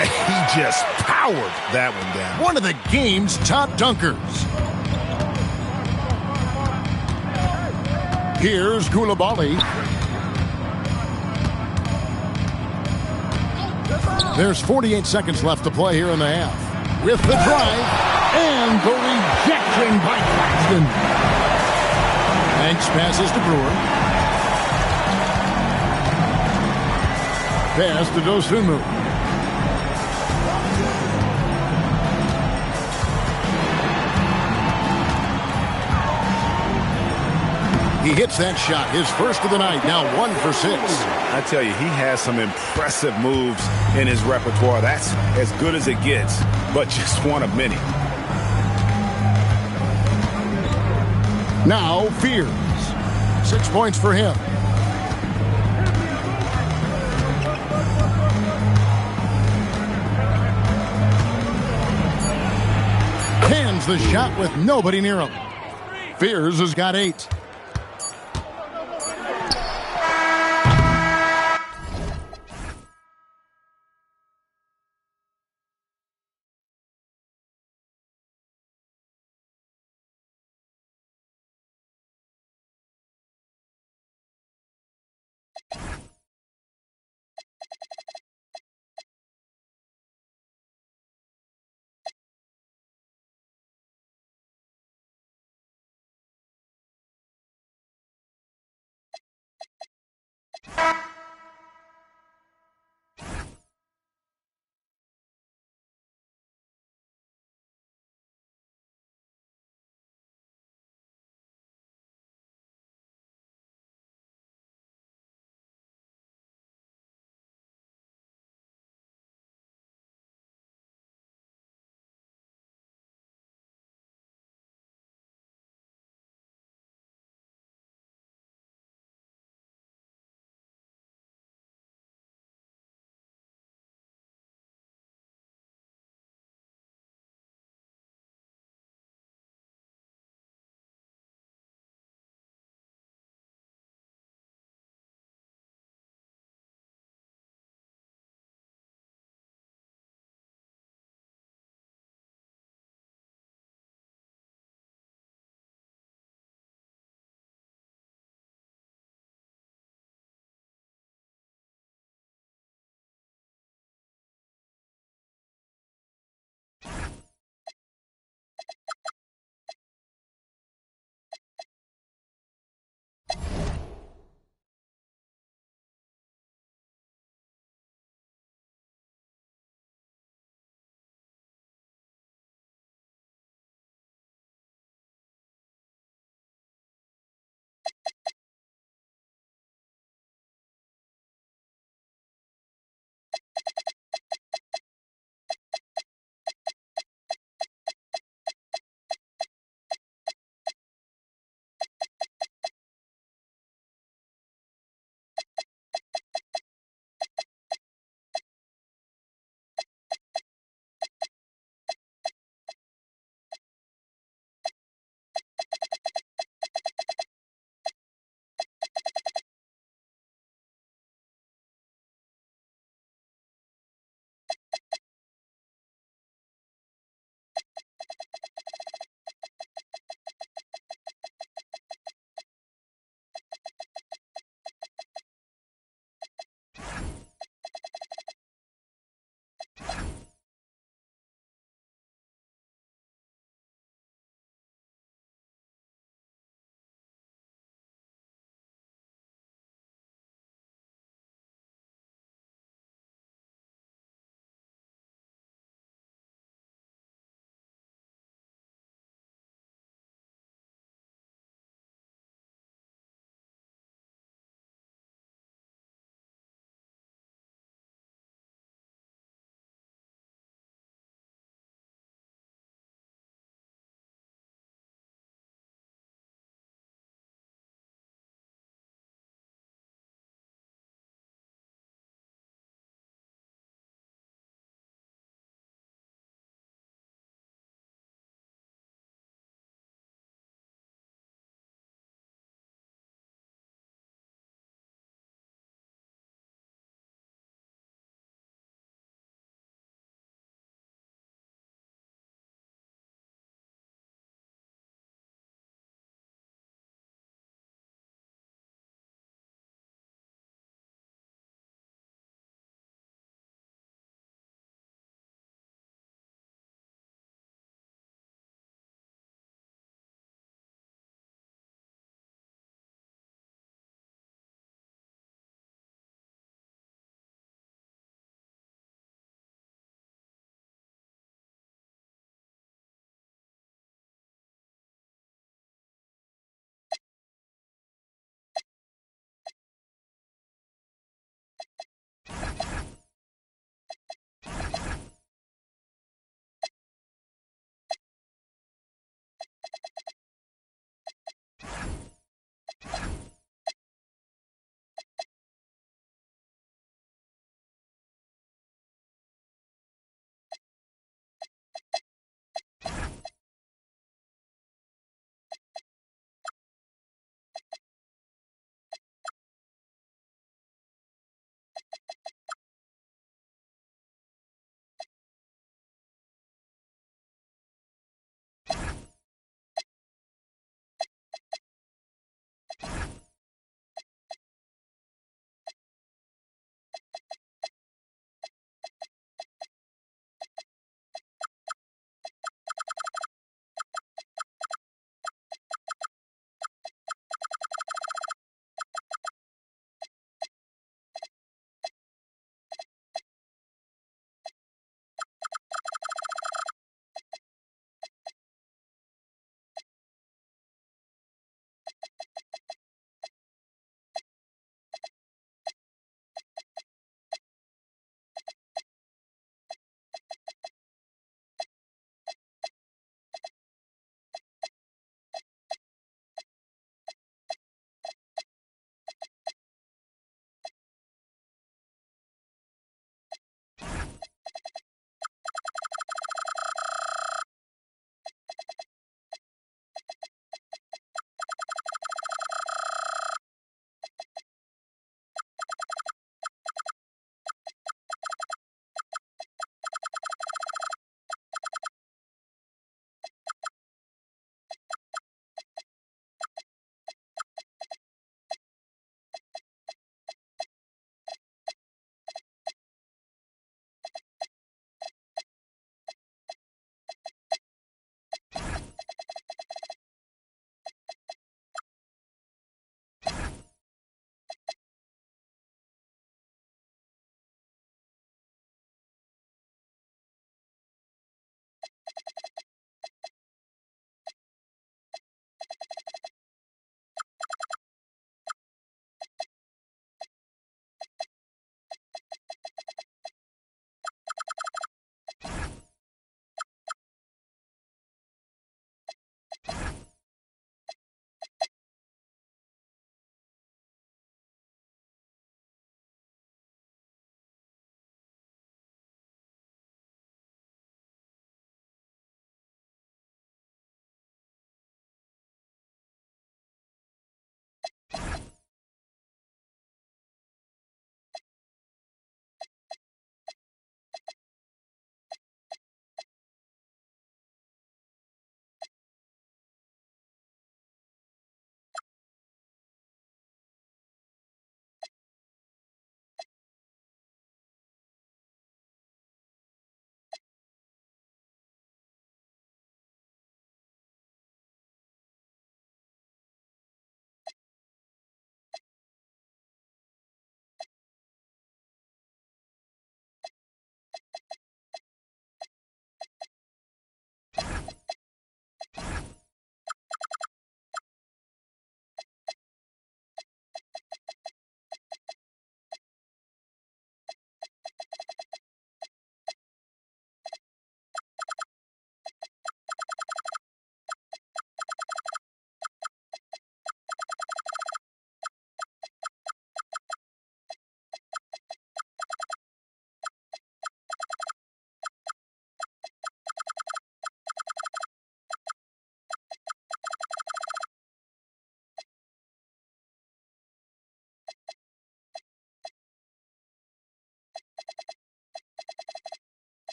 He just powered that one down. One of the game's top dunkers. Here's Koulibaly. There's 48 seconds left to play here in the half. With the drive and the rejection by Claxton. Banks passes to Brewer. Pass to Dosunmu. He hits that shot, his first of the night, now 1 for 6. I tell you, he has some impressive moves in his repertoire. That's as good as it gets, but just one of many. Now, Fears. 6 points for him. Hands the shot with nobody near him. Fears has got 8.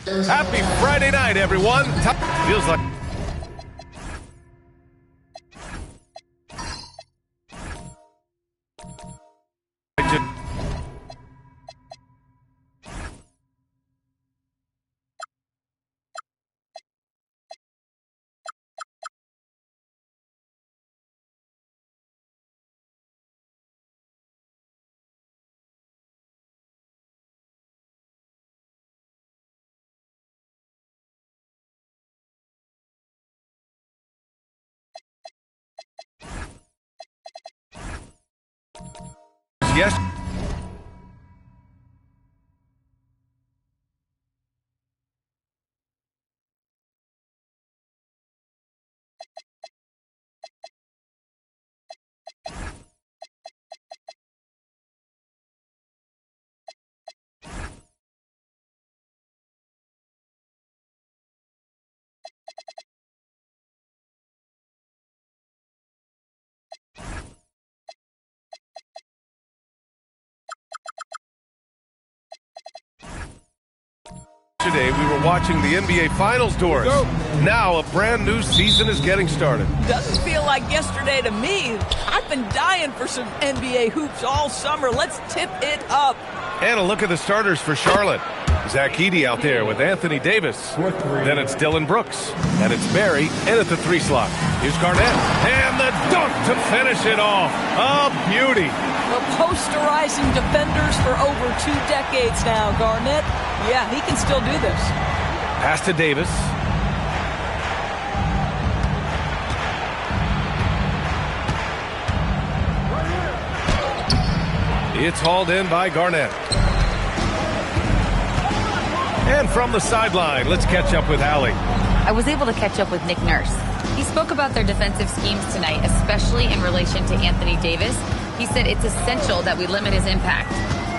Happy Friday night, everyone. Feels like... Yes. Yesterday, we were watching the NBA Finals doors. Now, a brand new season is getting started. Doesn't feel like yesterday to me. I've been dying for some NBA hoops all summer. Let's tip it up. And a look at the starters for Charlotte. Zach Edey out there with Anthony Davis. Then it's Dylan Brooks. And it's Barry in at the 3 slot. Here's Garnett. And the dunk to finish it off. A beauty. Well, posterizing defenders for over 2 decades now, Garnett. Yeah, he can still do this. Pass to Davis. It's hauled in by Garnett. And from the sideline, let's catch up with Allie. I was able to catch up with Nick Nurse. He spoke about their defensive schemes tonight, especially in relation to Anthony Davis. He said it's essential that we limit his impact.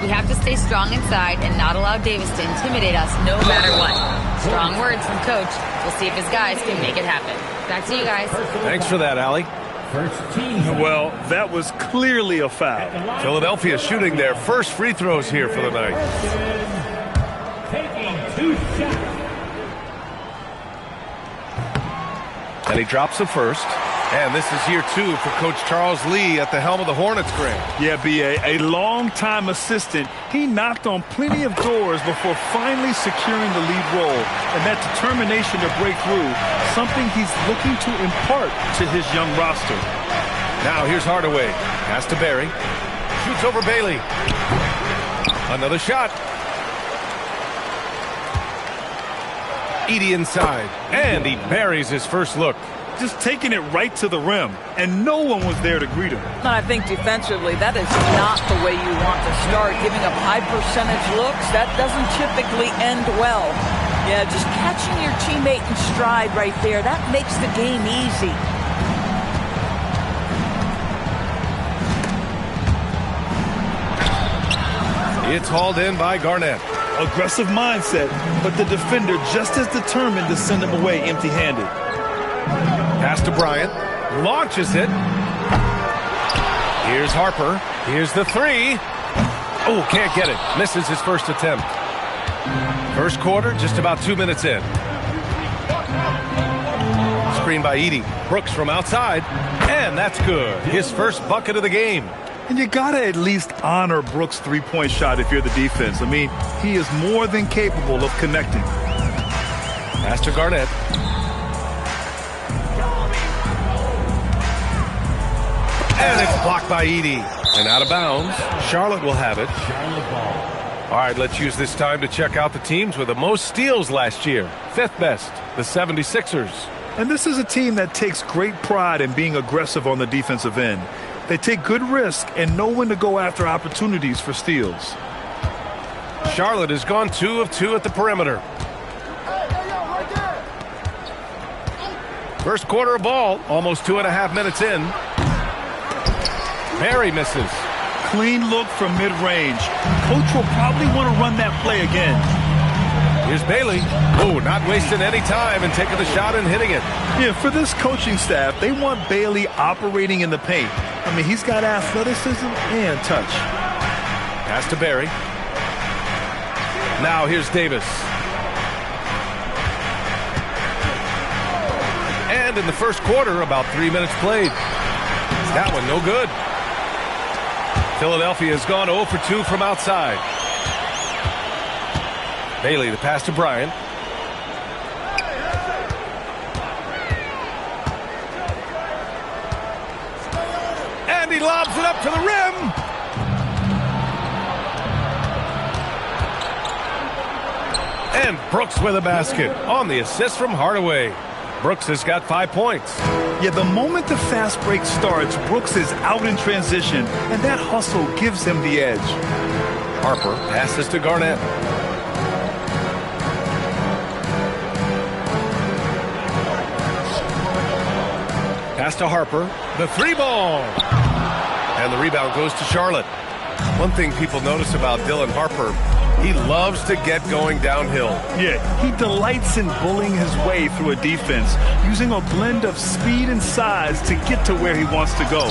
We have to stay strong inside and not allow Davis to intimidate us no matter what. Strong words from Coach. We'll see if his guys can make it happen. Back to you guys. Thanks for that, Allie. Well, that was clearly a foul. Philadelphia shooting their first free throws here for the night. And he drops the first. And this is year 2 for Coach Charles Lee at the helm of the Hornets, Grant. Yeah, B.A., a long-time assistant. He knocked on plenty of doors before finally securing the lead role. And that determination to break through, something he's looking to impart to his young roster. Now here's Hardaway. Pass to Barry. Shoots over Bailey. Another shot. Edey inside. And he buries his first look. Just taking it right to the rim, and no one was there to greet him. And I think defensively, that is not the way you want to start. Giving up high percentage looks, that doesn't typically end well. Yeah, just catching your teammate in stride right there, that makes the game easy. It's hauled in by Garnett. Aggressive mindset, but the defender just as determined to send him away empty-handed. Pass to Bryant. Launches it. Here's Harper. Here's the 3. Oh, can't get it. Misses his first attempt. First quarter, just about 2 minutes in. Screen by Edey. Brooks from outside. And that's good. His first bucket of the game. And you got to at least honor Brooks' three-point shot if you're the defense. I mean, he is more than capable of connecting. Pass to Garnett. And it's blocked by Edey. And out of bounds. Charlotte will have it. All right, let's use this time to check out the teams with the most steals last year. 5th best, the 76ers. And this is a team that takes great pride in being aggressive on the defensive end. They take good risk and know when to go after opportunities for steals. Charlotte has gone 2 of 2 at the perimeter. First quarter of ball, almost 2.5 minutes in. Barry misses. Clean look from mid-range. Coach will probably want to run that play again. Here's Bailey. Oh, not wasting any time and taking the shot and hitting it. Yeah, for this coaching staff, they want Bailey operating in the paint. I mean, he's got athleticism and touch. Pass to Barry. Now here's Davis. end in the first quarter, about 3 minutes played. That one no good. Philadelphia has gone 0 for 2 from outside. Bailey, the pass to Bryant. And he lobs it up to the rim. And Brooks with a basket on the assist from Hardaway. Brooks has got 5 points. Yeah, the moment the fast break starts, Brooks is out in transition, and that hustle gives him the edge. Harper passes to Garnett. Pass to Harper. The 3-ball. And the rebound goes to Charlotte. One thing people notice about Dylan Harper, he loves to get going downhill. Yeah, he delights in bullying his way through a defense, using a blend of speed and size to get to where he wants to go.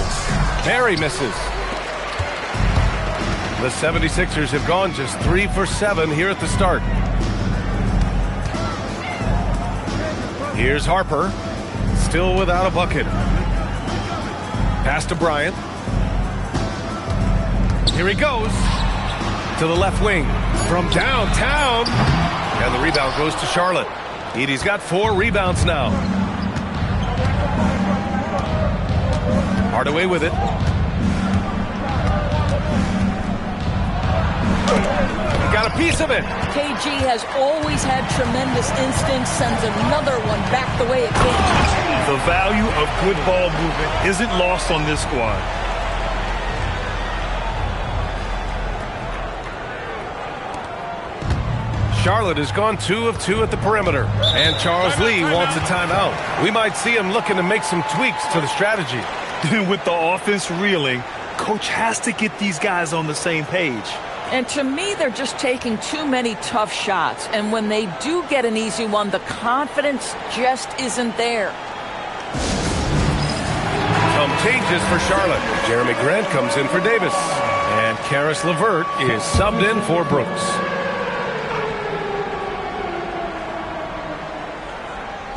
Barry misses. The 76ers have gone just 3 for 7 here at the start. Here's Harper, still without a bucket. Pass to Bryant. Here he goes to the left wing from downtown. And the rebound goes to Charlotte. Edey's got 4 rebounds now. Hardaway with it. Got a piece of it. KG has always had tremendous instincts, sends another one back the way it came. The value of good ball movement isn't lost on this squad. Charlotte has gone 2 of 2 at the perimeter. And Charles Lee wants a timeout. We might see him looking to make some tweaks to the strategy. With the offense reeling, coach has to get these guys on the same page. And to me, they're just taking too many tough shots. And when they do get an easy one, the confidence just isn't there. Some changes for Charlotte. Jeremy Grant comes in for Davis. And Karis LeVert is subbed in for Brooks.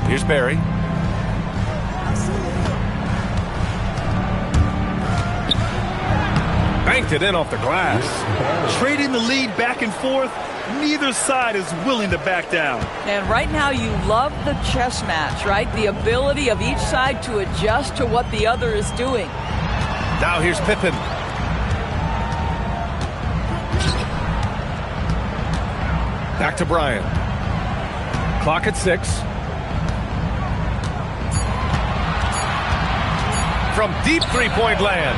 Here's Barry. Banked it in off the glass. Trading the lead back and forth, neither side is willing to back down. And right now you love the chess match, right? The ability of each side to adjust to what the other is doing. Now here's Pippen. Back to Bryant. Clock at 6. From deep three-point land.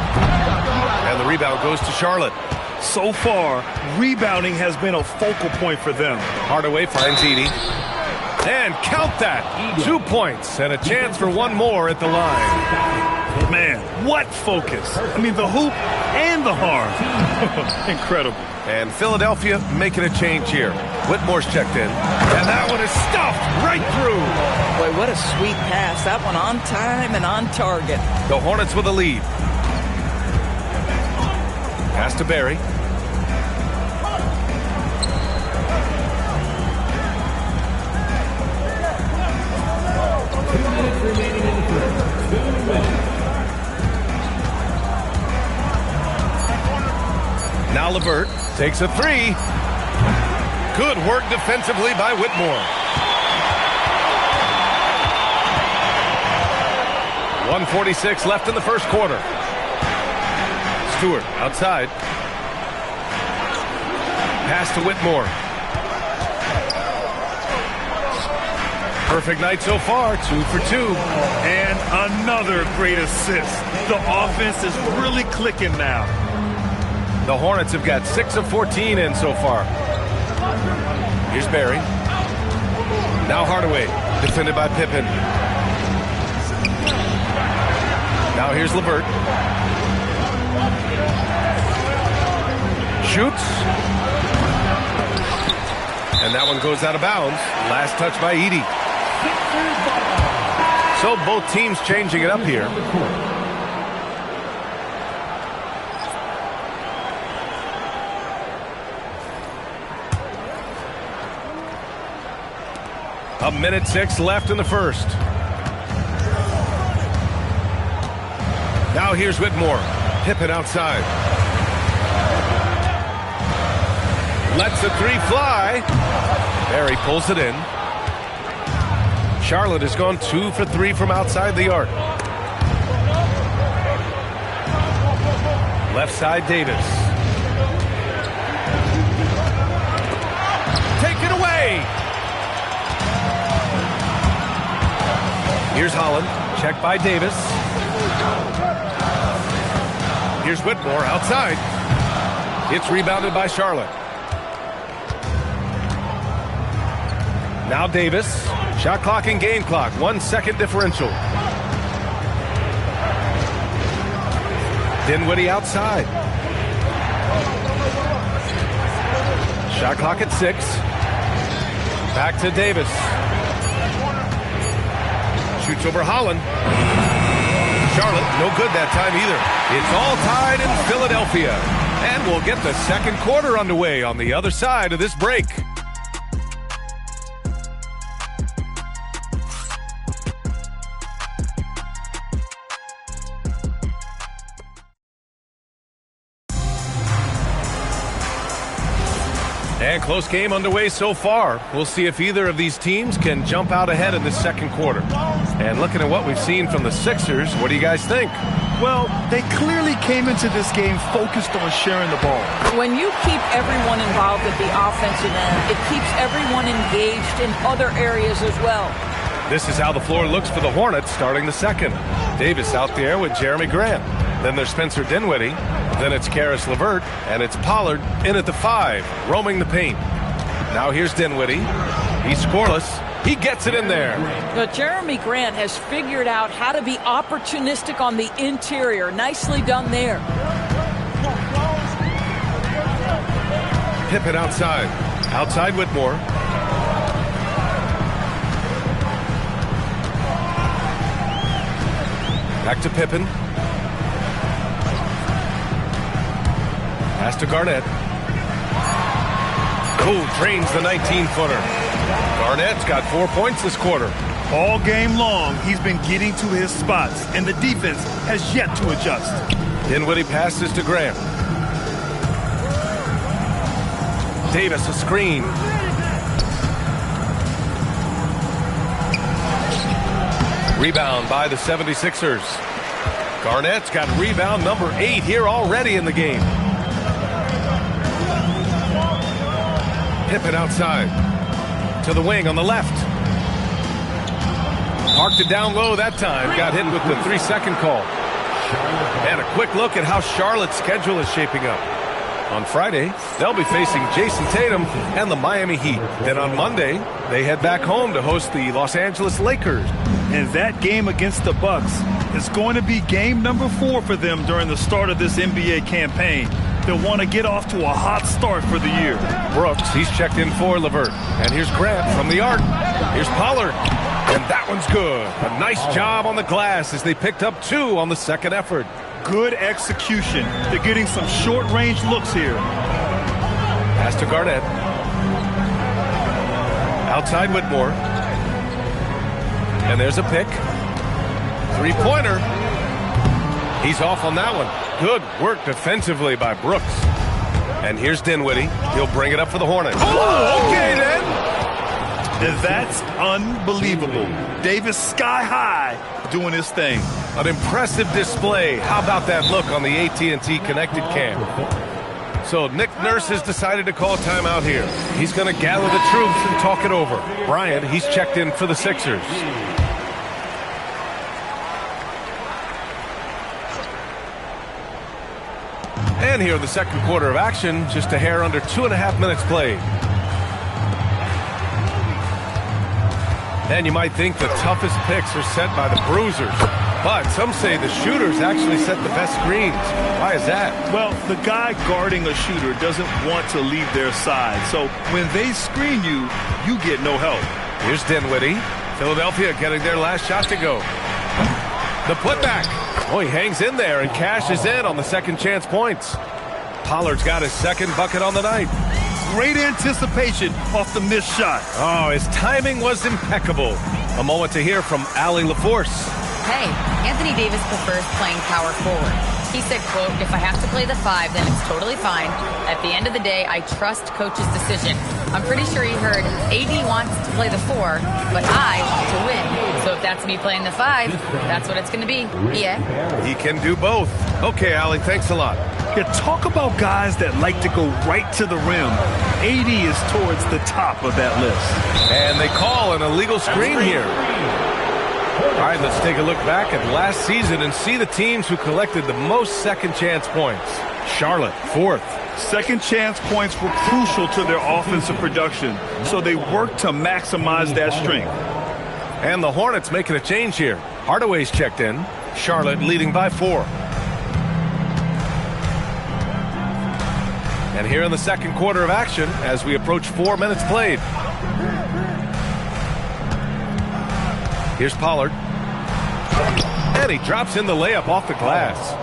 And the rebound goes to Charlotte. So far, rebounding has been a focal point for them. Hardaway finds Edey. And count that. 2 points and a chance for one more at the line. Man, what focus. I mean, the hoop and the harm. Incredible. And Philadelphia making a change here. Whitmore's checked in. And that one is stuffed right through. Boy, what a sweet pass. That one on time and on target. The Hornets with a lead. Pass to Barry. Now LeVert takes a 3. Good work defensively by Whitmore. 1:46 left in the first quarter. Stewart outside. Pass to Whitmore. Perfect night so far, 2 for 2. And another great assist. The offense is really clicking now. The Hornets have got 6 of 14 in so far. Here's Barry. Now Hardaway, defended by Pippen. Now here's LeVert. Shoots. And that one goes out of bounds. Last touch by Edey. So both teams changing it up here. A minute 6 left in the first. Now here's Whitmore. Pippen outside. Lets the three fly. Barry pulls it in. Charlotte has gone 2 for 3 from outside the arc. Left side, Davis. Take it away. Here's Holland. Checked by Davis. Here's Whitmore outside. It's rebounded by Charlotte. Now Davis. Shot clock and game clock. 1 second differential. Dinwiddie outside. Shot clock at 6. Back to Davis. Shoots over Holland. Charlotte, no good that time either. It's all tied in Philadelphia. And we'll get the second quarter underway on the other side of this break. And close game underway so far. We'll see if either of these teams can jump out ahead in the second quarter. And looking at what we've seen from the Sixers, what do you guys think? Well, they clearly came into this game focused on sharing the ball. When you keep everyone involved at the offensive end, it keeps everyone engaged in other areas as well. This is how the floor looks for the Hornets starting the second. Davis out there with Jeremy Grant. Then there's Spencer Dinwiddie. Then it's Karis LeVert. And it's Pollard in at the 5, roaming the paint. Now here's Dinwiddie. He's scoreless. He gets it in there. But Jeremy Grant has figured out how to be opportunistic on the interior. Nicely done there. Pippen outside. Outside Whitmore. Back to Pippen. Pass to Garnett. Oh, drains the 19-footer. Garnett's got 4 points this quarter. All game long, he's been getting to his spots, and the defense has yet to adjust. Dinwiddie passes to Grant. Davis a screen. Rebound by the 76ers. Garnett's got rebound number 8 here already in the game. Pippen outside. To the wing on the left. Marked it down low that time. Got hit with the 3-second call. And a quick look at how Charlotte's schedule is shaping up. On Friday, they'll be facing Jason Tatum and the Miami Heat. Then on Monday, they head back home to host the Los Angeles Lakers. And that game against the Bucks is going to be game number 4 for them during the start of this NBA campaign. They'll want to get off to a hot start for the year. Brooks, he's checked in for LeVert. And here's Grant from the arc. Here's Pollard. And that one's good. A nice job on the glass as they picked up 2 on the second effort. Good execution. They're getting some short-range looks here. Pass to Garnett. Outside Whitmore. And there's a pick. 3-pointer. He's off on that one. Good work defensively by Brooks. And here's Dinwiddie. He'll bring it up for the Hornets. Oh, okay then. That's unbelievable. Davis sky high doing his thing. An impressive display. How about that look on the AT&T Connected Cam? So Nick Nurse has decided to call timeout here. He's going to gather the troops and talk it over. Bryant, he's checked in for the Sixers. And here in the second quarter of action, just a hair under 2.5 minutes played. And you might think the toughest picks are set by the bruisers. But some say the shooters actually set the best screens. Why is that? Well, the guy guarding a shooter doesn't want to leave their side. So when they screen you, you get no help. Here's Dinwiddie. Philadelphia getting their last shot to go. The putback. Oh, he hangs in there and cashes in on the second chance points. Pollard's got his second bucket on the night. Great anticipation off the missed shot. Oh, his timing was impeccable. A moment to hear from Allie LaForce. okay. Anthony Davis prefers playing power forward. He said, quote, if I have to play the 5, then it's totally fine. At the end of the day, I trust coach's decision. I'm pretty sure he heard AD wants to play the 4, but I want to win. So if that's me playing the 5, that's what it's going to be. Yeah. He can do both. Okay, Allie, thanks a lot. Yeah, talk about guys that like to go right to the rim. AD is towards the top of that list. And they call an illegal screen here. All right, let's take a look back at last season and see the teams who collected the most second chance points. Charlotte, 4th. Second chance points were crucial to their offensive production, so they worked to maximize that strength. And the Hornets making a change here. Hardaway's checked in. Charlotte leading by 4. And here in the second quarter of action as we approach 4 minutes played. Here's Pollard. And he drops in the layup off the glass.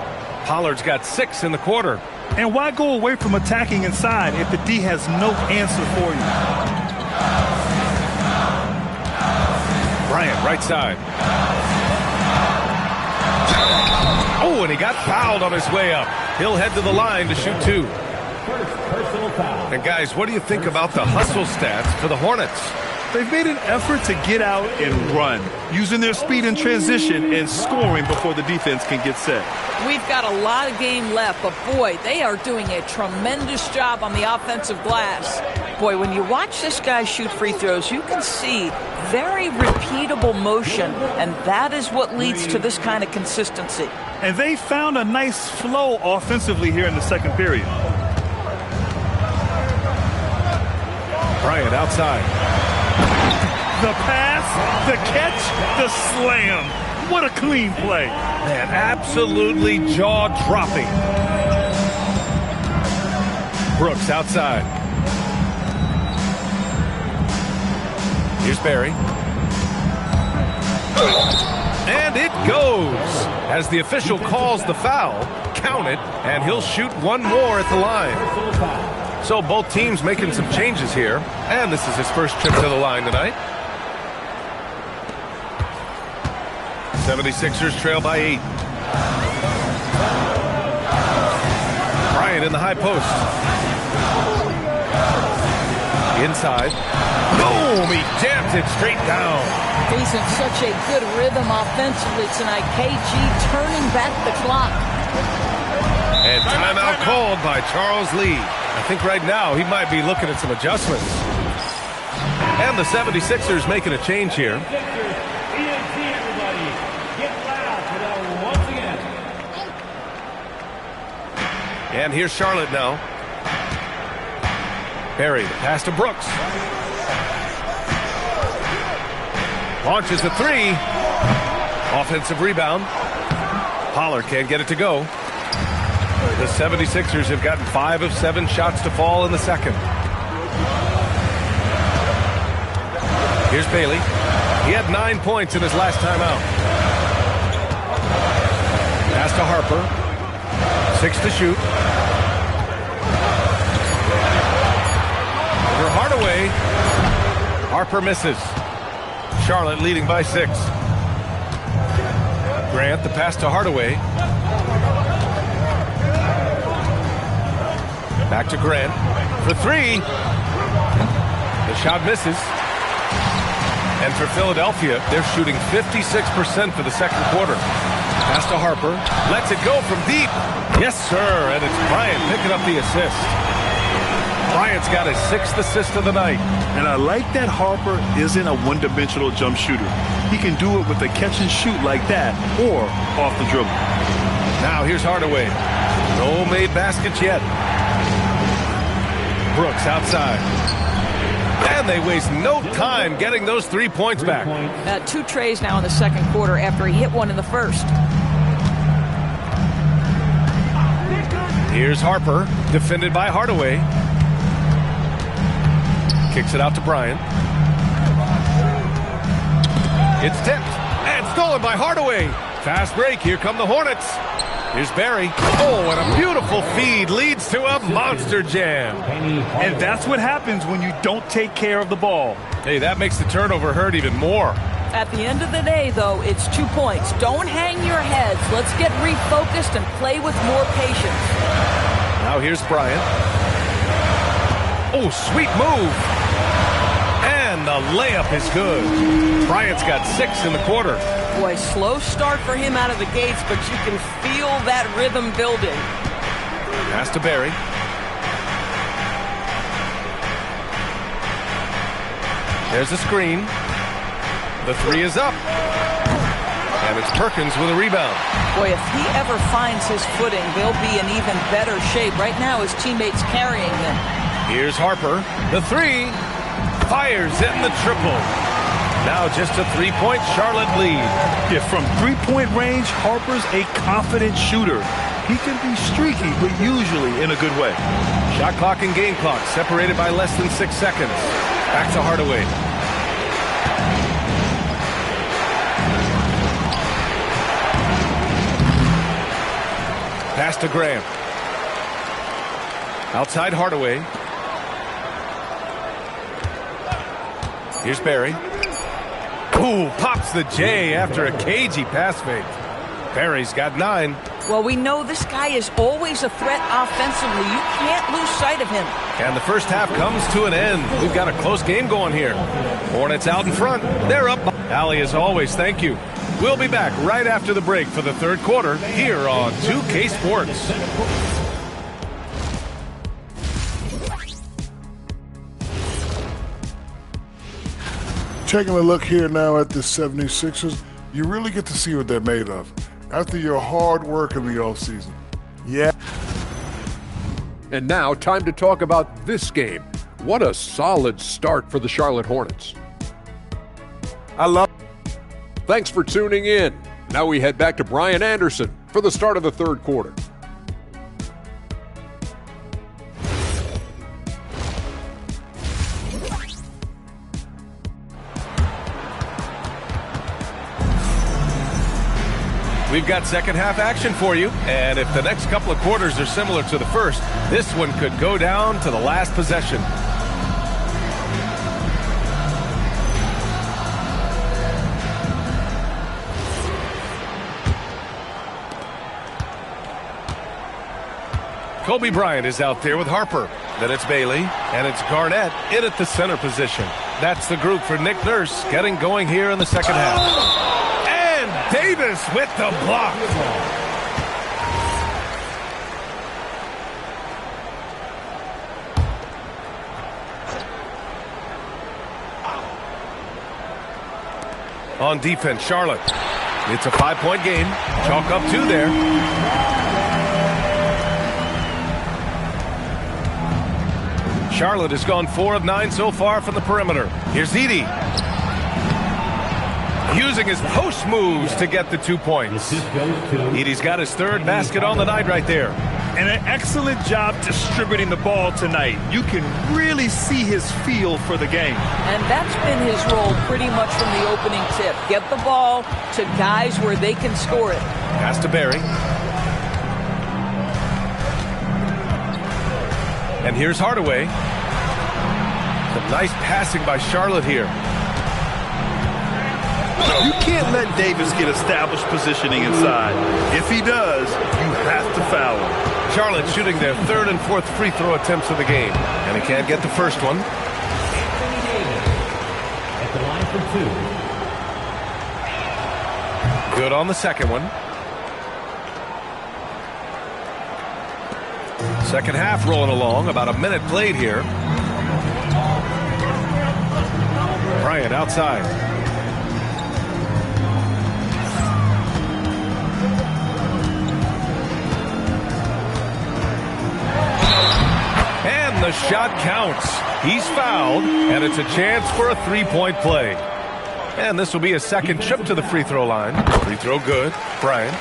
Pollard's got 6 in the quarter. And why go away from attacking inside if the D has no answer for you? Bryant, right side. Oh, and he got fouled on his way up. He'll head to the line to shoot 2. And guys, what do you think about the hustle stats for the Hornets? They've made an effort to get out and run, using their speed in transition and scoring before the defense can get set. We've got a lot of game left, but boy, they are doing a tremendous job on the offensive glass. Boy, when you watch this guy shoot free throws, you can see very repeatable motion, and that is what leads to this kind of consistency. And they found a nice flow offensively here in the second period. Bryant outside. The pass, the catch, the slam. What a clean play. Man, absolutely jaw-dropping. Brooks outside. Here's Barry. And it goes. As the official calls the foul, count it, and he'll shoot one more at the line. So both teams making some changes here. And this is his first trip to the line tonight. 76ers trail by 8. Bryant in the high post. Inside. Boom! He jams it straight down. He's in such a good rhythm offensively tonight. KG turning back the clock. And timeout called by Charles Lee. I think right now he might be looking at some adjustments. And the 76ers making a change here. And here's Charlotte now. Barry, the pass to Brooks. Launches the 3. Offensive rebound. Pollard can't get it to go. The 76ers have gotten 5 of 7 shots to fall in the second. Here's Bailey. He had 9 points in his last time out. Pass to Harper. 6 to shoot. Over Hardaway. Harper misses. Charlotte leading by 6. Grant, the pass to Hardaway. Back to Grant for 3. The shot misses. And for Philadelphia, they're shooting 56% for the second quarter. Pass to Harper. Lets it go from deep. Yes, sir. And it's Bryant picking up the assist. Bryant's got his 6th assist of the night. And I like that Harper isn't a one-dimensional jump shooter. He can do it with a catch and shoot like that or off the dribble. Now here's Hardaway. No made baskets yet. Brooks outside. And they waste no time getting those 3 points back. 2 trays now in the second quarter after he hit one in the first. Here's Harper, defended by Hardaway. Kicks it out to Bryant. It's tipped and stolen by Hardaway. Fast break. Here come the Hornets. Here's Barry. Oh, and a beautiful feed leads to a monster jam. And that's what happens when you don't take care of the ball. Hey, that makes the turnover hurt even more. At the end of the day, though, it's 2 points. Don't hang your heads. Let's get refocused and play with more patience. Now here's Bryant. Oh, sweet move. And the layup is good. Bryant's got 6 in the quarter. Boy, slow start for him out of the gates, but you can feel that rhythm building. Pass to Barry. There's a screen. The 3 is up. And it's Perkins with a rebound. Boy, if he ever finds his footing, they'll be in even better shape. Right now, his teammates carrying them. Here's Harper. The 3. Fires in the triple. Now just a 3-point Charlotte lead. Yeah, from 3-point range, Harper's a confident shooter. He can be streaky, but usually in a good way. Shot clock and game clock separated by less than 6 seconds. Back to Hardaway. Pass to Graham. Outside Hardaway. Here's Barry. Ooh, pops the J after a cagey pass fake. Barry's got 9. Well, we know this guy is always a threat offensively. You can't lose sight of him. And the first half comes to an end. We've got a close game going here. Hornets out in front. They're up. Allie, as always, thank you. We'll be back right after the break for the third quarter here on 2K Sports. Taking a look here now at the 76ers, you really get to see what they're made of after your hard work in the offseason. Yeah. And now, time to talk about this game. What a solid start for the Charlotte Hornets. Thanks for tuning in. Now we head back to Brian Anderson for the start of the third quarter. We've got second half action for you, and if the next couple of quarters are similar to the first, this one could go down to the last possession. Kobe Bryant is out there with Harper. Then it's Bailey, and it's Garnett in at the center position. That's the group for Nick Nurse getting going here in the second half. Davis with the block. On defense, Charlotte. It's a 5-point game. Chalk up 2 there. Charlotte has gone 4 of 9 so far from the perimeter. Here's Edey. Using his post moves to get the 2 points. Edey's got his third basket on the night right there. And an excellent job distributing the ball tonight. You can really see his feel for the game. And that's been his role pretty much from the opening tip. Get the ball to guys where they can score it. Pass to Barry. And here's Hardaway. Some nice passing by Charlotte here. You can't let Davis get established positioning inside. If he does, you have to foul him. Charlotte shooting their third and fourth free throw attempts of the game. And he can't get the first one. At the line for 2. Good on the second one. Second half rolling along. About a minute played here. Bryant outside. The shot counts. He's fouled, and it's a chance for a 3-point play. And this will be a second trip to the free throw line. Free throw good. Bryant.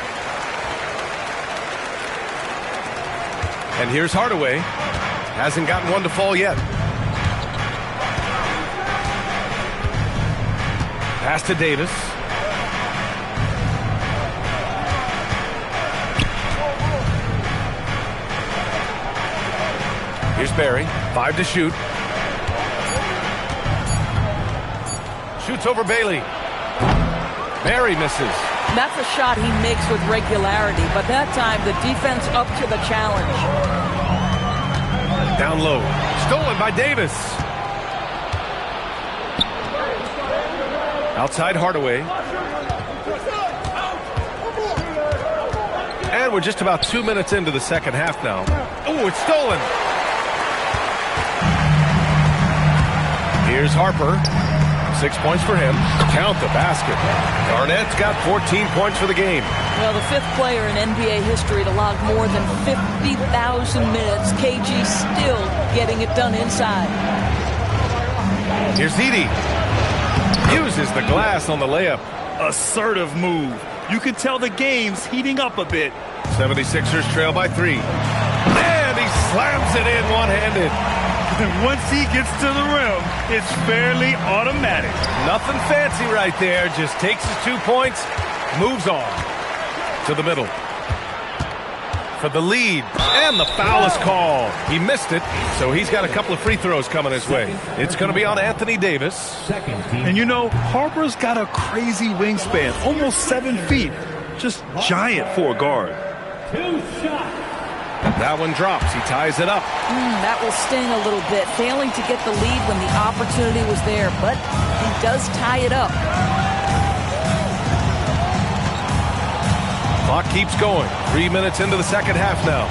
And here's Hardaway. Hasn't gotten one to fall yet. Pass to Davis. Here's Barry. 5 to shoot. Shoots over Bailey. Barry misses. That's a shot he makes with regularity, but that time the defense up to the challenge. Down low. Stolen by Davis. Outside Hardaway. And we're just about 2 minutes into the second half now. Oh, it's stolen. Here's Harper. 6 points for him. Count the basket. Garnett's got 14 points for the game. Well, the fifth player in NBA history to log more than 50,000 minutes. KG still getting it done inside. Here's Edey. Uses the glass on the layup. Assertive move. You can tell the game's heating up a bit. 76ers trail by 3. And he slams it in one-handed. And once he gets to the rim, it's fairly automatic. Nothing fancy right there. Just takes his 2 points, moves on to the middle for the lead. And the foul is called. He missed it, so he's got a couple of free throws coming his way. It's going to be on Anthony Davis. And you know, Harper's got a crazy wingspan, almost 7 feet. Just giant for a guard. That one drops. He ties it up. That will sting a little bit. Failing to get the lead when the opportunity was there, but he does tie it up. Clock keeps going. 3 minutes into the second half now.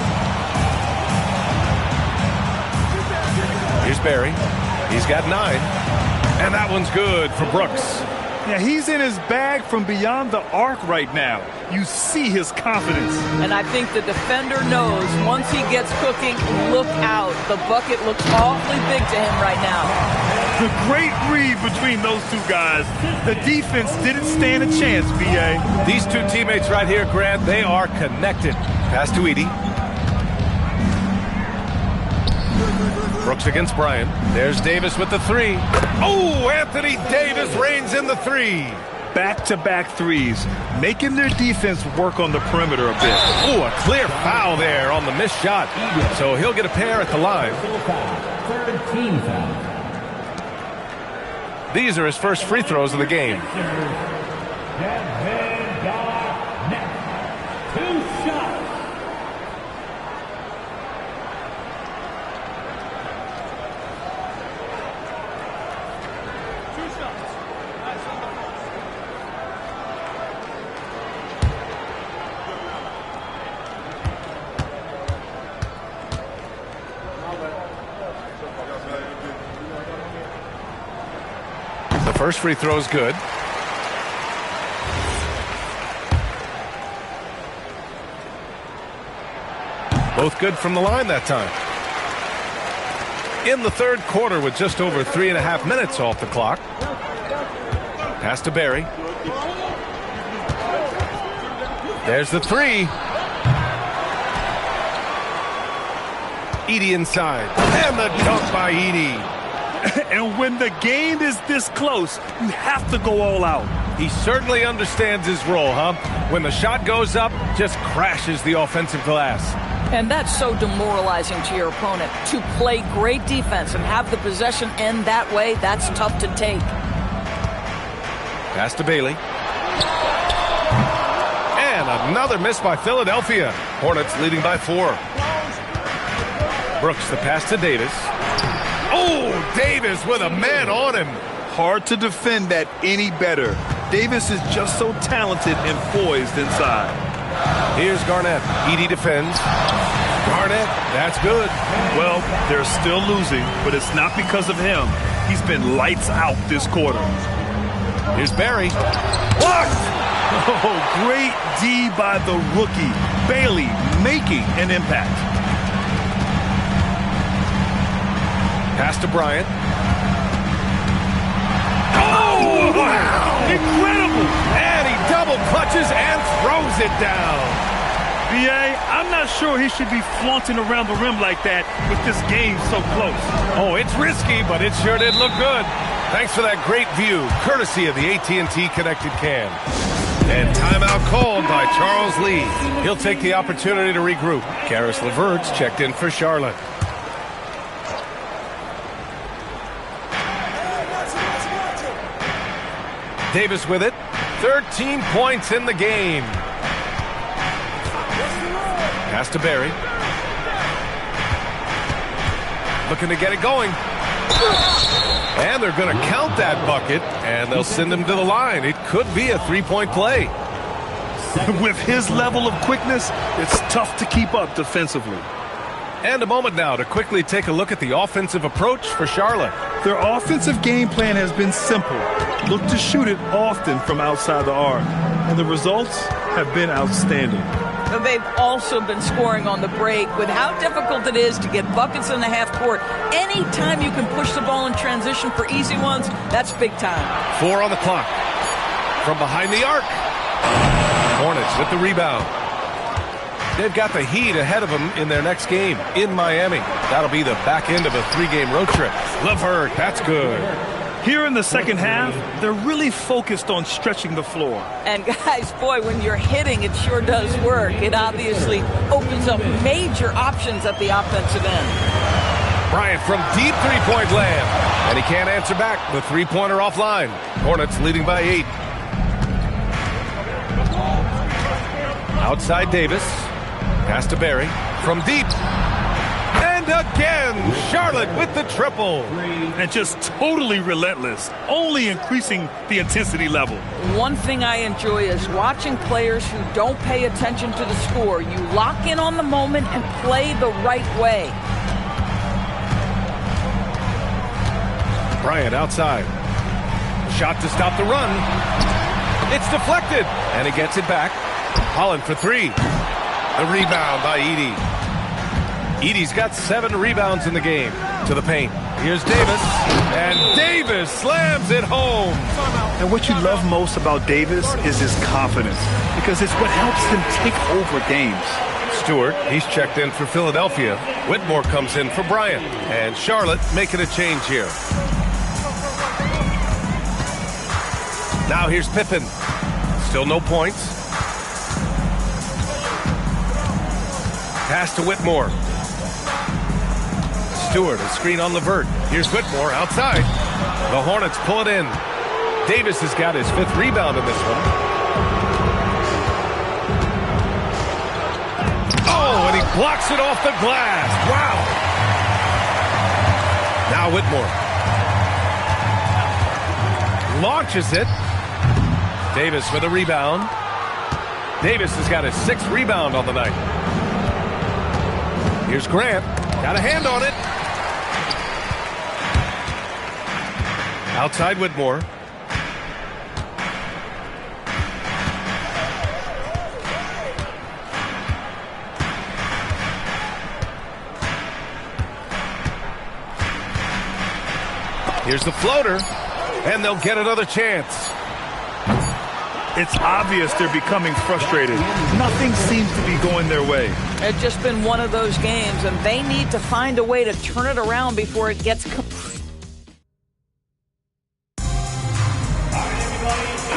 Here's Barry. He's got 9. And that one's good for Brooks. Yeah, he's in his bag from beyond the arc right now. You see his confidence. And I think the defender knows once he gets cooking, look out. The bucket looks awfully big to him right now. The great read between those two guys. The defense didn't stand a chance, B.A. These two teammates right here, Grant, they are connected. Pass to Edey. Brooks against Bryant. There's Davis with the 3. Oh, Anthony Davis reigns in the 3. Back-to-back threes, making their defense work on the perimeter a bit. Oh, a clear foul there on the missed shot. So he'll get a pair at the line. These are his first free throws of the game. First free throw is good. Both good from the line that time. In the third quarter with just over 3.5 minutes off the clock. Pass to Barry. There's the 3. Edey inside. And the dunk by Edey. And when the game is this close, you have to go all out. He certainly understands his role, huh? When the shot goes up, just crashes the offensive glass. And that's so demoralizing to your opponent. To play great defense and have the possession end that way, that's tough to take. Pass to Bailey. And another miss by Philadelphia. Hornets leading by 4. Brooks, the pass to Davis. Oh, Davis with a man on him. Hard to defend that any better. Davis is just so talented and poised inside. Here's Garnett. Edey defends. Garnett, that's good. Well, they're still losing, but it's not because of him. He's been lights out this quarter. Here's Barry. Blocked! Oh, great D by the rookie. Bailey making an impact. Pass to Bryant. Oh, wow! Incredible! And he double clutches and throws it down. B.A., I'm not sure he should be flaunting around the rim like that with this game so close. Oh, it's risky, but it sure did look good. Thanks for that great view, courtesy of the AT&T Connected Cam. And timeout called by Charles Lee. He'll take the opportunity to regroup. Karis LeVert's checked in for Charlotte. Davis with it. 13 points in the game. Pass to Barry. Looking to get it going. And they're going to count that bucket, and they'll send him to the line. It could be a three-point play. With his level of quickness, it's tough to keep up defensively. And a moment now to quickly take a look at the offensive approach for Charlotte. Their offensive game plan has been simple. Look to shoot it often from outside the arc. And the results have been outstanding. They've also been scoring on the break. With how difficult it is to get buckets in the half court, anytime you can push the ball in transition for easy ones, that's big time. 4 on the clock. From behind the arc. Hornets with the rebound. They've got the Heat ahead of them in their next game in Miami. That'll be the back end of a 3-game road trip. LeVert, that's good. Here in the second half, they're really focused on stretching the floor. And guys, boy, when you're hitting, it sure does work. It obviously opens up major options at the offensive end. Bryant from deep three-point land. And he can't answer back. The three-pointer offline. Hornets leading by 8. Outside Davis. Pass to Barry. From deep. And again, Charlotte with the triple. And just totally relentless, only increasing the intensity level. One thing I enjoy is watching players who don't pay attention to the score. You lock in on the moment and play the right way. Bryant outside. Shot to stop the run. It's deflected. And he gets it back. Holland for 3. The rebound by Edey. Edey's got 7 rebounds in the game. To the paint. Here's Davis. And Davis slams it home. And what you love most about Davis is his confidence, because it's what helps him take over games. Stewart, he's checked in for Philadelphia. Whitmore comes in for Bryant. And Charlotte making a change here. Now here's Pippen. Still no points. Pass to Whitmore. Stewart, a screen on LeVert. Here's Whitmore outside. The Hornets pull it in. Davis has got his 5th rebound in this one. Oh, and he blocks it off the glass. Wow. Now Whitmore. Launches it. Davis with a rebound. Davis has got his 6th rebound on the night. Here's Grant. Got a hand on it. Outside Whitmore. Here's the floater. And they'll get another chance. It's obvious they're becoming frustrated. Nothing seems to be going their way. It's just been one of those games, and they need to find a way to turn it around before it gets complete.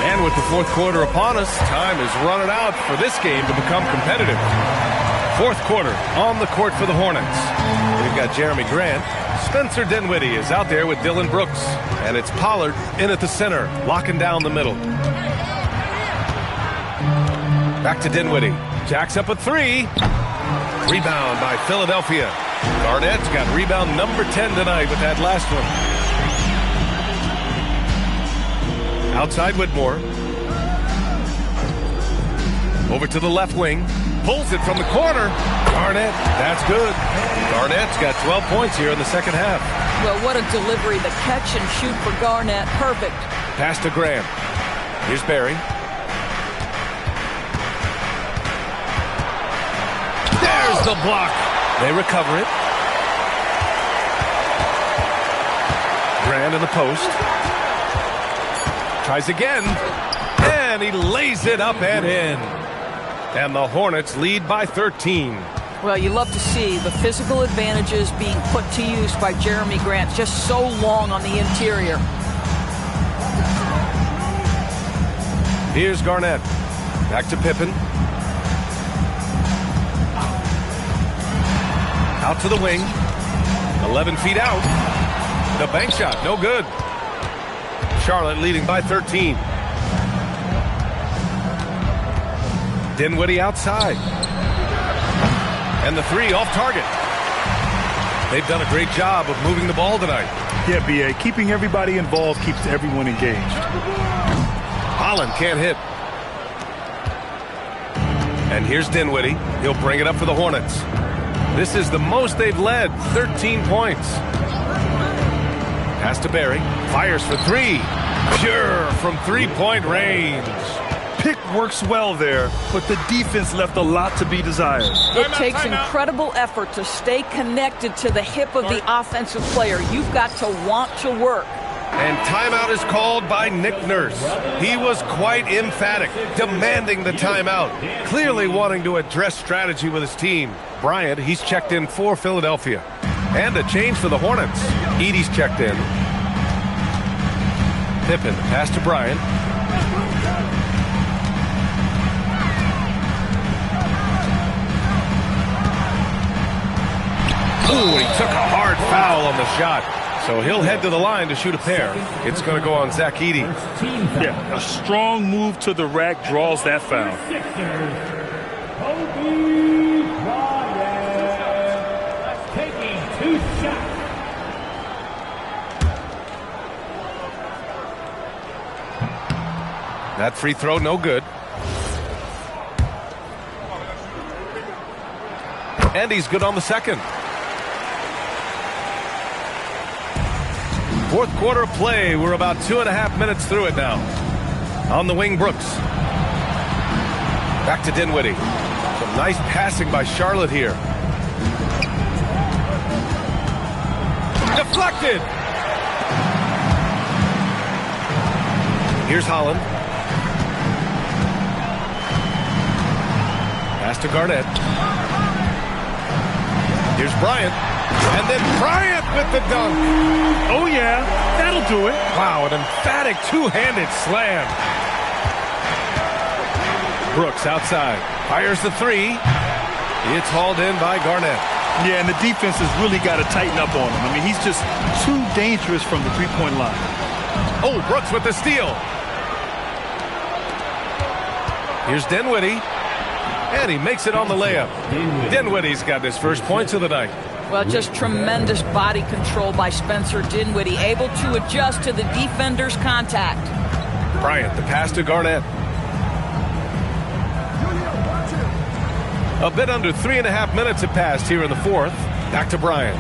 And with the 4th quarter upon us, time is running out for this game to become competitive. 4th quarter on the court for the Hornets. We've got Jeremy Grant. Spencer Dinwiddie is out there with Dylan Brooks. And it's Pollard in at the center, locking down the middle. Back to Dinwiddie. Jacks up a 3. Rebound by Philadelphia. Garnett's got rebound number 10 tonight with that last one. Outside Whitmore. Over to the left wing. Pulls it from the corner. Garnett, that's good. Garnett's got 12 points here in the second half. Well, what a delivery. The catch and shoot for Garnett. Perfect. Pass to Graham. Here's Barry. There's the block. They recover it. Grant in the post. Tries again. And he lays it up and in. And the Hornets lead by 13. Well, you love to see the physical advantages being put to use by Jeremy Grant. Just so long on the interior. Here's Garnett. Back to Pippen. Out to the wing. 11 feet out. The bank shot, no good. Charlotte leading by 13. Dinwiddie outside. And the three off target. They've done a great job of moving the ball tonight. Yeah, B.A. Keeping everybody involved keeps everyone engaged. Holland can't hit. And here's Dinwiddie. He'll bring it up for the Hornets. This is the most they've led, 13 points. Pass to Barry. Fires for three. Pure from three-point range. Pick works well there, but the defense left a lot to be desired. It takes incredible effort to stay connected to the hip of the offensive player. You've got to want to work. And timeout is called by Nick Nurse. He was quite emphatic, demanding the timeout, clearly wanting to address strategy with his team. Bryant, he's checked in for Philadelphia. And a change for the Hornets. Edey's checked in. Pippen, pass to Bryant. Ooh, he took a hard foul on the shot. So he'll head to the line to shoot a pair. It's going to go on Zach Edey. Yeah, a strong move to the rack draws that foul. Taking 2 shots. That free throw, no good. And he's good on the second. Fourth quarter of play. We're about 2.5 minutes through it now. On the wing, Brooks. Back to Dinwiddie. Some nice passing by Charlotte here. Deflected. Here's Holland. Pass to Garnett. Here's Bryant. And then Bryant with the dunk. Oh, yeah. That'll do it. Wow, an emphatic two-handed slam. Brooks outside. Fires the three. It's hauled in by Garnett. Yeah, and the defense has really got to tighten up on him. I mean, he's just too dangerous from the three-point line. Oh, Brooks with the steal. Here's Dinwiddie. And he makes it on the layup. Dinwiddie's got his first points of the night. Well, just tremendous body control by Spencer Dinwiddie, able to adjust to the defender's contact. Bryant, the pass to Garnett. A bit under 3.5 minutes have passed here in the fourth. Back to Bryant.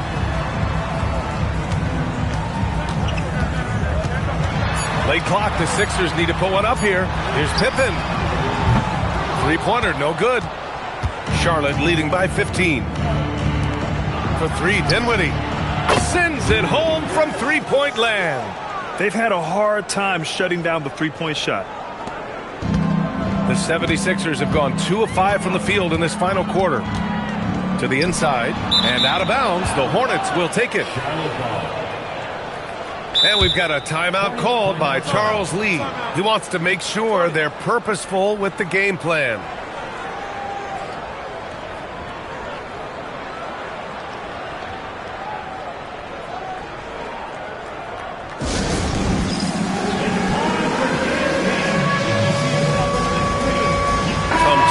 Late clock, the Sixers need to put one up here. Here's Pippen. Three-pointer, no good. Charlotte leading by 15. For three, Dinwiddie sends it home from three-point land. They've had a hard time shutting down the three-point shot. The 76ers have gone 2 of 5 from the field in this final quarter. To the inside and out of bounds. The Hornets will take it. And we've got a timeout called by Charles Lee. He wants to make sure they're purposeful with the game plan.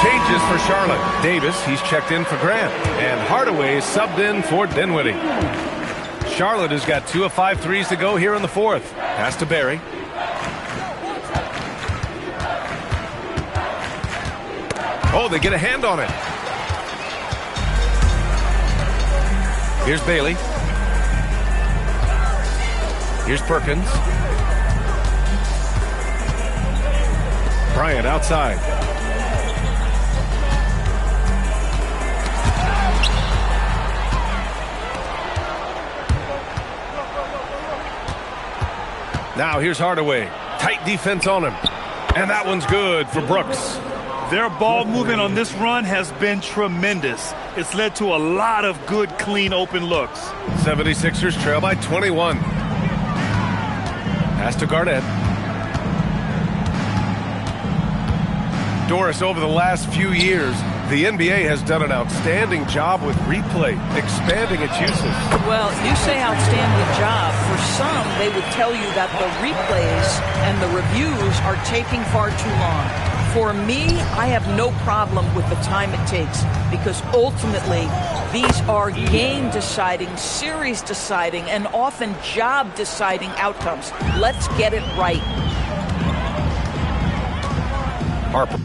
Changes for Charlotte. Davis, he's checked in for Grant. And Hardaway subbed in for Dinwiddie. Charlotte has got 2 of 5 threes to go here in the fourth. Pass to Barry. Oh, they get a hand on it. Here's Bailey. Here's Perkins. Bryant outside. Now here's Hardaway. Tight defense on him. And that one's good for Brooks. Their ball movement on this run has been tremendous. It's led to a lot of good, clean, open looks. 76ers trail by 21. Pass to Garnett. Doris, over the last few years, the NBA has done an outstanding job with replay, expanding its usage. Well, you say outstanding job. For some, they would tell you that the replays and the reviews are taking far too long. For me, I have no problem with the time it takes because ultimately these are game-deciding, series-deciding, and often job-deciding outcomes. Let's get it right. Harper.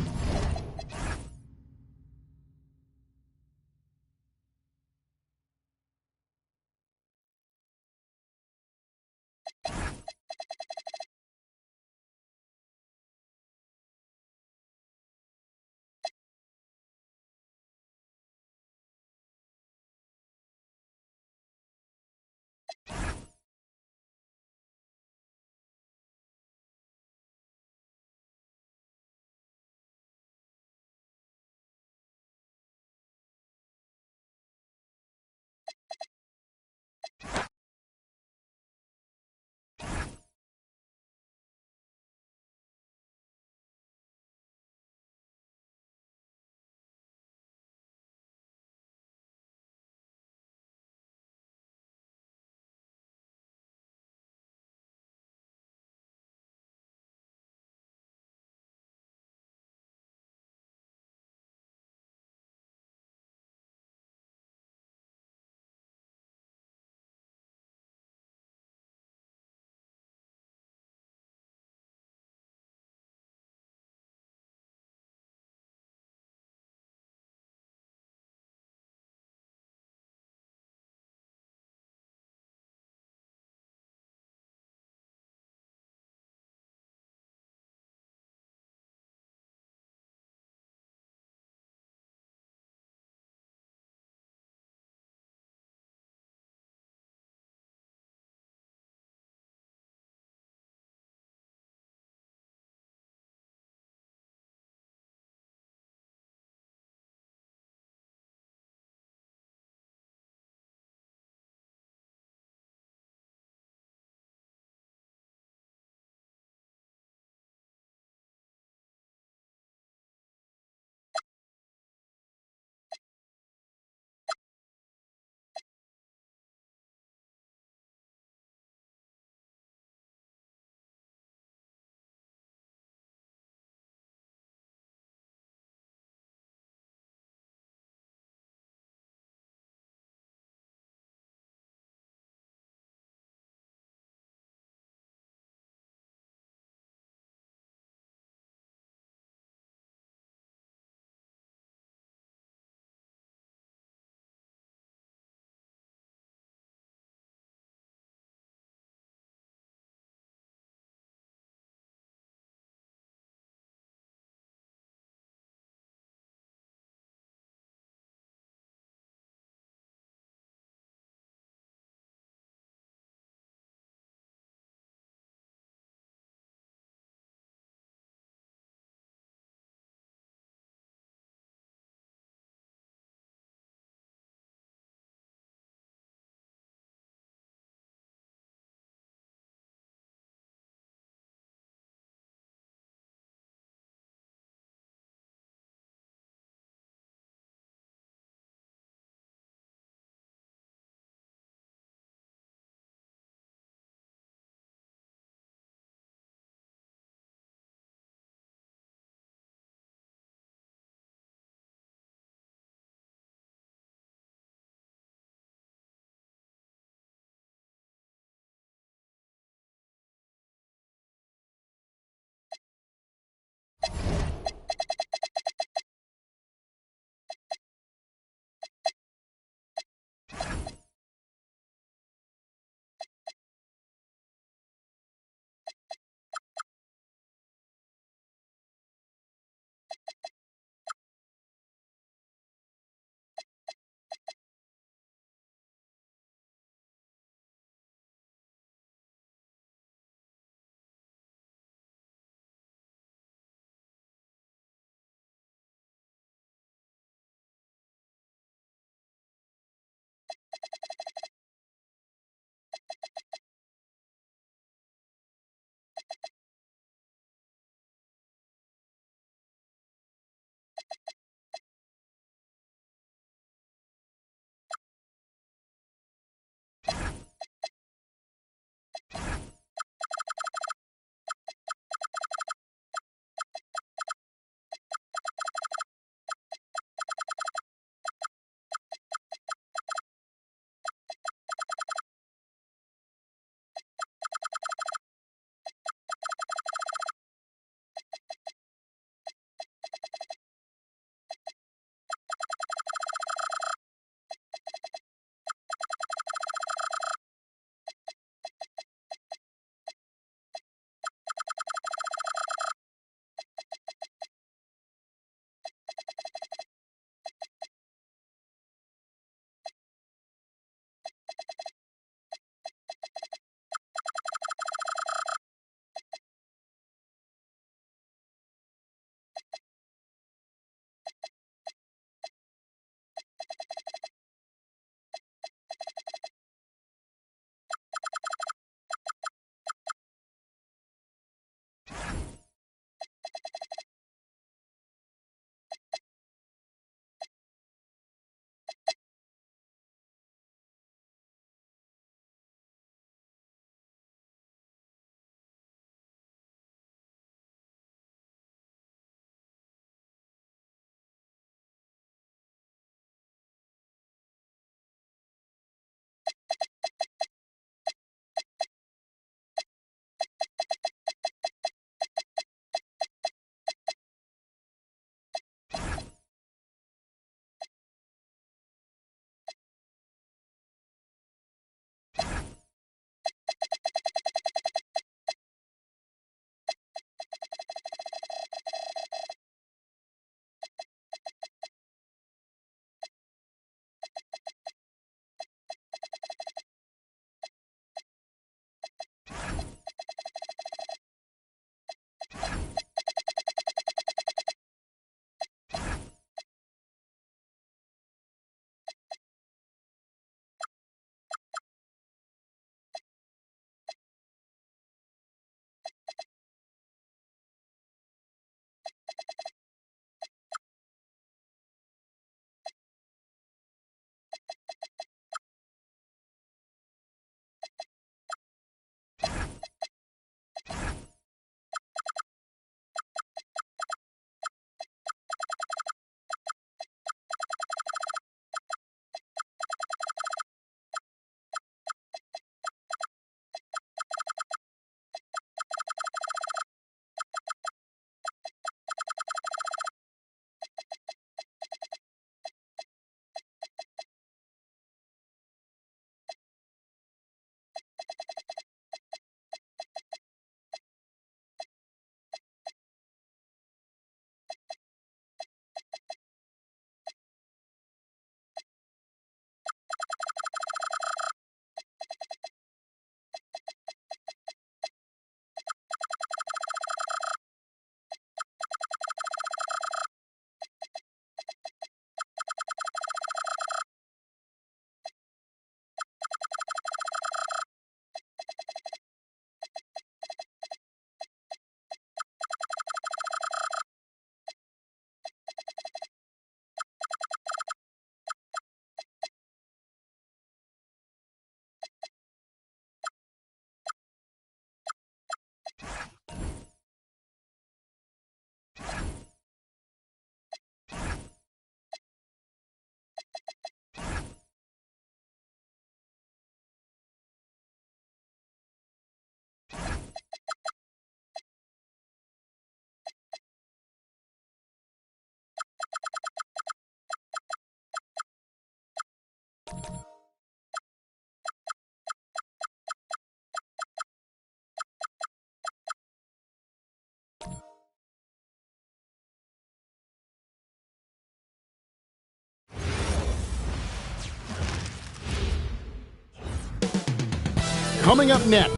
Coming up next.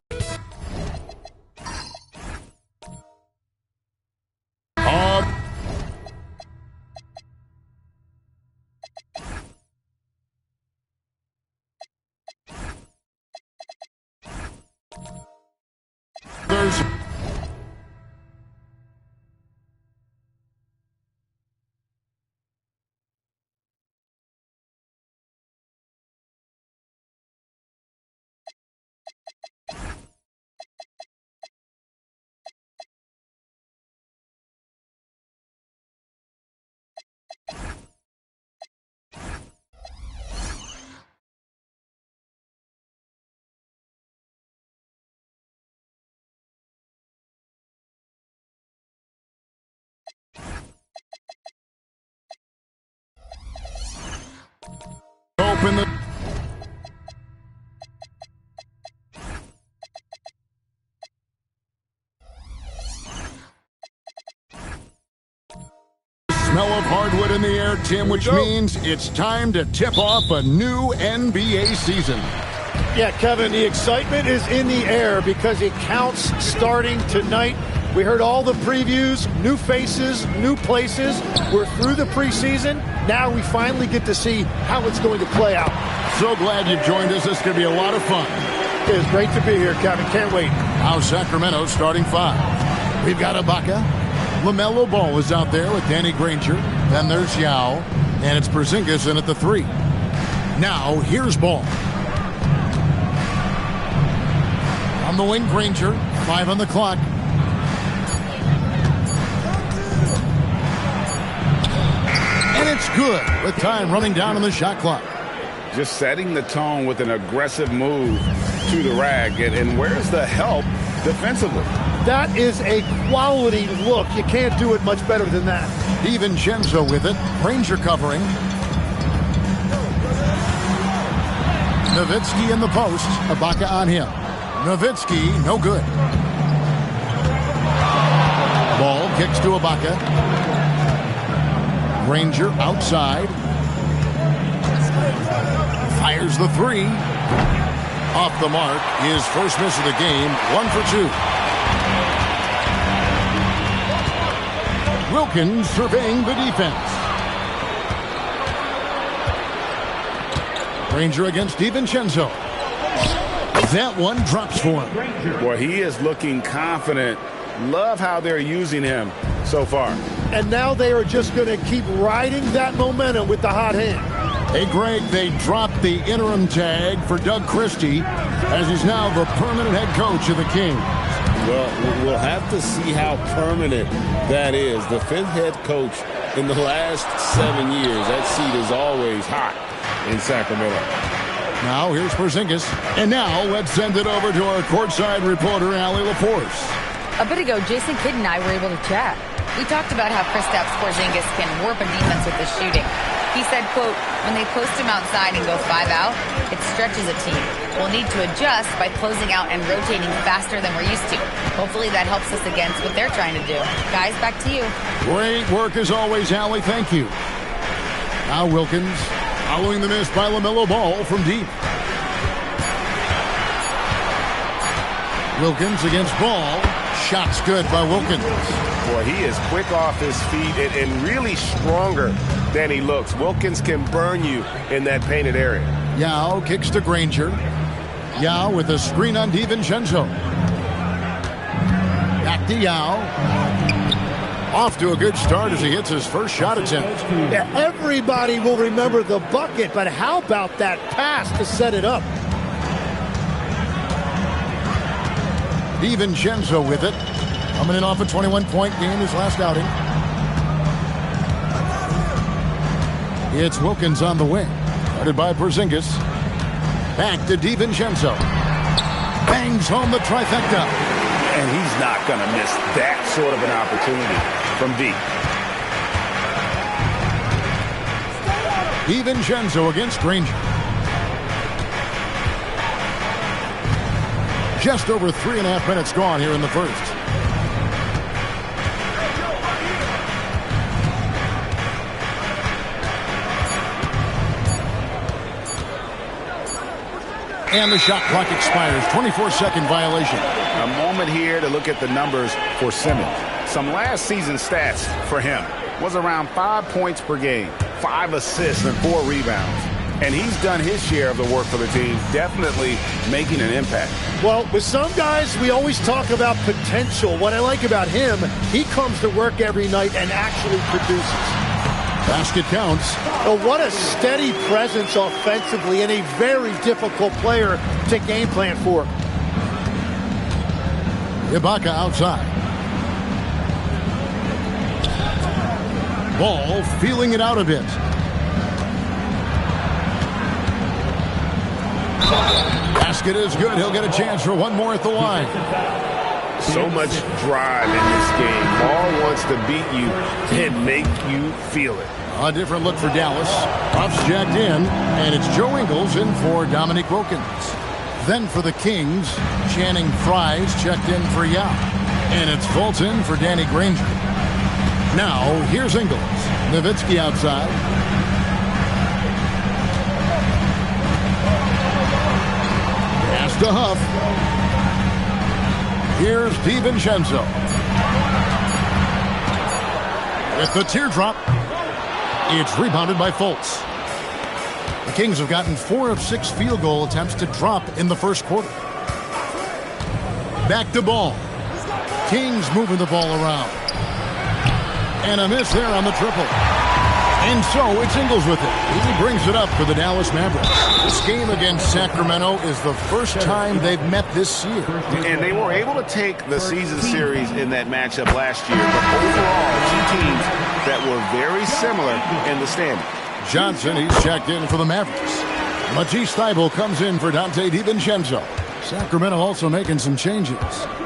Open the smell of hardwood in the air, Tim, which means it's time to tip off a new NBA season. Yeah, Kevin, the excitement is in the air because it counts starting tonight. We heard all the previews, new faces, new places. We're through the preseason. Now we finally get to see how it's going to play out. So glad you joined us. This is going to be a lot of fun. It is great to be here, Kevin. Can't wait. Now Sacramento starting 5. We've got Ibaka. LaMelo Ball is out there with Danny Granger. Then there's Yao. And it's Porzingis in at the 3. Now here's Ball. On the wing, Granger. 5 on the clock. And it's good with time running down on the shot clock. Just setting the tone with an aggressive move to the rag. And where's the help defensively? That is a quality look. You can't do it much better than that. DiVincenzo with it. Granger covering. Nowitzki in the post. Ibaka on him. Nowitzki, no good. Ball kicks to Ibaka. Granger outside. Fires the 3. Off the mark. His first miss of the game. 1 for 2. Wilkins surveying the defense. Granger against DiVincenzo. That one drops for him. Boy, he is looking confident. Love how they're using him so far. And now they are just going to keep riding that momentum with the hot hand. Hey, Greg, they dropped the interim tag for Doug Christie as he's now the permanent head coach of the Kings. Well, we'll have to see how permanent that is. The 5th head coach in the last 7 years. That seat is always hot in Sacramento. Now here's Porzingis. And now let's send it over to our courtside reporter, Allie LaForce. A bit ago, Jason Kidd and I were able to chat. We talked about how Kristaps Porzingis can warp a defense with his shooting. He said, quote, when they post him outside and go 5 out, it stretches a team. We'll need to adjust by closing out and rotating faster than we're used to. Hopefully that helps us against what they're trying to do. Guys, back to you. Great work as always, Allie. Thank you. Now Wilkins following the miss by LaMelo Ball from deep. Wilkins against Ball. Shots good by Wilkins. Boy, he is quick off his feet and really stronger than he looks. Wilkins can burn you in that painted area. Yao kicks to Granger. Yao with a screen on DiVincenzo. Back to Yao. Off to a good start as he hits his first shot attempt. Yeah, everybody will remember the bucket, but how about that pass to set it up? DiVincenzo with it. Coming in off a 21-point game his last outing. It's Wilkins on the wing. Guarded by Porzingis. Back to DiVincenzo. Bangs home the trifecta. And he's not going to miss that sort of an opportunity from deep. DiVincenzo against Granger. Just over 3.5 minutes gone here in the first. And the shot clock expires. 24-second violation. A moment here to look at the numbers for Simmons. Some last season stats for him was around 5 points per game, 5 assists, and 4 rebounds. And he's done his share of the work for the team, definitely making an impact. Well, with some guys, we always talk about potential. What I like about him, he comes to work every night and actually produces. Basket counts. Oh, what a steady presence offensively and a very difficult player to game plan for. Ibaka outside. Ball feeling it out a bit. Basket is good. He'll get a chance for one more at the line. So much drive in this game. Ball wants to beat you and make you feel it. A different look for Dallas. Puffs jacked in, and it's Joe Ingles in for Dominique Wilkins. Then for the Kings, Channing Frye's checked in for Yao. And it's Fultz in for Danny Granger. Now, here's Ingles. Nowitzki outside. Pass to Huff. Here's DiVincenzo. With the teardrop. It's rebounded by Fultz. The Kings have gotten 4 of 6 field goal attempts to drop in the first quarter. Back to ball. Kings moving the ball around. And a miss there on the triple. And so it's Ingles with it. He brings it up for the Dallas Mavericks. This game against Sacramento is the first time they've met this year. And they were able to take the season series in that matchup last year. But overall, 2 teams that were very similar in the standings. Johnson, he's checked in for the Mavericks. Matisse Thybulle comes in for Dante DiVincenzo. Sacramento also making some changes.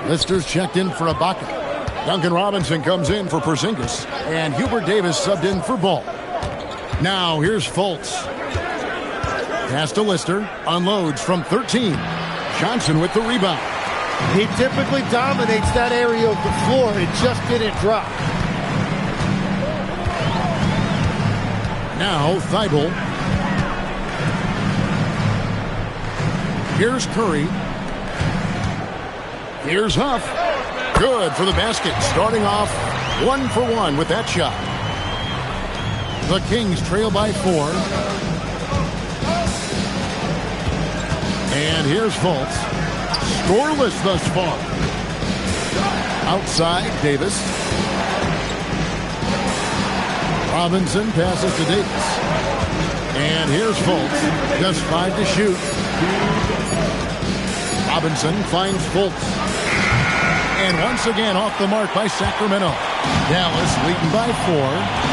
Lister's checked in for Ibaka. Duncan Robinson comes in for Porzingis. And Hubert Davis subbed in for Ball. Now here's Fultz. Pass to Lister. Unloads from 13. Johnson with the rebound. He typically dominates that area of the floor. It just didn't drop. Now Thybulle. Here's Curry. Here's Huff. Good for the basket. Starting off 1 for 1 with that shot. The Kings trail by 4. And here's Fultz. Scoreless thus far. Outside, Davis. Robinson passes to Davis. And here's Fultz. Just 5 to shoot. Robinson finds Fultz. And once again off the mark by Sacramento. Dallas leading by 4.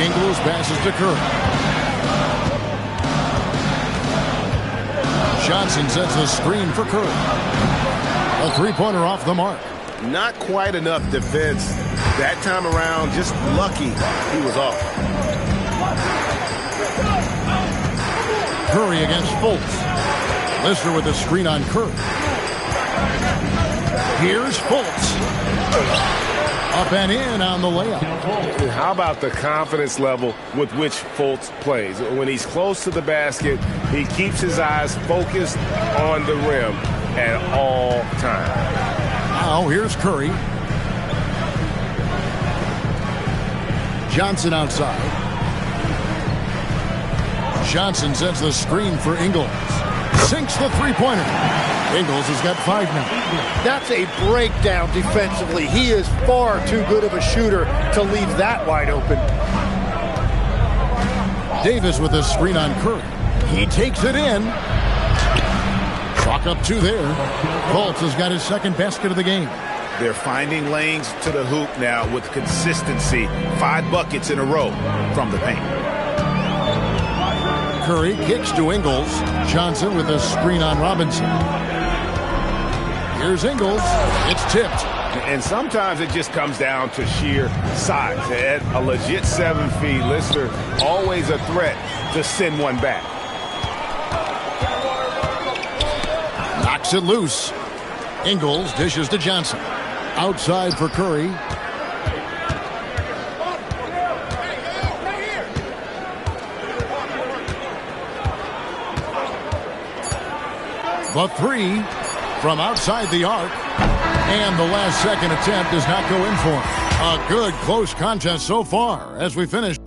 Ingles passes to Curry. Johnson sets a screen for Curry. A 3-pointer off the mark. Not quite enough defense that time around. Just lucky he was off. Curry against Fultz. Lister with a screen on Curry. Here's Fultz. Up and in on the layup. How about the confidence level with which Fultz plays? When he's close to the basket, he keeps his eyes focused on the rim at all times. Now here's Curry. Johnson outside. Johnson sets the screen for Ingles. Sinks the 3-pointer. Ingles has got 5 now. That's a breakdown defensively. He is far too good of a shooter to leave that wide open. Davis with a screen on Curry. He takes it in. Chalk up 2 there. Fultz has got his 2nd basket of the game. They're finding lanes to the hoop now with consistency. 5 buckets in a row from the paint. Curry kicks to Ingles. Johnson with a screen on Robinson. Here's Ingles. It's tipped. And sometimes it just comes down to sheer size. At a legit 7 feet, Lister always a threat to send one back. Knocks it loose. Ingles dishes to Johnson. Outside for Curry. The three from outside the arc. And the last second attempt does not go in for him. A good close contest so far as we finish.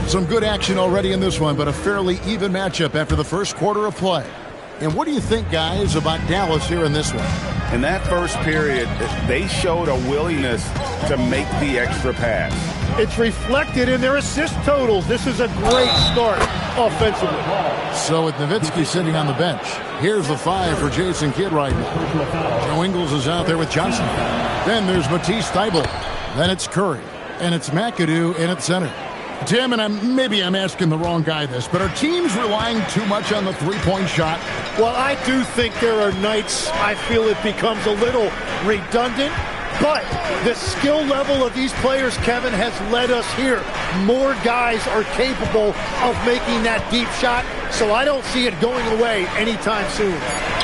Some good action already in this one, but a fairly even matchup after the first quarter of play. And what do you think, guys, about Dallas here in this one? In that first period, they showed a willingness to make the extra pass. It's reflected in their assist totals. This is a great start offensively. So with Nowitzki sitting on the bench, here's the 5 for Jason Kidd right now. Joe Ingles is out there with Johnson. Then there's Matisse Thybulle. Then it's Curry. And it's McAdoo in at center. Tim, and maybe I'm asking the wrong guy this, but are teams relying too much on the three-point shot? Well, I do think there are nights I feel it becomes a little redundant, but the skill level of these players, Kevin, has led us here. More guys are capable of making that deep shot, so I don't see it going away anytime soon.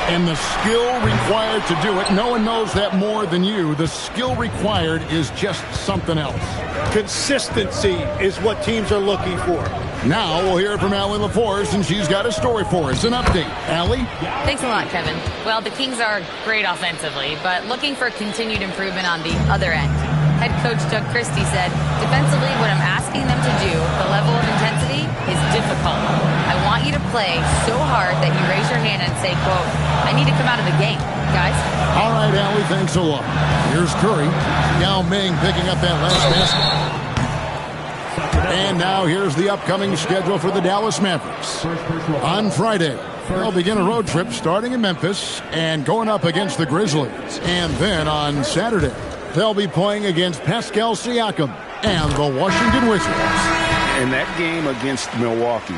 And the skill required to do it, no one knows that more than you. The skill required is just something else. Consistency is what teams are looking for. Now we'll hear from Allie LaForce, and she's got a story for us. An update. Allie? Thanks a lot, Kevin. Well, the Kings are great offensively, but looking for continued improvement on the other end. Head coach Doug Christie said, defensively, what I'm asking them to do, the level of intensity, is difficult. I want you to play so hard that you raise your hand and say, quote, I need to come out of the game, guys. All right, Allie, thanks a lot. Here's Curry. Yao Ming picking up that last basket. And now here's the upcoming schedule for the Dallas Mavericks. On Friday, they'll begin a road trip starting in Memphis and going up against the Grizzlies. And then on Saturday, they'll be playing against Pascal Siakam and the Washington Wizards. In that game against Milwaukee,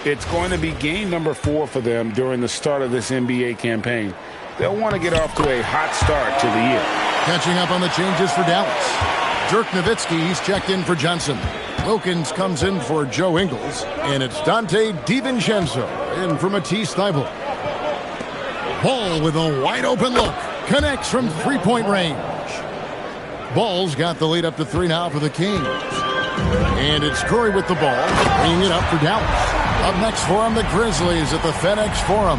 it's going to be game number 4 for them during the start of this NBA campaign. They'll want to get off to a hot start to the year. Catching up on the changes for Dallas. Dirk Nowitzki, he's checked in for Johnson. Wilkins comes in for Joe Ingles. And it's Dante DiVincenzo in for Matisse Thybulle. Ball with a wide open look. Connects from three-point range. Ball's got the lead up to 3 now for the Kings. And it's Curry with the ball, bringing it up for Dallas. Up next for him, the Grizzlies at the FedEx Forum.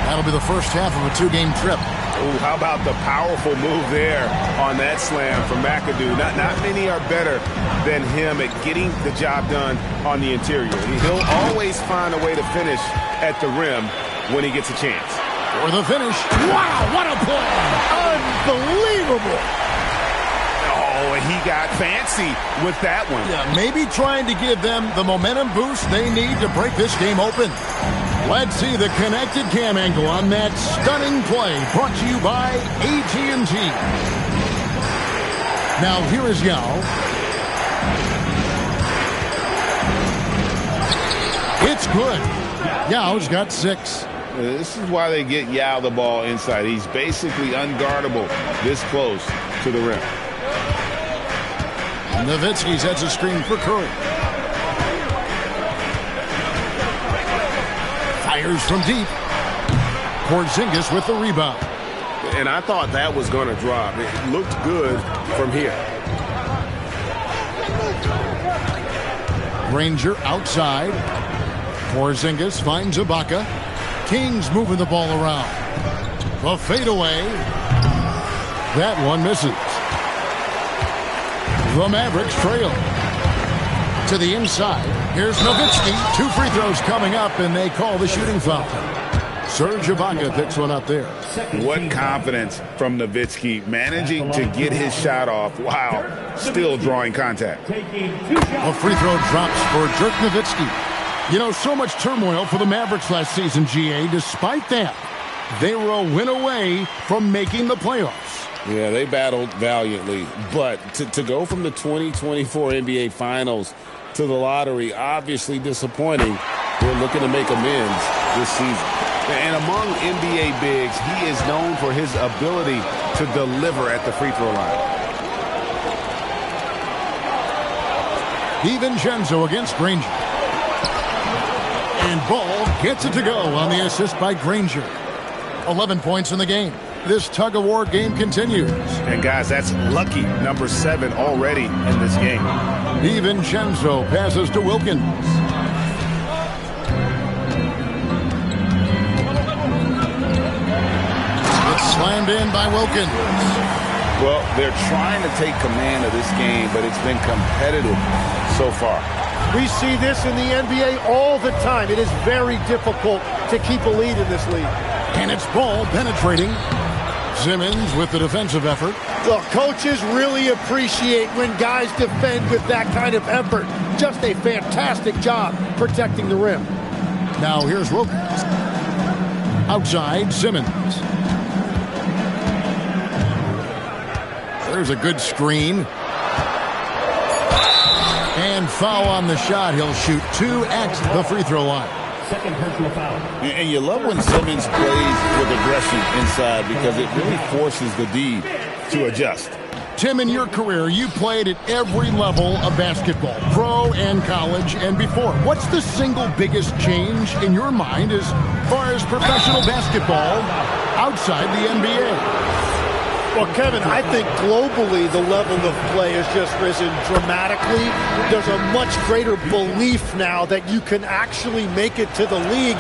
That'll be the first half of a 2-game trip. Ooh, how about the powerful move there on that slam from McAdoo? Not many are better than him at getting the job done on the interior. He'll always find a way to finish at the rim when he gets a chance. For the finish. Wow, what a play! Unbelievable! Oh, and he got fancy with that one. Yeah, maybe trying to give them the momentum boost they need to break this game open. Let's see the connected cam angle on that stunning play brought to you by AT&T. Now here is Yao. It's good. Yao's got 6. This is why they get Yao the ball inside. He's basically unguardable this close to the rim. Nowitzki sets a screen for Curry. Fires from deep. Porzingis with the rebound. And I thought that was going to drop. It looked good from here. Granger outside. Porzingis finds Ibaka. Kings moving the ball around. The fadeaway. That one misses. The Mavericks trail. To the inside. Here's Nowitzki. 2 free throws coming up, and they call the shooting foul. Serge Ibaka picks one up there. What confidence from Nowitzki, managing to get his shot off while still drawing contact. A free throw drops for Dirk Nowitzki. You know, so much turmoil for the Mavericks last season, GA. Despite that, they were a win away from making the playoffs. Yeah, they battled valiantly. But to go from the 2024 NBA Finals to the lottery, obviously disappointing. They're looking to make amends this season. And among NBA bigs, he is known for his ability to deliver at the free throw line. DiVincenzo against Granger. And Ball gets it to go on the assist by Granger. 11 points in the game. This tug-of-war game continues. And guys, that's lucky number 7 already in this game. DiVincenzo passes to Wilkins. Slammed in by Wilkins. Well, they're trying to take command of this game, but it's been competitive so far. We see this in the NBA all the time. It is very difficult to keep a lead in this league. And it's ball penetrating. Simmons with the defensive effort. Look, coaches really appreciate when guys defend with that kind of effort. Just a fantastic job protecting the rim. Now here's Wilkins. Outside, Simmons. There's a good screen. And foul on the shot. He'll shoot 2 at the free throw line. Second personal foul. And you love when Simmons plays with aggression inside because it really forces the D to adjust. Tim, in your career, you played at every level of basketball, pro and college and before. What's the single biggest change in your mind as far as professional basketball outside the NBA? Well, Kevin, I think globally the level of play has just risen dramatically. There's a much greater belief now that you can actually make it to the league,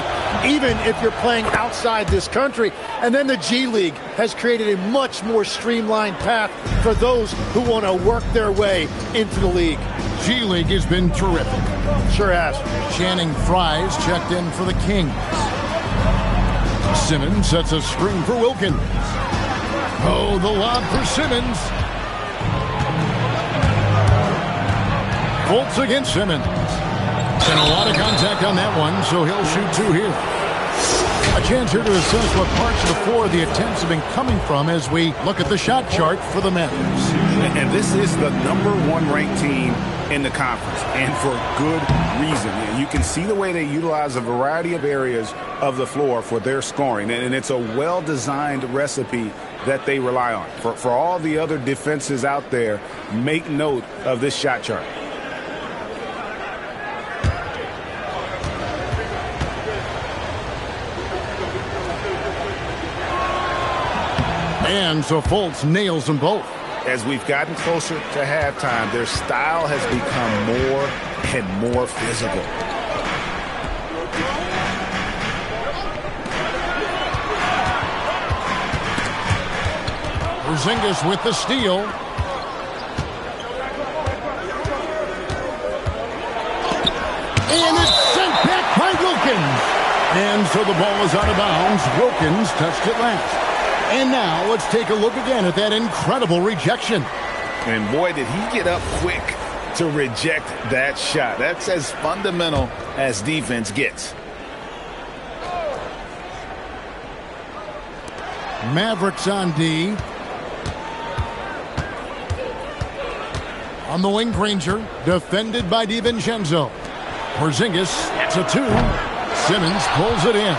even if you're playing outside this country. And then the G League has created a much more streamlined path for those who want to work their way into the league. G League has been terrific. Sure has. Channing Frye's checked in for the Kings. Simmons sets a screen for Wilkins. Oh, the lob for Simmons. Fultz against Simmons. And a lot of contact on that one, so he'll shoot 2 here. A chance here to assess what parts of the floor the attempts have been coming from as we look at the shot chart for the Mavericks. And this is the #1 ranked team in the conference, and for good reason. You can see the way they utilize a variety of areas of the floor for their scoring, and it's a well-designed recipe that they rely on. For all the other defenses out there, make note of this shot chart. And so Fultz nails them both. As we've gotten closer to halftime, their style has become more and more physical. Porzingis with the steal. And it's sent back by Wilkins. And so the ball is out of bounds. Wilkins touched it last. And now let's take a look again at that incredible rejection. And boy, did he get up quick to reject that shot. That's as fundamental as defense gets. Mavericks on D. On the wing, Granger, defended by DiVincenzo. Porzingis, it's a 2. Simmons pulls it in.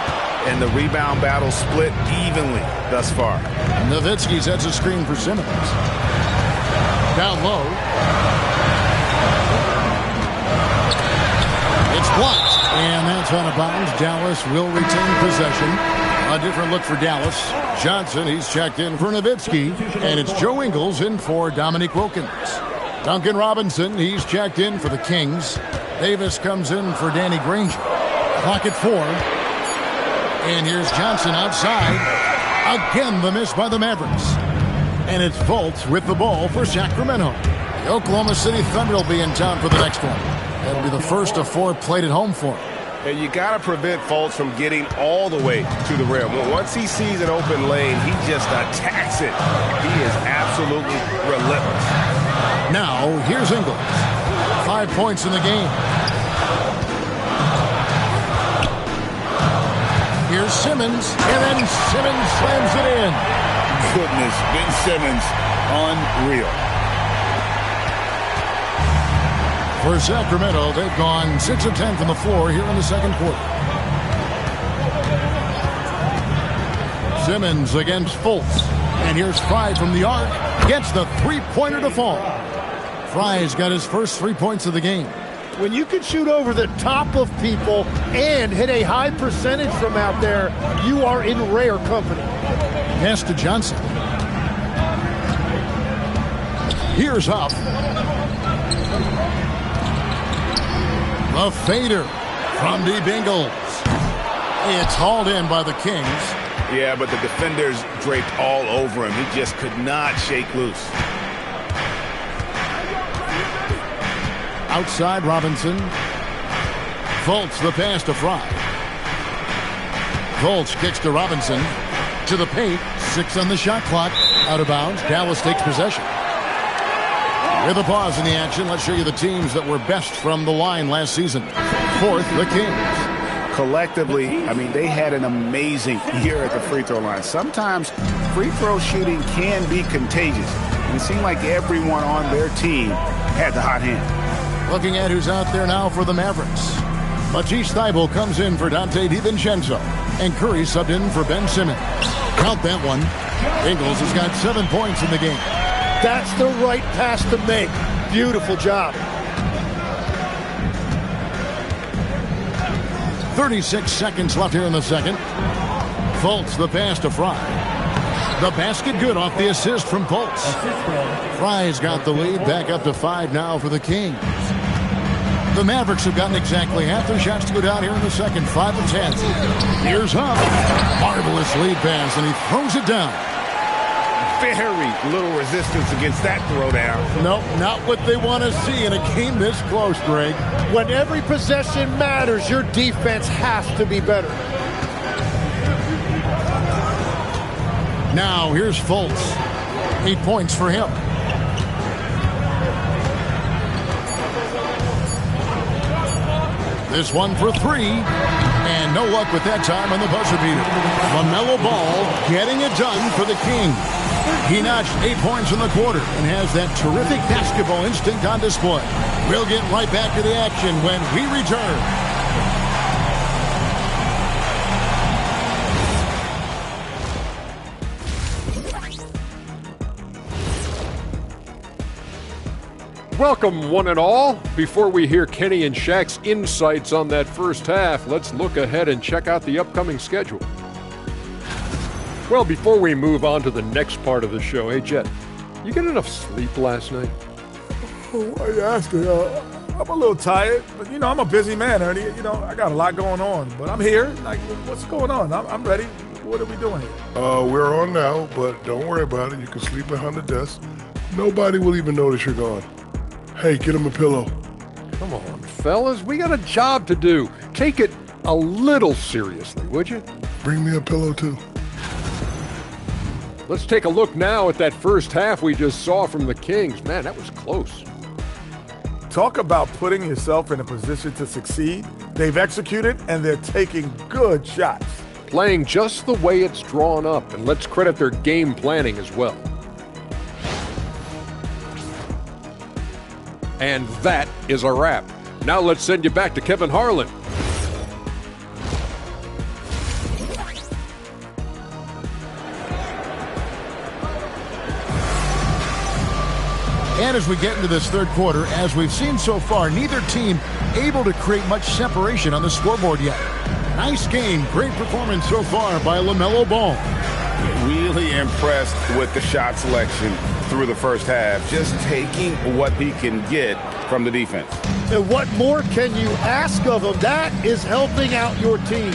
And the rebound battle split evenly thus far. Nowitzki sets a screen for Simmons. Down low. It's blocked. And that's out of bounds. Dallas will retain possession. A different look for Dallas. Johnson, he's checked in for Nowitzki. And it's Joe Ingles in for Dominique Wilkins. Duncan Robinson, he's checked in for the Kings. Davis comes in for Danny Granger. Clock at 4. And here's Johnson outside. Again, the miss by the Mavericks. And it's Fultz with the ball for Sacramento. The Oklahoma City Thunder will be in town for the next one. That'll be the first of 4 played at home for him. And you got to prevent Fultz from getting all the way to the rim. Once he sees an open lane, he just attacks it. He is absolutely relentless. Now, here's Ingles. 5 points in the game. Here's Simmons, and then Simmons slams it in. Goodness, Ben Simmons, unreal. For Sacramento, they've gone 6 of 10 from the floor here in the second quarter. Simmons against Fultz. And here's Frye from the arc. Gets the three-pointer to fall. Frye's got his first 3 points of the game. When you can shoot over the top of people and hit a high percentage from out there, you are in rare company. Pass to Johnson. Here's Huff. The fader from deep Ingles. It's hauled in by the Kings. Yeah, but the defenders draped all over him. He just could not shake loose. Outside Robinson. Fultz the pass to Fry. Fultz kicks to Robinson. To the paint. 6 on the shot clock. Out of bounds. Dallas takes possession. With a pause in the action, let's show you the teams that were best from the line last season. Fourth, the Kings. Collectively, I mean, they had an amazing year at the free throw line. Sometimes free throw shooting can be contagious. And it seemed like everyone on their team had the hot hand. Looking at who's out there now for the Mavericks. Matisse Thybulle comes in for Dante DiVincenzo. And Curry subbed in for Ben Simmons. Count that one. Ingles has got 7 points in the game. That's the right pass to make. Beautiful job. 36 seconds left here in the second. Fultz the pass to Fry. The basket good off the assist from Fultz. Fry's got the lead back up to 5 now for the Kings. The Mavericks have gotten exactly half their shots to go down here in the second. 5 of 10. Here's Huff. Marvelous lead pass, and he throws it down. Very little resistance against that throwdown. Nope, not what they want to see in a game this close, Greg. When every possession matters, your defense has to be better. Now, here's Fultz. 8 points for him. This one for 3. And no luck with that time on the buzzer beater. LaMelo Ball getting it done for the Kings. He notched 8 points in the quarter and has that terrific basketball instinct on display. We'll get right back to the action when we return. Welcome, one and all. Before we hear Kenny and Shaq's insights on that first half, let's look ahead and check out the upcoming schedule. Well, before we move on to the next part of the show, hey, Jet, you get enough sleep last night? Why are you asking? I'm a little tired, but, I'm a busy man, Ernie. I got a lot going on, but I'm here. Like, what's going on? I'm ready. What are we doing here? We're on now, but don't worry about it. You can sleep behind the desk. Nobody will even notice you're gone. Hey, get him a pillow. Come on, fellas. We got a job to do. Take it a little seriously, would you? Bring me a pillow, too. Let's take a look now at that first half we just saw from the Kings. Man, that was close. Talk about putting yourself in a position to succeed. They've executed, and they're taking good shots. Playing just the way it's drawn up, and let's credit their game planning as well. And that is a wrap. Now let's send you back to Kevin Harlan. And as we get into this third quarter, as we've seen so far, neither team able to create much separation on the scoreboard yet. Nice game, great performance so far by LaMelo Ball. Really impressed with the shot selection through the first half, just taking what he can get from the defense. And what more can you ask of him? That is helping out your team.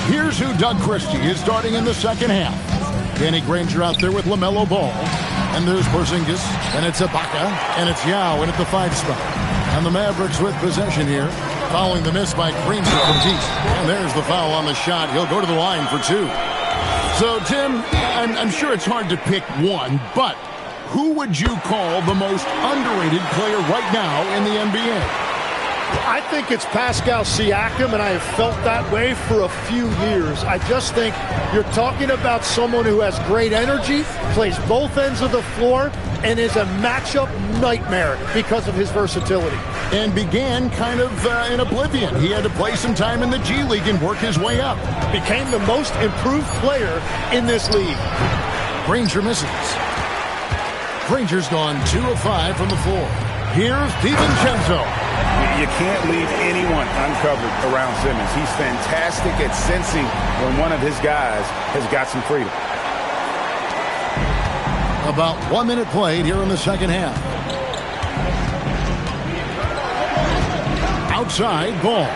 Here's who Doug Christie is starting in the second half. Danny Granger out there with LaMelo Ball. And there's Porzingis, and it's Ibaka, and it's Yao in at the 5 spot. And the Mavericks with possession here, following the miss by Granger from deep. And there's the foul on the shot. He'll go to the line for 2. So, Tim, I'm sure it's hard to pick one, but who would you call the most underrated player right now in the NBA? I think it's Pascal Siakam, and I have felt that way for a few years. I just think you're talking about someone who has great energy, plays both ends of the floor, and is a matchup nightmare because of his versatility. And began kind of in oblivion. He had to play some time in the G League and work his way up. Became the most improved player in this league. Granger misses. Granger's gone 2 of 5 from the floor. Here's DiVincenzo. You can't leave anyone uncovered around Simmons. He's fantastic at sensing when one of his guys has got some freedom. About 1 minute played here in the second half. Outside, Ball.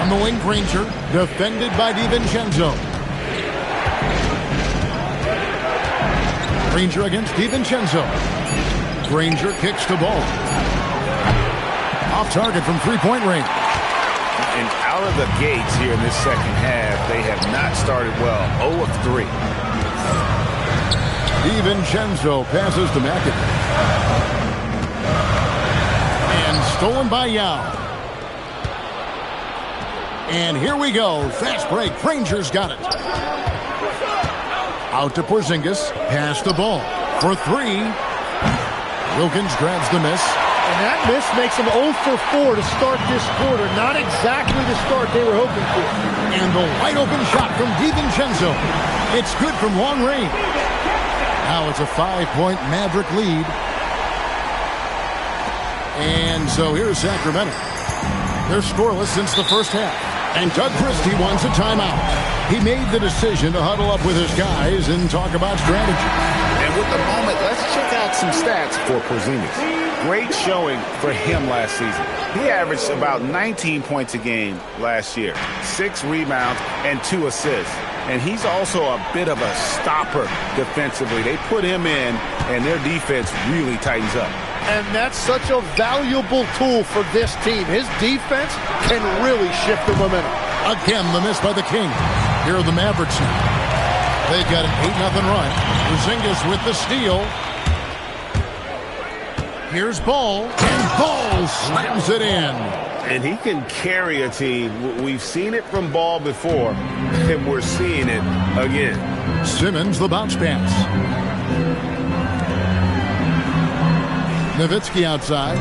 On the wing, Granger, defended by DiVincenzo. Granger against DiVincenzo. Granger kicks the ball. Off target from three-point range. And out of the gates here in this second half, they have not started well. 0 of 3. DiVincenzo passes to McAdoo. And stolen by Yao. And here we go. Fast break. Granger's got it. Out to Porzingis. Pass the ball for 3. Wilkins grabs the miss. And that miss makes them 0 for 4 to start this quarter. Not exactly the start they were hoping for. And the wide open shot from DiVincenzo. It's good from long range. Now it's a 5-point Maverick lead. And so here's Sacramento. They're scoreless since the first half. And Doug Christie wants a timeout. He made the decision to huddle up with his guys and talk about strategy. And with the moment, let's check out some stats for Porzingis. Great showing for him last season. He averaged about 19 points a game last year, 6 rebounds and 2 assists. And he's also a bit of a stopper defensively. They put him in, and their defense really tightens up. And that's such a valuable tool for this team. His defense can really shift the momentum. Again, the miss by the Kings. Here are the Mavericks now. They've got an 8-0 run. Porzingis with the steal. Here's Ball, and Ball slams it in. And he can carry a team. We've seen it from Ball before, and we're seeing it again. Simmons, the bounce pass. Nowitzki outside.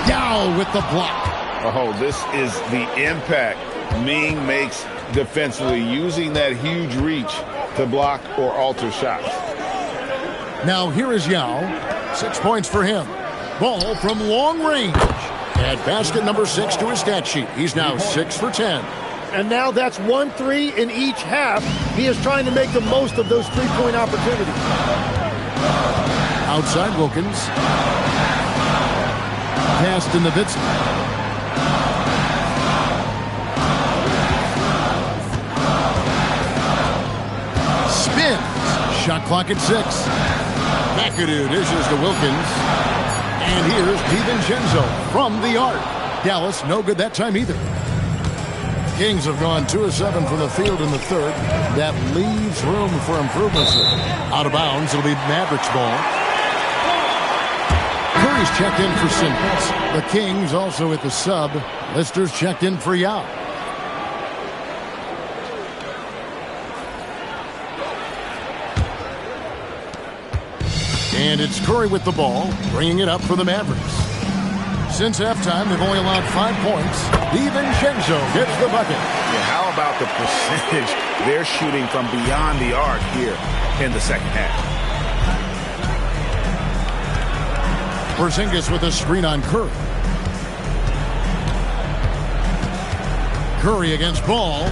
Yao with the block. Oh, this is the impact Ming makes defensively, using that huge reach to block or alter shots. Now here is Yao. 6 points for him. Ball from long range. Add basket number 6 to his stat sheet. He's now 6 for 10. And now that's 1-3 in each half. He is trying to make the most of those three-point opportunities. Outside Wilkins. Pass to Nowitzki. Spins. Shot clock at 6. McAdoo dishes to Wilkins. And here's DiVincenzo from the arc. Dallas no good that time either. Kings have gone 2 of 7 from the field in the third. That leaves room for improvements. Out of bounds, it'll be Mavericks ball. Curry's checked in for Simmons. The Kings also at the sub. Lister's checked in for Yao. And it's Curry with the ball, bringing it up for the Mavericks. Since halftime, they've only allowed 5 points. DiVincenzo gets the bucket. Yeah, how about the percentage they're shooting from beyond the arc here in the second half? Porzingis with a screen on Curry. Curry against Ball.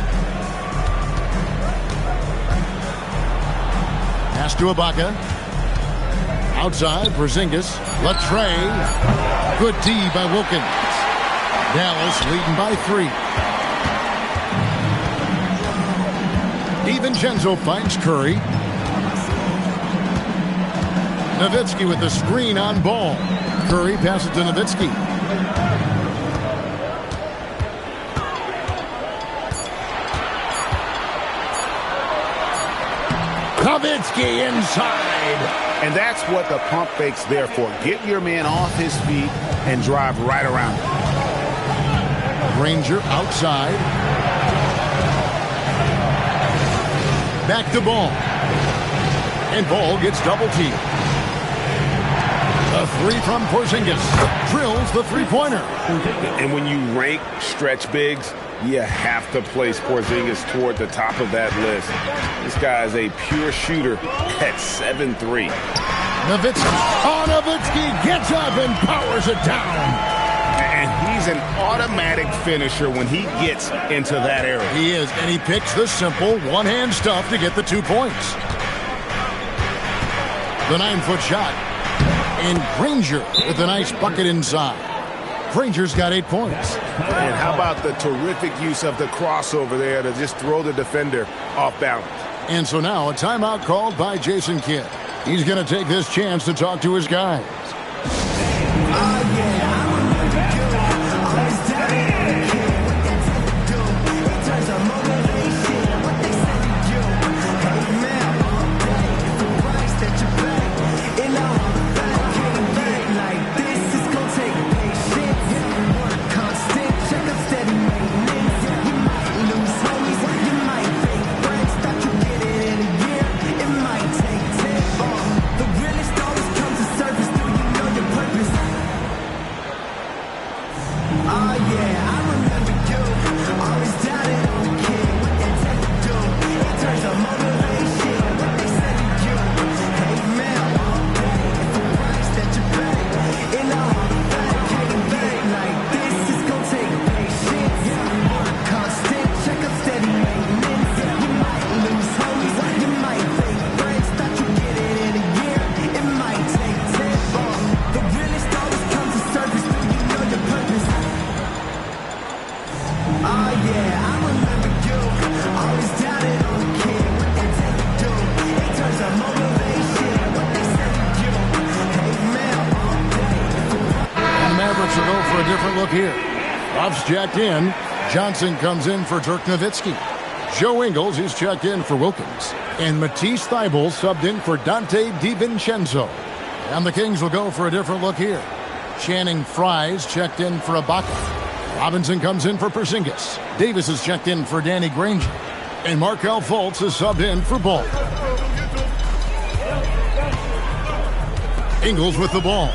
Pass to Ibaka. Outside, Porzingis. Latrey. Good D by Wilkins. Dallas leading by 3. DiVincenzo finds Curry. Nowitzki with the screen on Ball. Curry passes to Nowitzki. Nowitzki inside. And that's what the pump fake's there for. Get your man off his feet and drive right around him. Granger outside. Back to Ball. And Ball gets double teamed. A 3 from Porzingis. Drills the three-pointer. And when you rank stretch bigs, you have to place Porzingis toward the top of that list. This guy is a pure shooter at 7'3". Nowitzki. Oh, Nowitzki gets up and powers it down. And he's an automatic finisher when he gets into that area. He is, and he picks the simple one-hand stuff to get the 2 points. The 9-foot shot. And Granger with a nice bucket inside. Granger's got 8 points. And how about the terrific use of the crossover there to just throw the defender off balance. And so now a timeout called by Jason Kidd. He's going to take this chance to talk to his guys. Here. Ruff's checked in. Johnson comes in for Dirk Nowitzki. Joe Ingles is checked in for Wilkins. And Matisse Thybulle subbed in for Dante DiVincenzo. And the Kings will go for a different look here. Channing Frye's checked in for Ibaka. Robinson comes in for Porzingis. Davis is checked in for Danny Granger. And Markelle Fultz is subbed in for Ball. Ingles with the ball.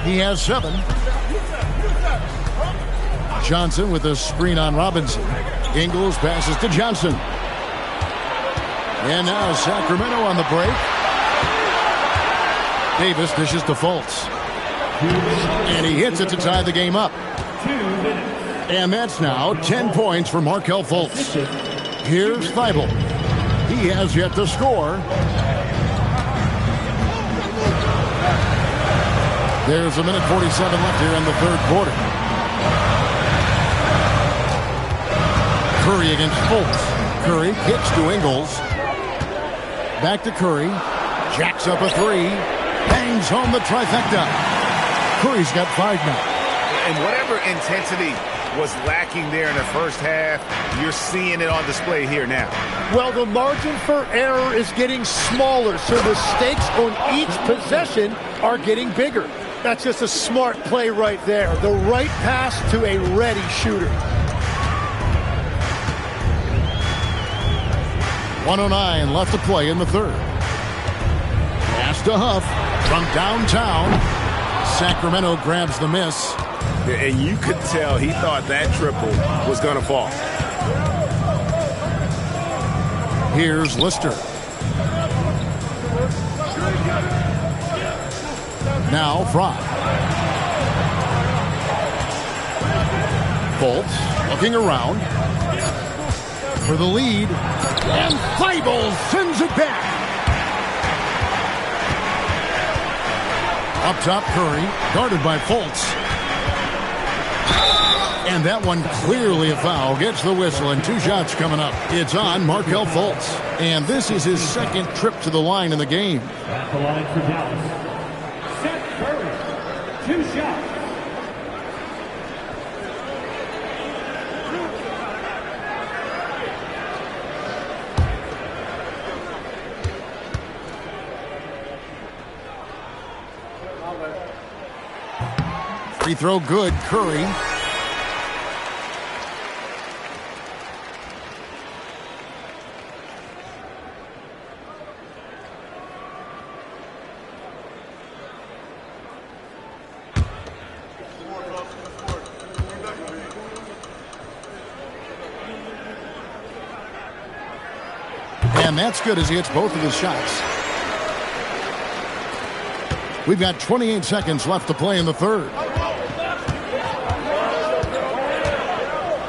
He has 7. Johnson with a screen on Robinson. Ingles passes to Johnson. And now Sacramento on the break. Davis dishes to Fultz. And he hits it to tie the game up. And that's now 10 points for Markelle Fultz. Here's Thybulle. He has yet to score. There's a minute 47 left here in the third quarter. Curry against Fultz. Curry kicks to Ingles. Back to Curry. Jacks up a 3. Bangs home the trifecta. Curry's got 5 now. And whatever intensity was lacking there in the first half, you're seeing it on display here now. Well, the margin for error is getting smaller, so the stakes on each possession are getting bigger. That's just a smart play right there. The right pass to a ready shooter. 1:09 left to play in the third. Pass to Huff from downtown. Sacramento grabs the miss. And you could tell he thought that triple was going to fall. Here's Lister. Now Fry. Fultz looking around for the lead. And Thybulle sends it back. Up top, Curry, guarded by Fultz. And that one clearly a foul. Gets the whistle, and 2 shots coming up. It's on Markelle Fultz. And this is his second trip to the line in the game. At the line for Dallas, Seth Curry, 2 shots. Free throw good, Curry. And that's good as he hits both of his shots. We've got 28 seconds left to play in the third.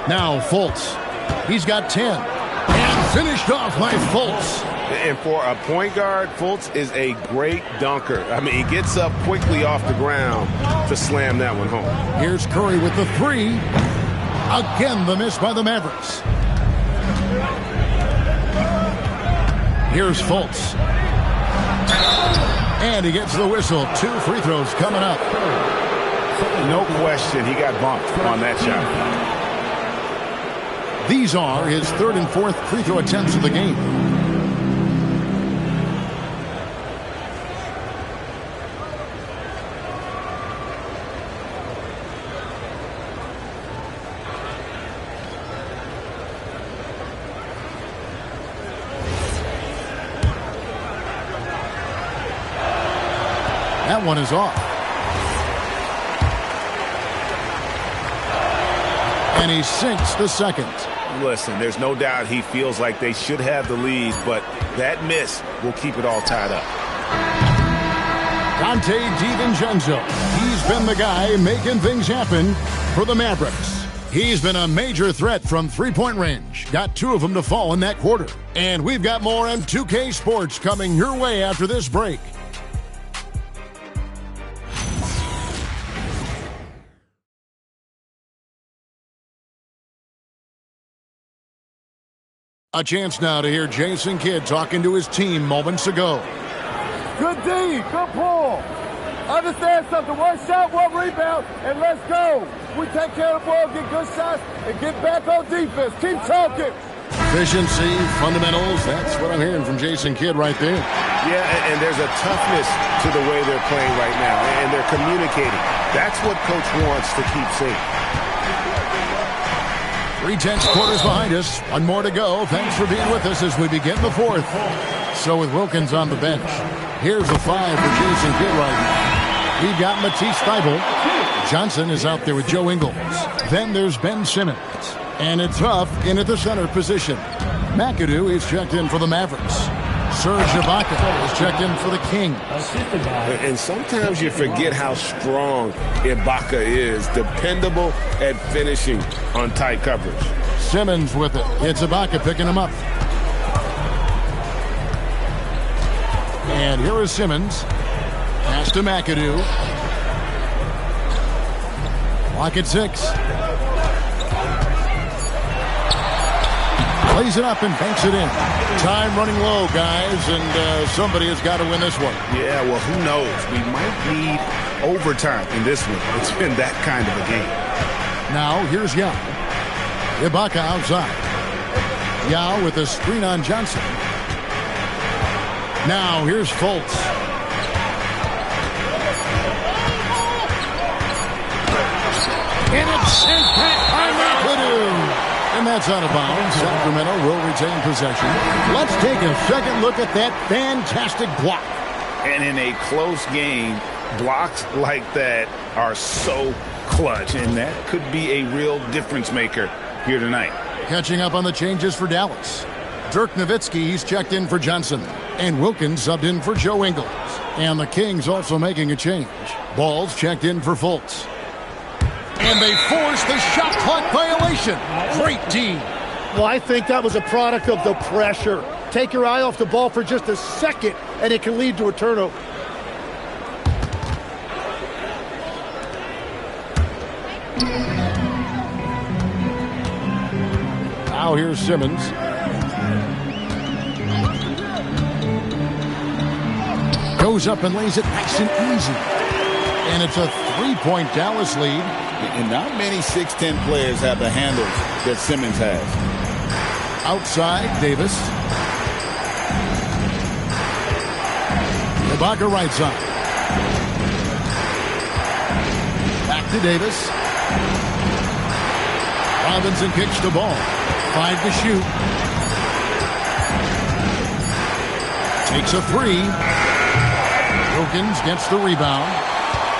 Now Fultz. He's got 10. And finished off by Fultz. And for a point guard, Fultz is a great dunker. I mean, he gets up quickly off the ground to slam that one home. Here's Curry with the three. Again, the miss by the Mavericks. Here's Fultz. And he gets the whistle. 2 free throws coming up. No question, he got bumped on that shot. These are his 3rd and 4th free throw attempts of the game. That one is off. And he sinks the second. Listen, there's no doubt he feels like they should have the lead, but that miss will keep it all tied up. Dante DiVincenzo. He's been the guy making things happen for the Mavericks. He's been a major threat from three-point range. Got 2 of them to fall in that quarter. And we've got more on 2K Sports coming your way after this break. A chance now to hear Jason Kidd talking to his team moments ago. Good D, good pull. Understand something, 1 shot, 1 rebound, and let's go. We take care of the ball, get good shots, and get back on defense. Keep talking. Efficiency, fundamentals, that's what I'm hearing from Jason Kidd right there. Yeah, and there's a toughness to the way they're playing right now, and they're communicating. That's what Coach wants to keep seeing. 3/10 quarters behind us. 1 more to go. Thanks for being with us as we begin the 4th. So with Wilkins on the bench, here's a 5 for Jason Kidd right now. We've got Matisse Thybulle. Johnson is out there with Joe Ingles. Then there's Ben Simmons. And it's Huff in at the center position. McAdoo is checked in for the Mavericks. Serge Ibaka is checked in for the Kings. And sometimes you forget how strong Ibaka is. Dependable at finishing on tight coverage. Simmons with it. It's Ibaka picking him up. And here is Simmons. Pass to McAdoo. Clock at 6. Plays it up and banks it in. Time running low, guys, and somebody has got to win this one. Yeah, well, who knows? We might need overtime in this one. It's been that kind of a game. Now, here's Yao. Ibaka outside. Yao with a screen on Johnson. Now, here's Fultz. And it's sent back by McAdoo. And that's out of bounds. Sacramento will retain possession. Let's take a second look at that fantastic block. And in a close game, blocks like that are so clutch, and that could be a real difference maker here tonight. Catching up on the changes for Dallas. Dirk Nowitzki, he's checked in for Johnson. And Wilkins subbed in for Joe Ingles. And the Kings also making a change. Ball's checked in for Fultz. And they force the shot clock violation. Great D. Well, I think that was a product of the pressure. Take your eye off the ball for just a second, and it can lead to a turnover. Now here's Simmons. Goes up and lays it nice and easy. And it's a 3-point Dallas lead. And not many 6'10 players have the handles that Simmons has. Outside, Davis. Ibaka right side. Back to Davis. Robinson kicks the ball. 5 to shoot. Takes a 3. Wilkins gets the rebound.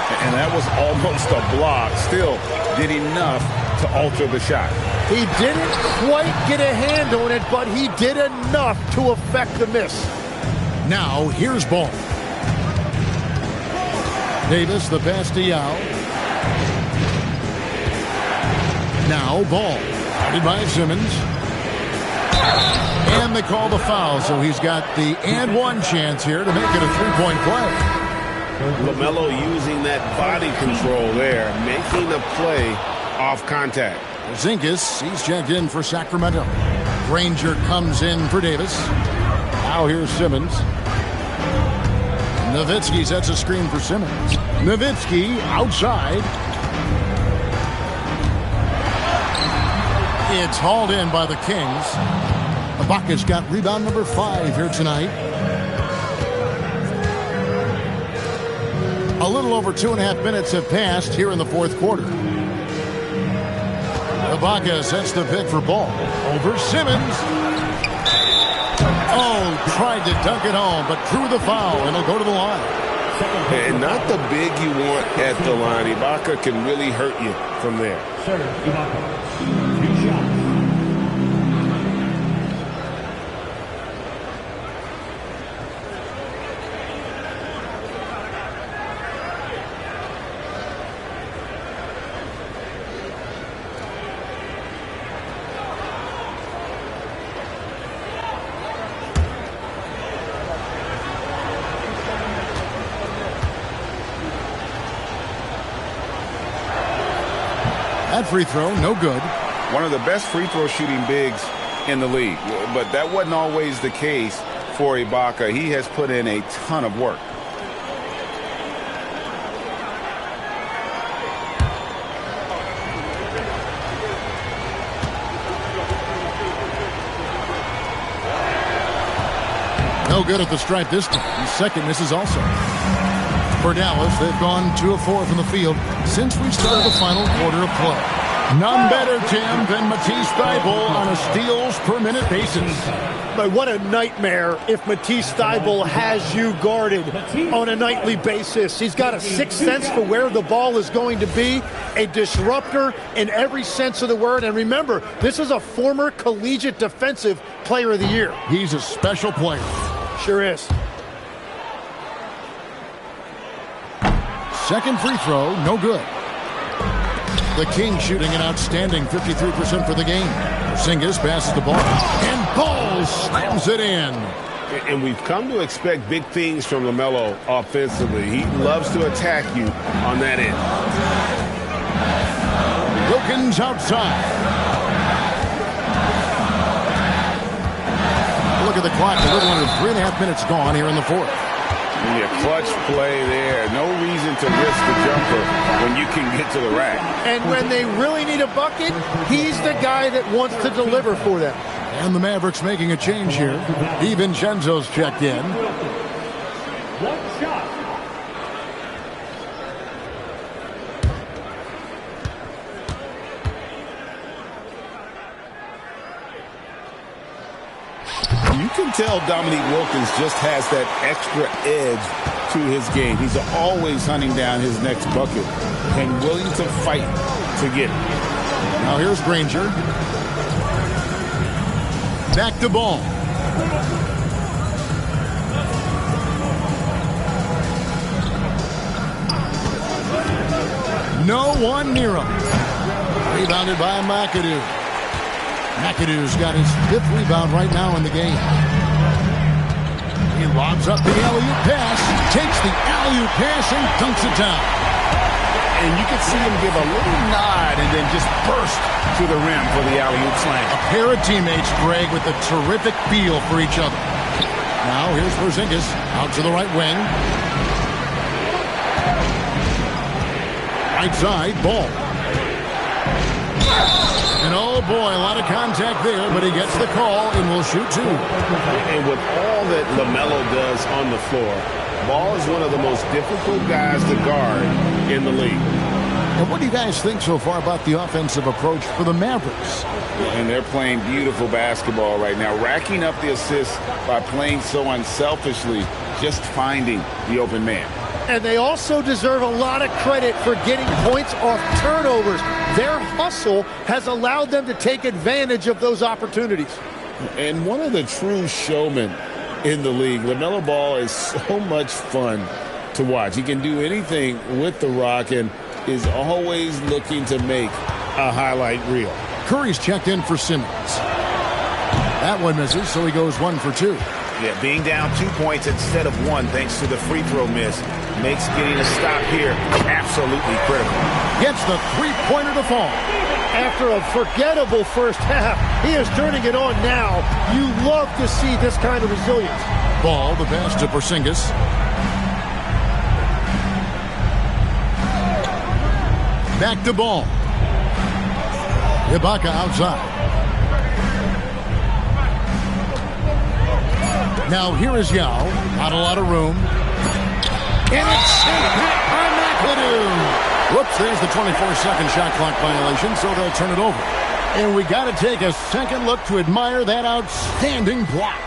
And that was almost a block. Still did enough to alter the shot. He didn't quite get a hand on it, but he did enough to affect the miss. Now, here's Ball. Davis, the pass to Yao. Now, Ball. Guarded by Simmons. And they call the foul, so he's got the and one chance here to make it a three-point play. LaMelo using that body control there, making a play off contact. Porzingis, he's checked in for Sacramento. Granger comes in for Davis. Now here's Simmons. Nowitzki sets a screen for Simmons. Nowitzki outside. It's hauled in by the Kings. Ibaka's got rebound number 5 here tonight. A little over 2.5 minutes have passed here in the fourth quarter. Ibaka sets the pick for Ball. Over Simmons. Oh, tried to dunk it home, but drew the foul, and he'll go to the line. And not the big you want at the line. Ibaka can really hurt you from there. That free throw, no good. One of the best free throw shooting bigs in the league. But that wasn't always the case for Ibaka. He has put in a ton of work. No good at the stripe this time. His second misses also. For Dallas, they've gone 2 of 4 from the field since we started the final quarter of play. None better, Tim, than Matisse Thybulle on a steals per minute basis. But what a nightmare if Matisse Thybulle has you guarded on a nightly basis. He's got a sixth sense for where the ball is going to be, a disruptor in every sense of the word. And remember, this is a former collegiate defensive player of the year. He's a special player. Sure is. Second free throw, no good. The Kings shooting an outstanding 53% for the game. Porzingis passes the ball, and Ball slams it in. And we've come to expect big things from LaMelo offensively. He loves to attack you on that end. Wilkins outside. Look at the clock. A little under 3.5 minutes gone here in the fourth. Yeah, clutch play there. No reason to risk the jumper when you can get to the rack. And when they really need a bucket, he's the guy that wants to deliver for them. And the Mavericks making a change here. DiVincenzo's checked in. One shot. You can tell Dominique Wilkins just has that extra edge to his game. He's always hunting down his next bucket and willing to fight to get it. Now here's Granger. Back to Ball. No one near him. Rebounded by McAdoo. McAdoo's got his 5th rebound right now in the game. He lobs up the alley-oop pass, takes the alley-oop pass, and dunks it down. And you can see him give a little nod and then just burst to the rim for the alley-oop slam. A pair of teammates, Greg, with a terrific feel for each other. Now here's Porzingis out to the right wing. Right side, Ball. And oh boy, a lot of contact there, but he gets the call and will shoot 2. And with all that LaMelo does on the floor, Ball is one of the most difficult guys to guard in the league. And what do you guys think so far about the offensive approach for the Mavericks? And they're playing beautiful basketball right now, racking up the assists by playing so unselfishly, just finding the open man. And they also deserve a lot of credit for getting points off turnovers. Their hustle has allowed them to take advantage of those opportunities. And one of the true showmen in the league, LaMelo Ball, is so much fun to watch. He can do anything with the rock and is always looking to make a highlight reel. Curry's checked in for Simmons. That one misses, so he goes 1 for 2. Yeah, being down 2 points instead of 1 thanks to the free throw miss makes getting a stop here absolutely critical. Gets the three-pointer to fall. After a forgettable first half, he is turning it on now. You love to see this kind of resilience. Ball, the pass to Porzingis. Back to Ball. Ibaka outside. Now here is Yao. Not a lot of room. And it's sent back by McAdoo. Whoops, there's the 24-second shot clock violation, so they'll turn it over. And we got to take a second look to admire that outstanding block.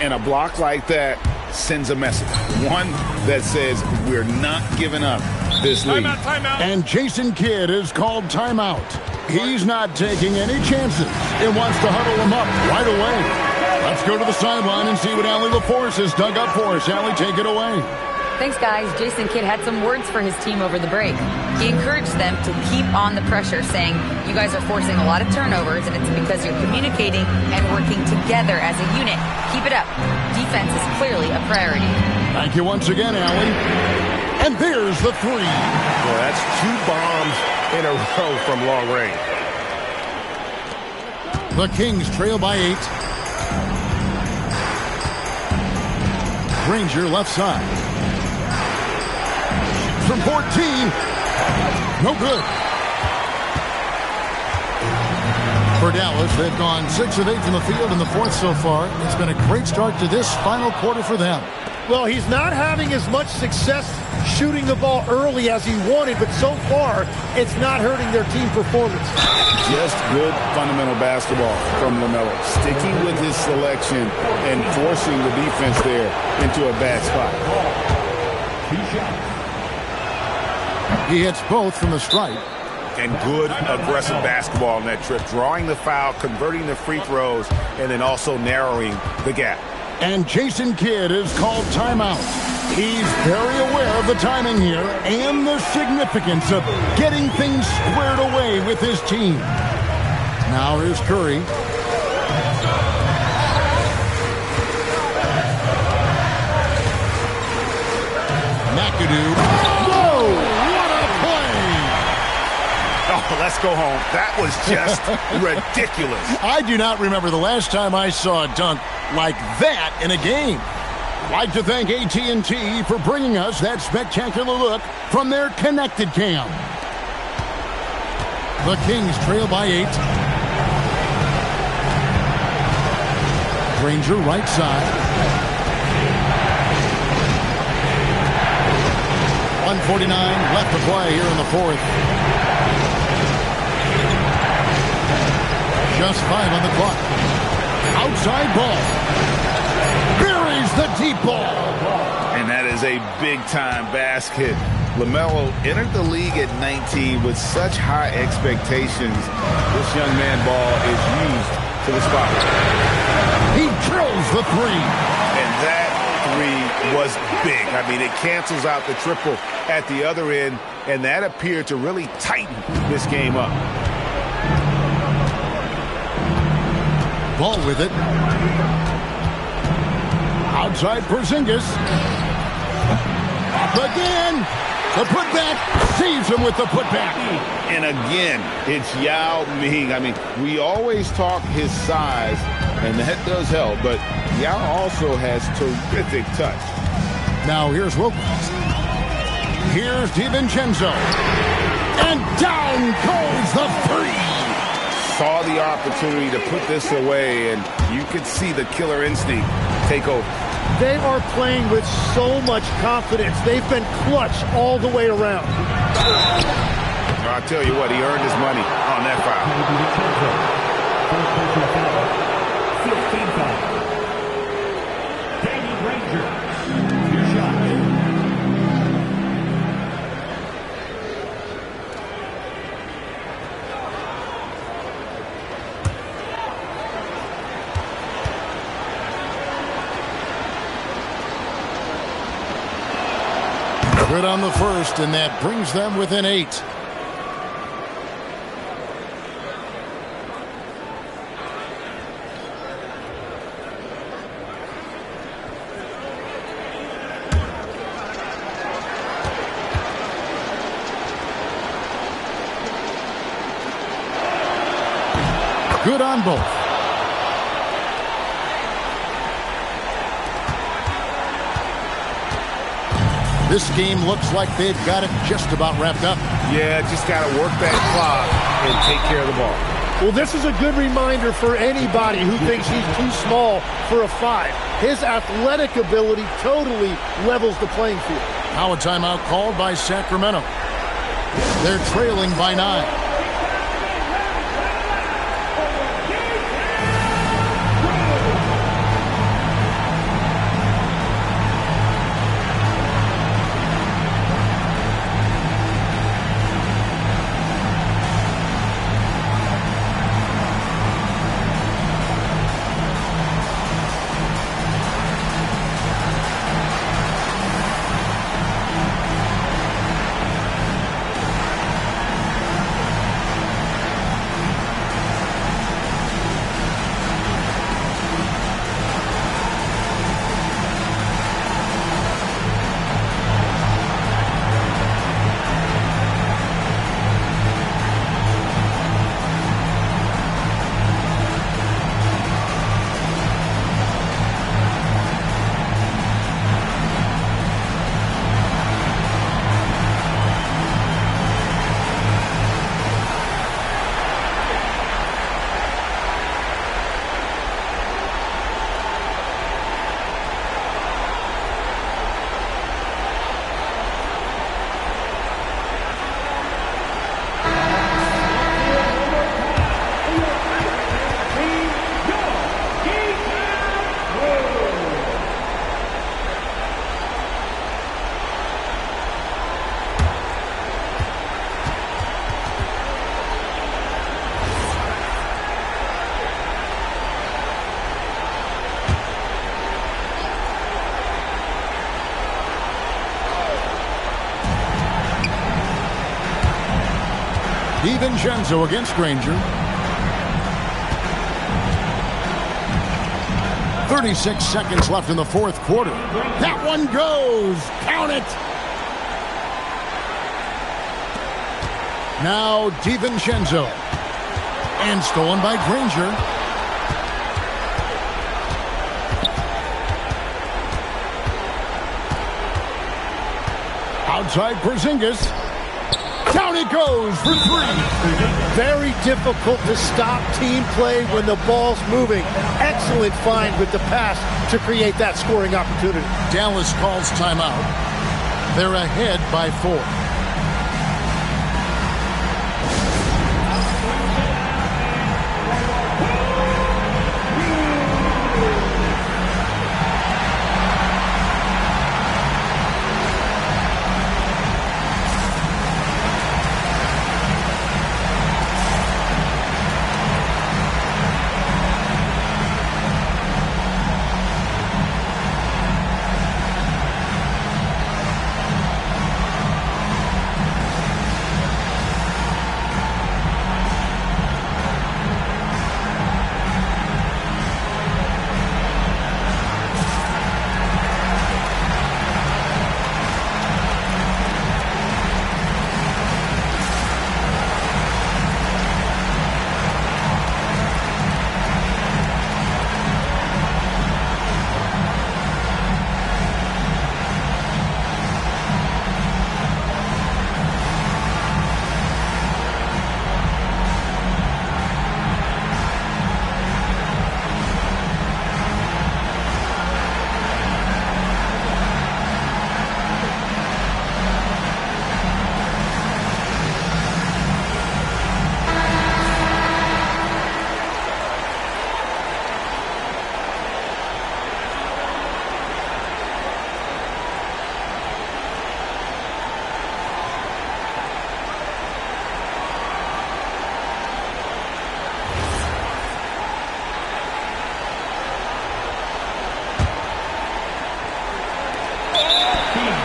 And a block like that sends a message. One that says we're not giving up this lead. Timeout. And Jason Kidd is called timeout. He's not taking any chances and wants to huddle them up right away. Let's go to the sideline and see what Allie LaForce has dug up for us. Allie, take it away. Thanks, guys. Jason Kidd had some words for his team over the break. He encouraged them to keep on the pressure, saying, you guys are forcing a lot of turnovers, and it's because you're communicating and working together as a unit. Keep it up. Defense is clearly a priority. Thank you once again, Allie. And there's the three. Well, that's 2 bombs in a row from long range. The Kings trail by 8. Granger left side. From 14. No good. For Dallas, they've gone 6 of 8 from the field in the fourth so far. It's been a great start to this final quarter for them. Well, he's not having as much success shooting the ball early as he wanted, but so far, it's not hurting their team performance. Just good fundamental basketball from LaMelo. Sticking with his selection and forcing the defense there into a bad spot. He hits both from the stripe. And good aggressive basketball on that trip. Drawing the foul, converting the free throws, and then also narrowing the gap. And Jason Kidd is called timeout. He's very aware of the timing here and the significance of getting things squared away with his team. Now here's Curry. McAdoo. Whoa! What a play! Oh, let's go home. That was just ridiculous. I do not remember the last time I saw a dunk like that in a game. I'd like to thank AT&T for bringing us that spectacular look from their connected cam. The Kings trail by 8. Granger right side. 1:49 left to play here in the fourth. Just 5 on the clock. Outside ball. Buries the deep ball. And that is a big-time basket. LaMelo entered the league at 19 with such high expectations. This young man ball is used to the spotlight. He drills the three. And that three was big. I mean, it cancels out the triple at the other end, and that appeared to really tighten this game up. Ball with it. Outside Porzingis. Again. The putback saves him with the putback. And again, it's Yao Ming. I mean, we always talk his size, and that does help, but Yao also has terrific touch. Now here's Wilkins. Here's DiVincenzo. And down goes the three. Saw the opportunity to put this away, and you could see the killer instinct take over. They are playing with so much confidence. They've been clutch all the way around. I'll tell you what, he earned his money on that Good on the first, and that brings them within 8. Good on both. This game looks like they've got it just about wrapped up. Yeah, just got to work that clock and take care of the ball. Well, this is a good reminder for anybody who thinks he's too small for a 5. His athletic ability totally levels the playing field. Now a timeout called by Sacramento. They're trailing by 9. DiVincenzo against Granger. 36 seconds left in the fourth quarter. That one goes. Count it. Now DiVincenzo. And stolen by Granger. Outside Porzingis. Down it goes for 3. Very difficult to stop team play when the ball's moving. Excellent find with the pass to create that scoring opportunity. Dallas calls timeout. They're ahead by 4.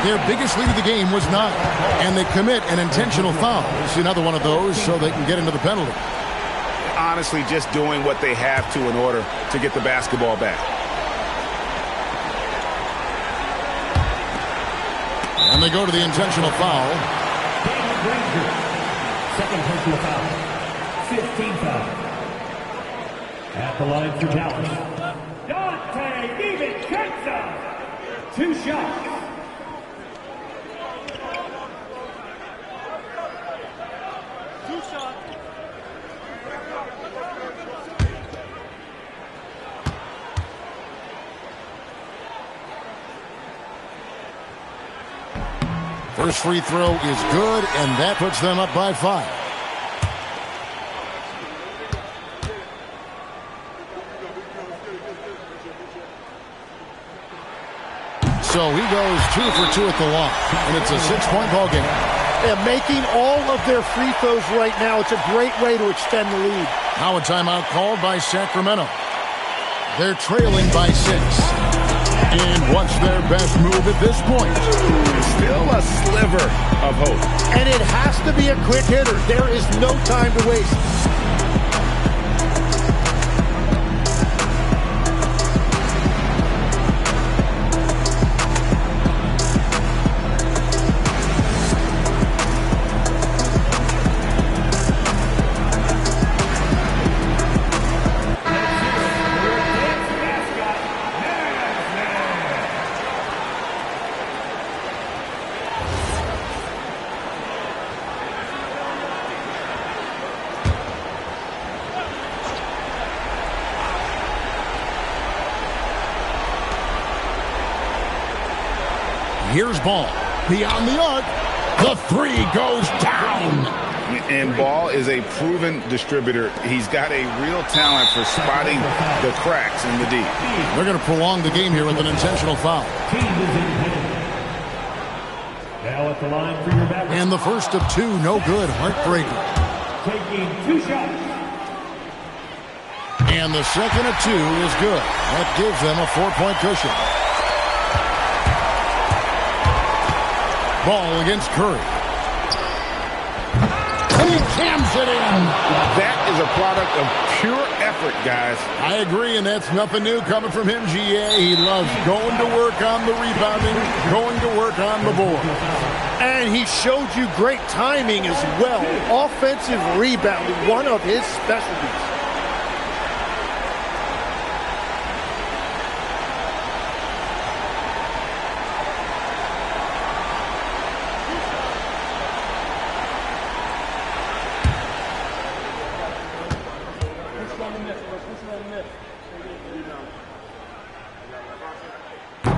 Their biggest lead of the game was 9, and they commit an intentional foul. It's another one of those so they can get into the penalty. Honestly, just doing what they have to in order to get the basketball back. And they go to the intentional foul. Second personal foul. 15 foul. At the line for Dallas, Dante DiVincenzo. 2 shots. First free throw is good, and that puts them up by 5. So he goes 2 for 2 at the line, and it's a 6-point ball game. Yeah, making all of their free throws right now, it's a great way to extend the lead. Now a timeout called by Sacramento. They're trailing by 6. And what's their best move at this point? Still a sliver of hope. And it has to be a quick hitter. There is no time to waste. Here's Ball. Beyond the arc. The 3 goes down. And Ball is a proven distributor. He's got a real talent for spotting the cracks in the D. They're going to prolong the game here with an intentional foul. Now at the line for your back. And the first of 2, no good. Heartbreaker. Taking 2 shots. And the second of 2 is good. That gives them a 4-point cushion. Ball against Curry. He jams it in. That is a product of pure effort, guys. I agree, and that's nothing new coming from him, GA. He loves going to work on the rebounding, going to work on the board. And he showed you great timing as well. Offensive rebounding, one of his specialties.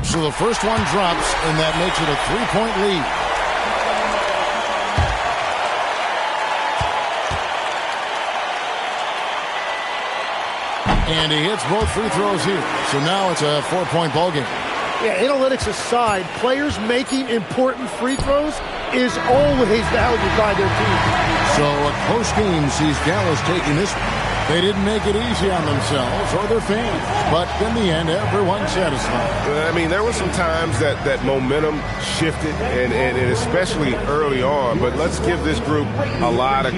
So the first one drops, and that makes it a 3-point lead. And he hits both free throws here. So now it's a 4-point ball game. Yeah, analytics aside, players making important free throws is always valued by their team. So a close game sees Dallas taking this one. They didn't make it easy on themselves or their fans, but in the end, everyone's satisfied. I mean, there were some times that momentum shifted, and especially early on, but let's give this group a lot of